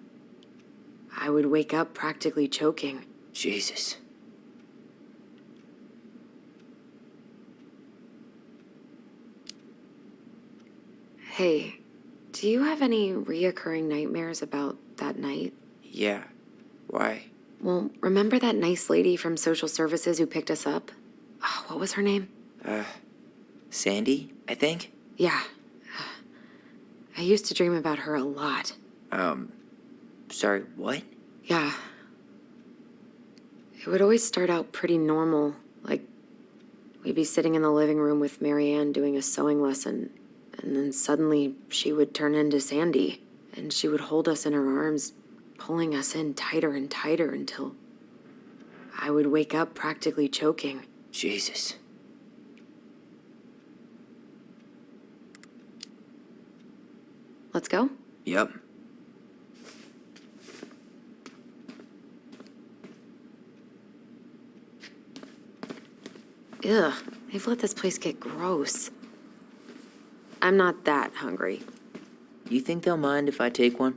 I would wake up practically choking. Jesus. Hey, do you have any reoccurring nightmares about that night? Yeah. Why? Well, remember that nice lady from social services who picked us up? Oh, what was her name? Sandy, I think? Yeah. I used to dream about her a lot. Sorry, what? Yeah. It would always start out pretty normal, like we'd be sitting in the living room with Marianne doing a sewing lesson, and then suddenly she would turn into Sandy, and she would hold us in her arms, pulling us in tighter and tighter until I would wake up practically choking. Jesus. Let's go? Yep. Ugh, they've let this place get gross. I'm not that hungry. You think they'll mind if I take one?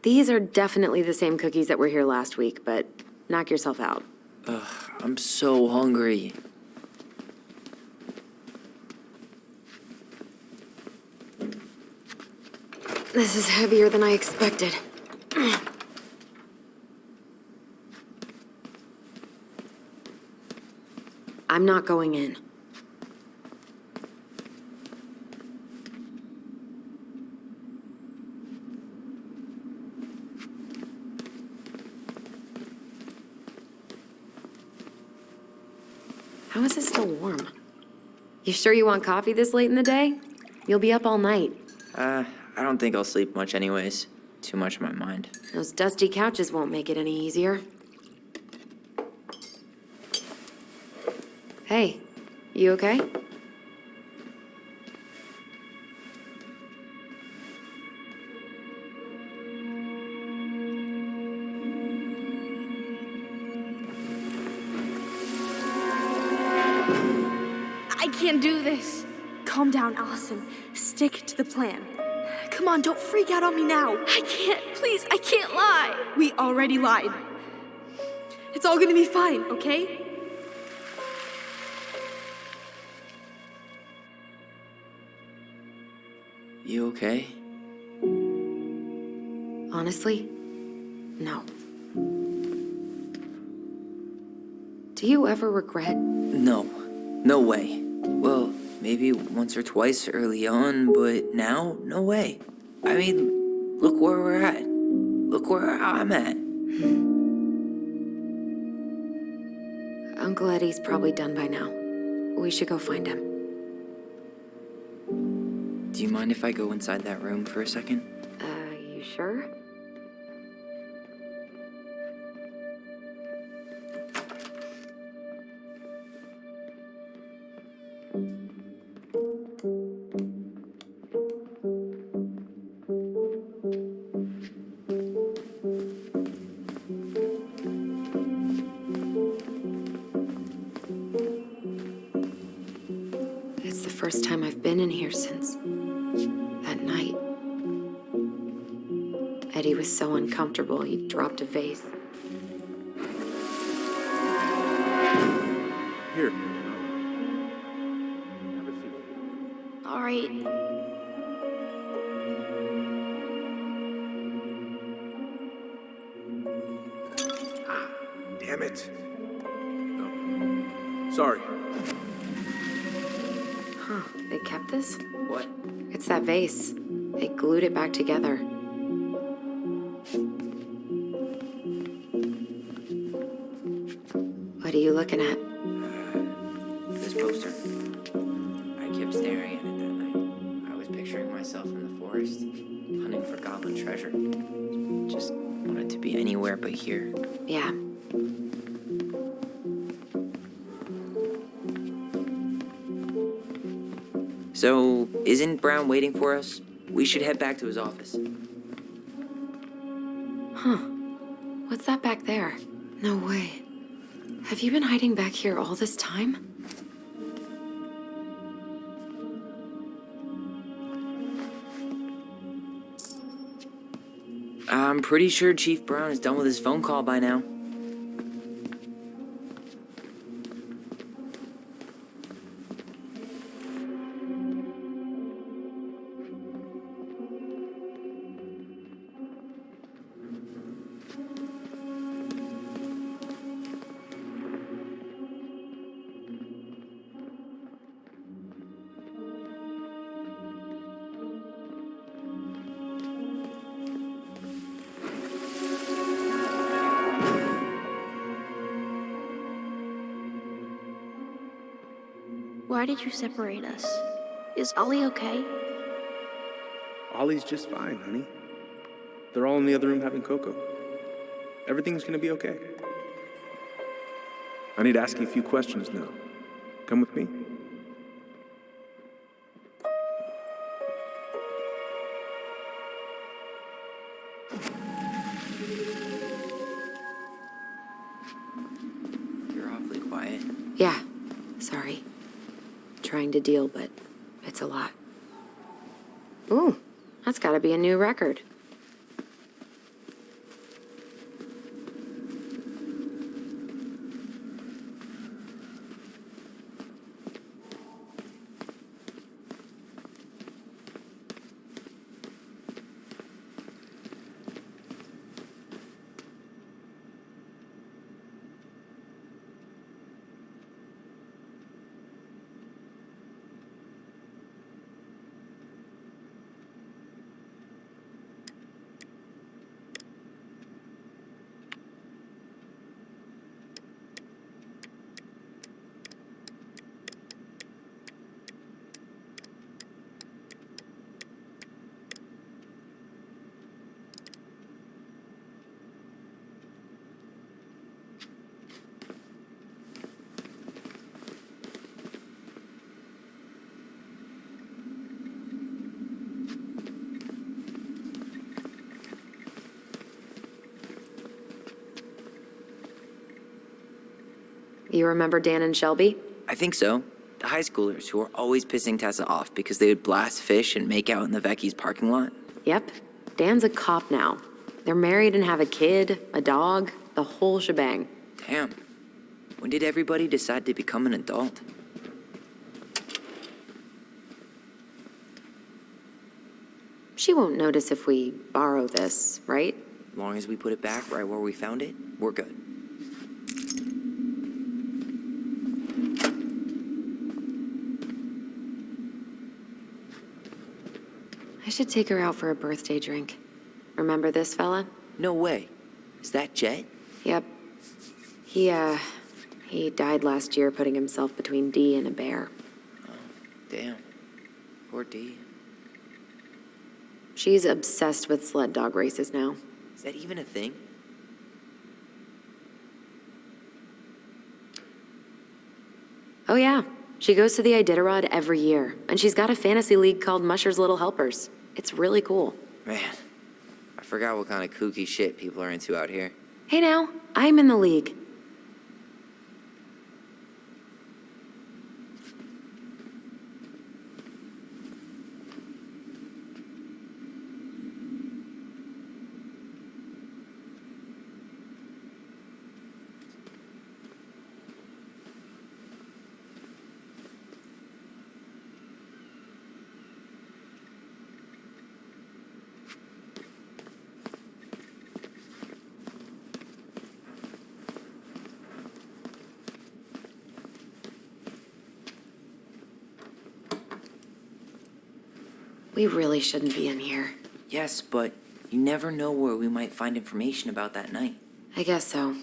These are definitely the same cookies that were here last week, but knock yourself out. Ugh, I'm so hungry. This is heavier than I expected. I'm not going in. How is it still warm? You sure you want coffee this late in the day? You'll be up all night. I don't think I'll sleep much anyways. Too much on my mind. Those dusty couches won't make it any easier. Hey, you okay? I can't do this. Calm down, Allison. Stick to the plan. Come on, don't freak out on me now. I can't, please, I can't lie. We already lied. It's all gonna be fine, okay? You okay? Honestly, no. Do you ever regret? No. No way. Well, maybe once or twice early on, but now, no way. I mean, look where we're at. Look where I'm at. Uncle Eddie's probably done by now. We should go find him. Do you mind if I go inside that room for a second? You sure? It's the first time I've been in here since that night. Eddie was so uncomfortable, he dropped a vase. Here. All right. Damn it. Oh. Sorry. Huh, they kept this? What? It's that vase. They glued it back together. What What are you looking at? This poster. I kept staring at it that night. I was picturing myself in the forest, hunting for goblin treasure. Just wanted to be anywhere but here. Yeah. So, isn't Brown waiting for us? We should head back to his office. Huh. What's that back there? No way. Have you been hiding back here all this time? I'm pretty sure Chief Brown is done with his phone call by now. Why did you separate us? Is Ollie okay? Ollie's just fine, honey. They're all in the other room having cocoa. Everything's gonna be okay. I need to ask you a few questions now. Come with me. You're awfully quiet. Yeah. Sorry. Trying to deal, but it's a lot. Ooh, that's gotta be a new record. You remember Dan and Shelby? I think so. The high schoolers who were always pissing Tessa off because they would blast fish and make out in the Vecchi's parking lot. Yep. Dan's a cop now. They're married and have a kid, a dog, the whole shebang. Damn. When did everybody decide to become an adult? She won't notice if we borrow this, right? As long as we put it back right where we found it, we're good. I should take her out for a birthday drink. Remember this fella? No way. Is that Jet? Yep. He died last year putting himself between Dee and a bear. Oh, damn. Poor Dee. She's obsessed with sled dog races now. Is that even a thing? Oh yeah, she goes to the Iditarod every year, and she's got a fantasy league called Musher's Little Helpers. It's really cool. Man, I forgot what kind of kooky shit people are into out here. Hey now, I'm in the league. We really shouldn't be in here. Yes, but you never know where we might find information about that night. I guess so.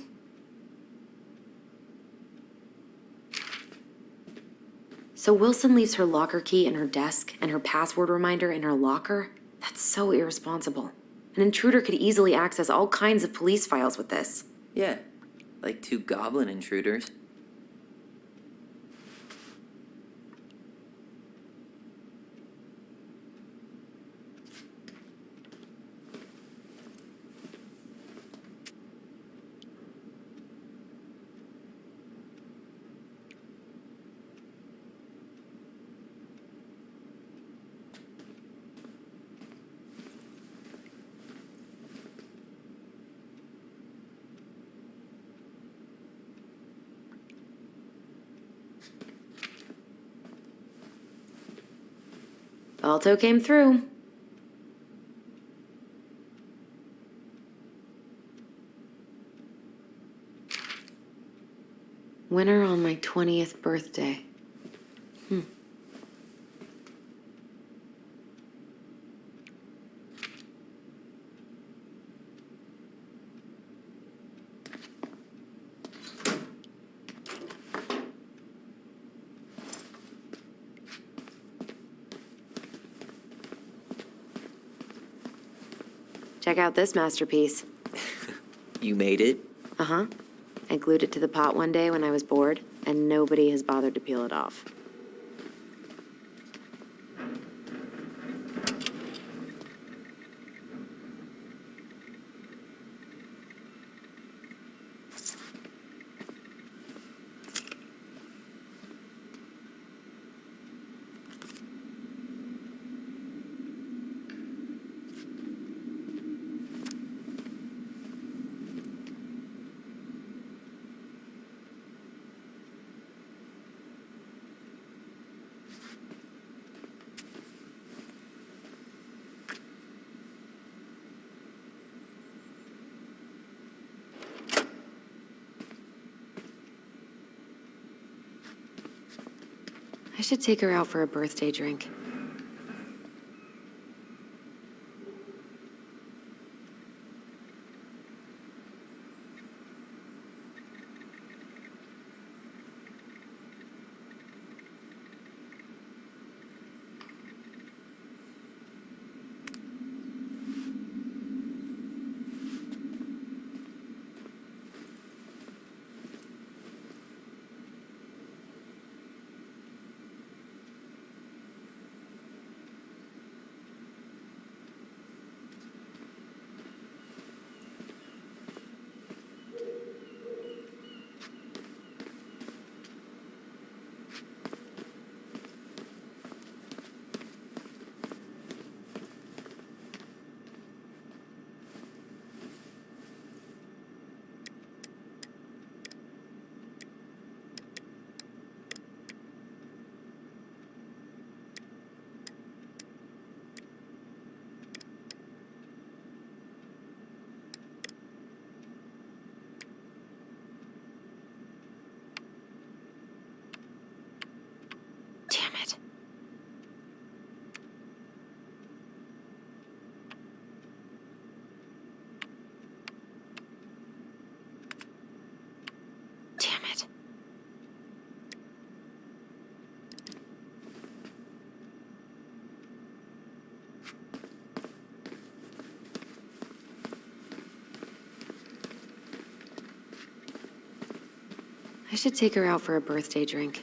So Wilson leaves her locker key in her desk and her password reminder in her locker? That's so irresponsible. An intruder could easily access all kinds of police files with this. Yeah, like 2 goblin intruders. Balto came through. Winter on my 20th birthday. Check out this masterpiece. You made it? Uh-huh. I glued it to the pot one day when I was bored, and nobody has bothered to peel it off. I should take her out for a birthday drink. Damn it. Damn it. I should take her out for a birthday drink.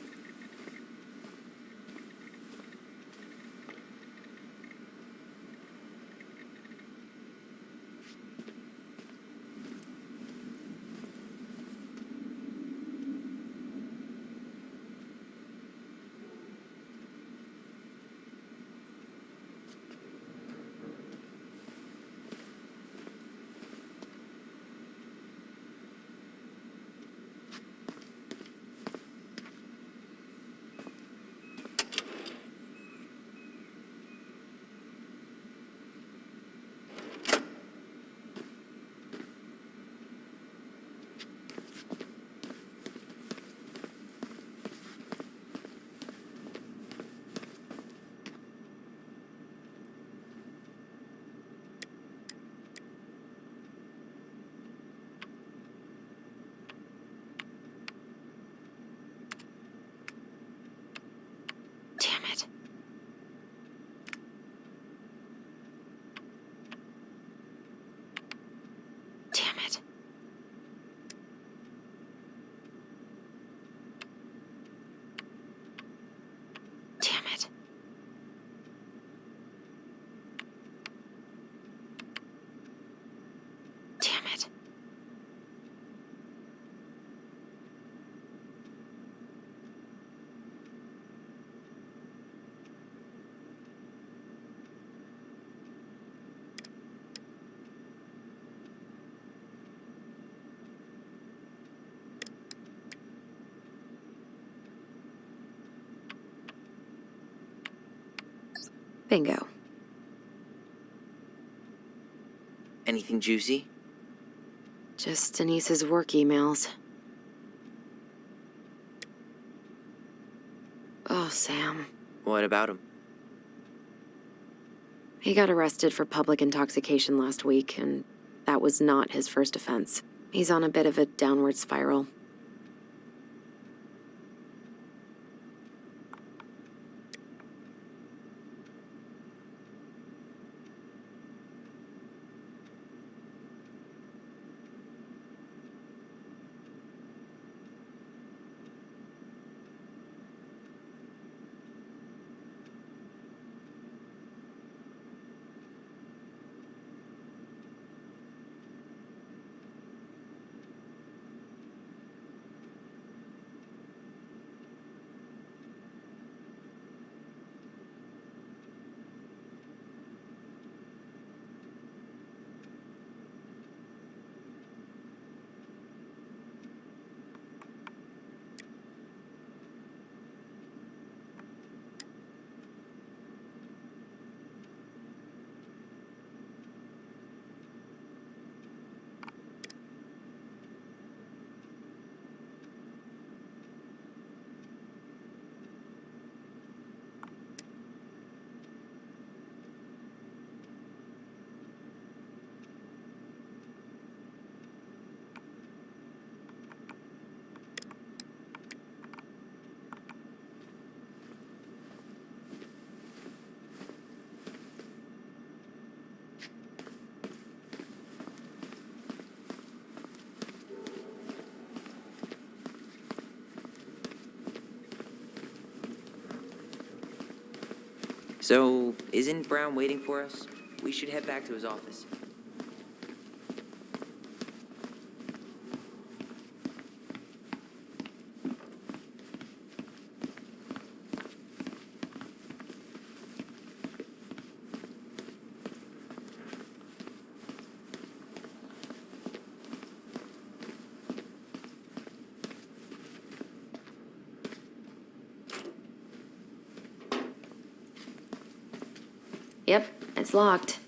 Bingo. Anything juicy? Just Denise's work emails. Oh, Sam. What about him? He got arrested for public intoxication last week, and that was not his first offense. He's on a bit of a downward spiral. So, isn't Brown waiting for us? We should head back to his office. Yep, it's locked.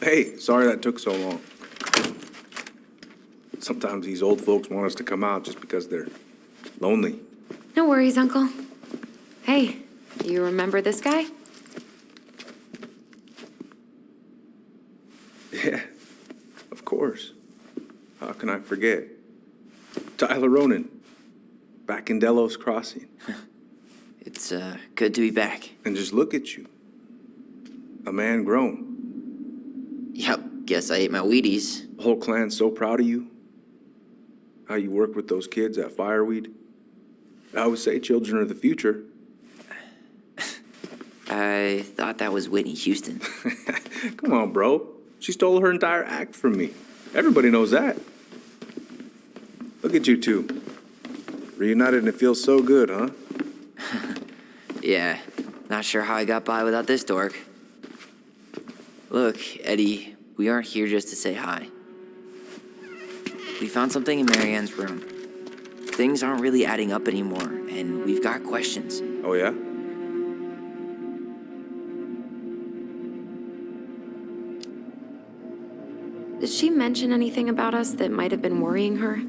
Hey, sorry that took so long. Sometimes these old folks want us to come out just because they're lonely. No worries, Uncle. Hey, you remember this guy? Yeah, of course. How can I forget? Tyler Ronan, back in Delos Crossing. It's, good to be back. And just look at you. A man grown. Yep, guess I ate my Wheaties. The whole clan's so proud of you. How you work with those kids at Fireweed. I would say children are the future. I thought that was Whitney Houston. Come on, bro. She stole her entire act from me. Everybody knows that. Look at you two. Reunited and it feels so good, huh? Yeah, not sure how I got by without this dork. Look, Eddie, we aren't here just to say hi. We found something in Marianne's room. Things aren't really adding up anymore, and we've got questions. Oh, yeah? Did she mention anything about us that might have been worrying her?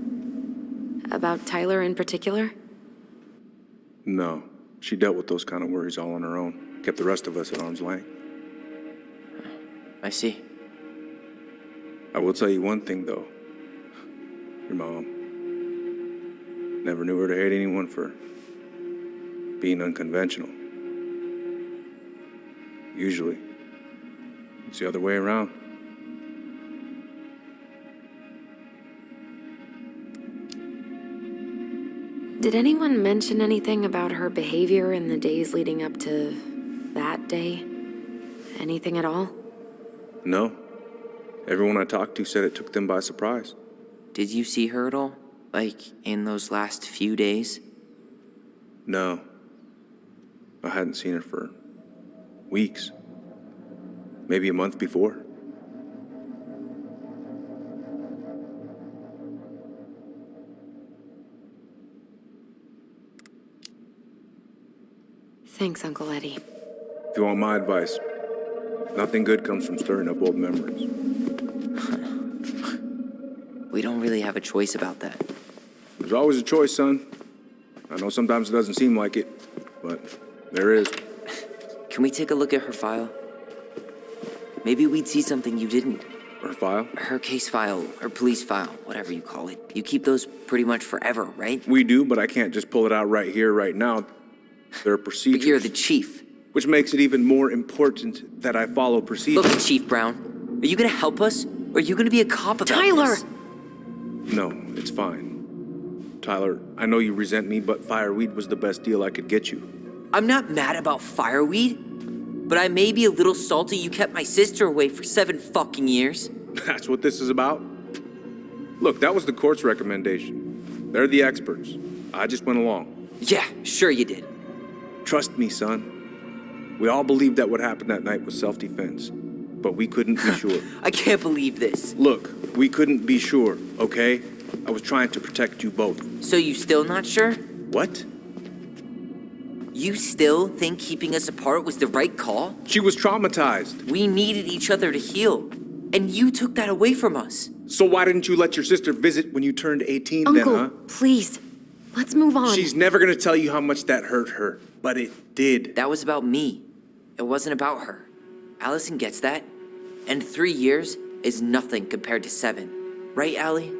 About Tyler in particular? No. She dealt with those kind of worries all on her own. Kept the rest of us at arm's length. I see. I will tell you one thing, though. Your mom. Never knew her to hate anyone for being unconventional. Usually, it's the other way around. Did anyone mention anything about her behavior in the days leading up to that day? Anything at all? No. Everyone I talked to said it took them by surprise. Did you see her at all? Like, in those last few days? No. I hadn't seen her for weeks. Maybe a month before. Thanks, Uncle Eddie. If you want my advice, nothing good comes from stirring up old memories. We don't really have a choice about that. There's always a choice, son. I know sometimes it doesn't seem like it, but there is. Can we take a look at her file? Maybe we'd see something you didn't. Her file? Her case file, her police file, whatever you call it. You keep those pretty much forever, right? We do, but I can't just pull it out right here, right now. There are procedures. But you're the chief. Which makes it even more important that I follow procedures. Look, Chief Brown, are you gonna help us? Or are you gonna be a cop about Tyler! this? No, it's fine. Tyler, I know you resent me, but fireweed was the best deal I could get you. I'm not mad about fireweed, but I may be a little salty you kept my sister away for 7 fucking years. That's what this is about? Look, that was the court's recommendation. They're the experts. I just went along. Yeah, sure you did. Trust me, son. We all believed that what happened that night was self-defense, but we couldn't be sure. I can't believe this. Look, we couldn't be sure, okay? I was trying to protect you both. So you still not sure? What? You still think keeping us apart was the right call? She was traumatized. We needed each other to heal, and you took that away from us. So why didn't you let your sister visit when you turned 18 Uncle, then, huh? please. Let's move on. She's never gonna tell you how much that hurt her, but it did. That was about me. It wasn't about her. Allison gets that. And 3 years is nothing compared to 7. Right, Allie?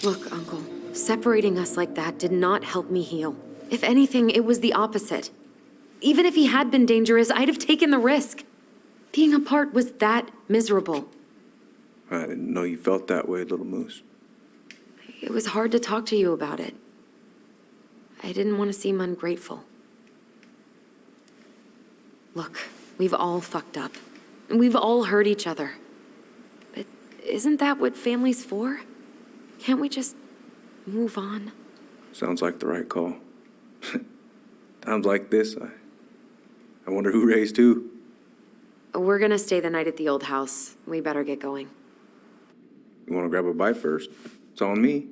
Look, Uncle, separating us like that did not help me heal. If anything, it was the opposite. Even if he had been dangerous, I'd have taken the risk. Being apart was that miserable. I didn't know you felt that way, little moose. It was hard to talk to you about it. I didn't want to seem ungrateful. Look, we've all fucked up. And we've all hurt each other. But isn't that what family's for? Can't we just move on? Sounds like the right call. Times like this, I wonder who raised who. We're gonna stay the night at the old house. We better get going. You want to grab a bite first? It's on me.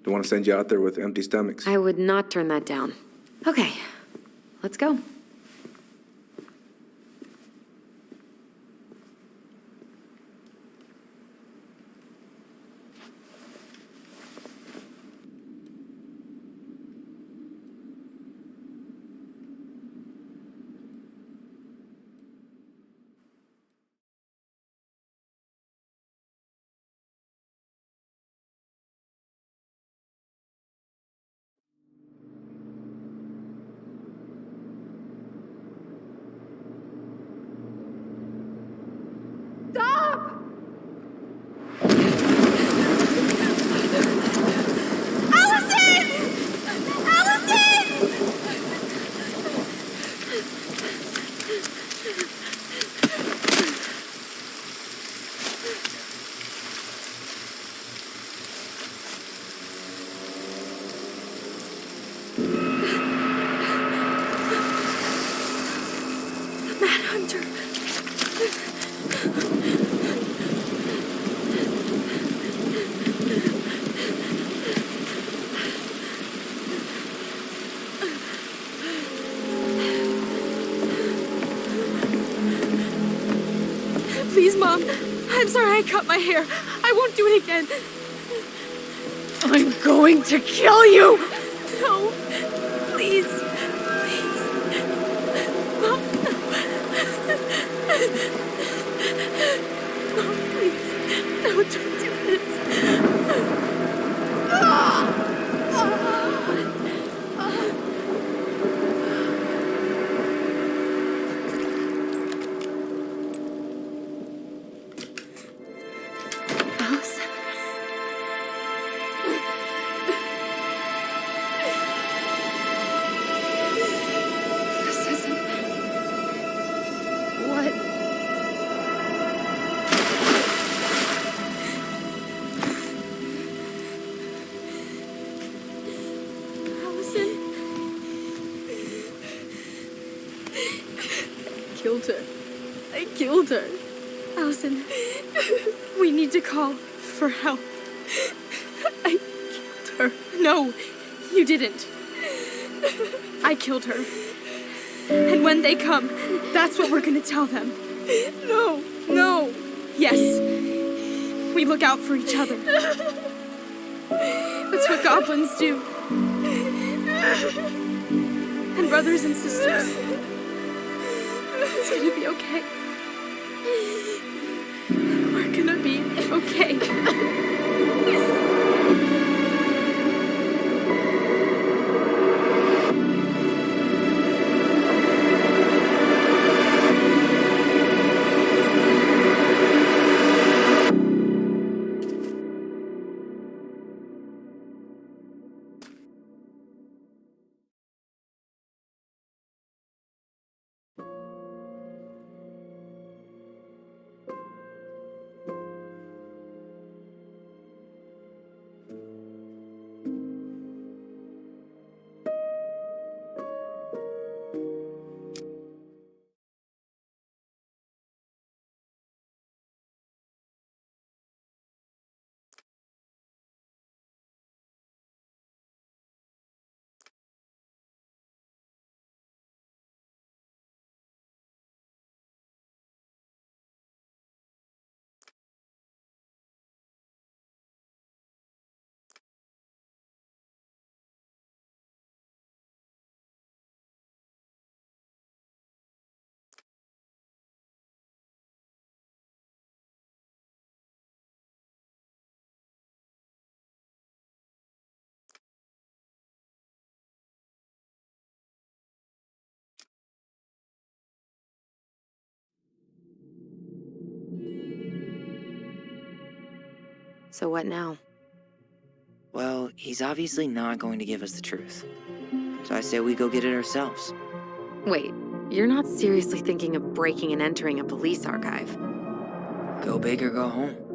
Don't want to send you out there with empty stomachs. I would not turn that down. Okay, let's go. Please, Mom. I'm sorry I cut my hair. I won't do it again. I'm going to kill you! No. Please. Please. Mom. Mom, please. No, don't do this. her. Allison, we need to call for help. I killed her. No, you didn't. I killed her. And when they come, that's what we're gonna tell them. No, no. Yes, we look out for each other. That's what goblins do. And brothers and sisters. It's gonna be okay. We're gonna be okay. So what now? Well, he's obviously not going to give us the truth. So I say we go get it ourselves. Wait, you're not seriously thinking of breaking and entering a police archive? Go big or go home.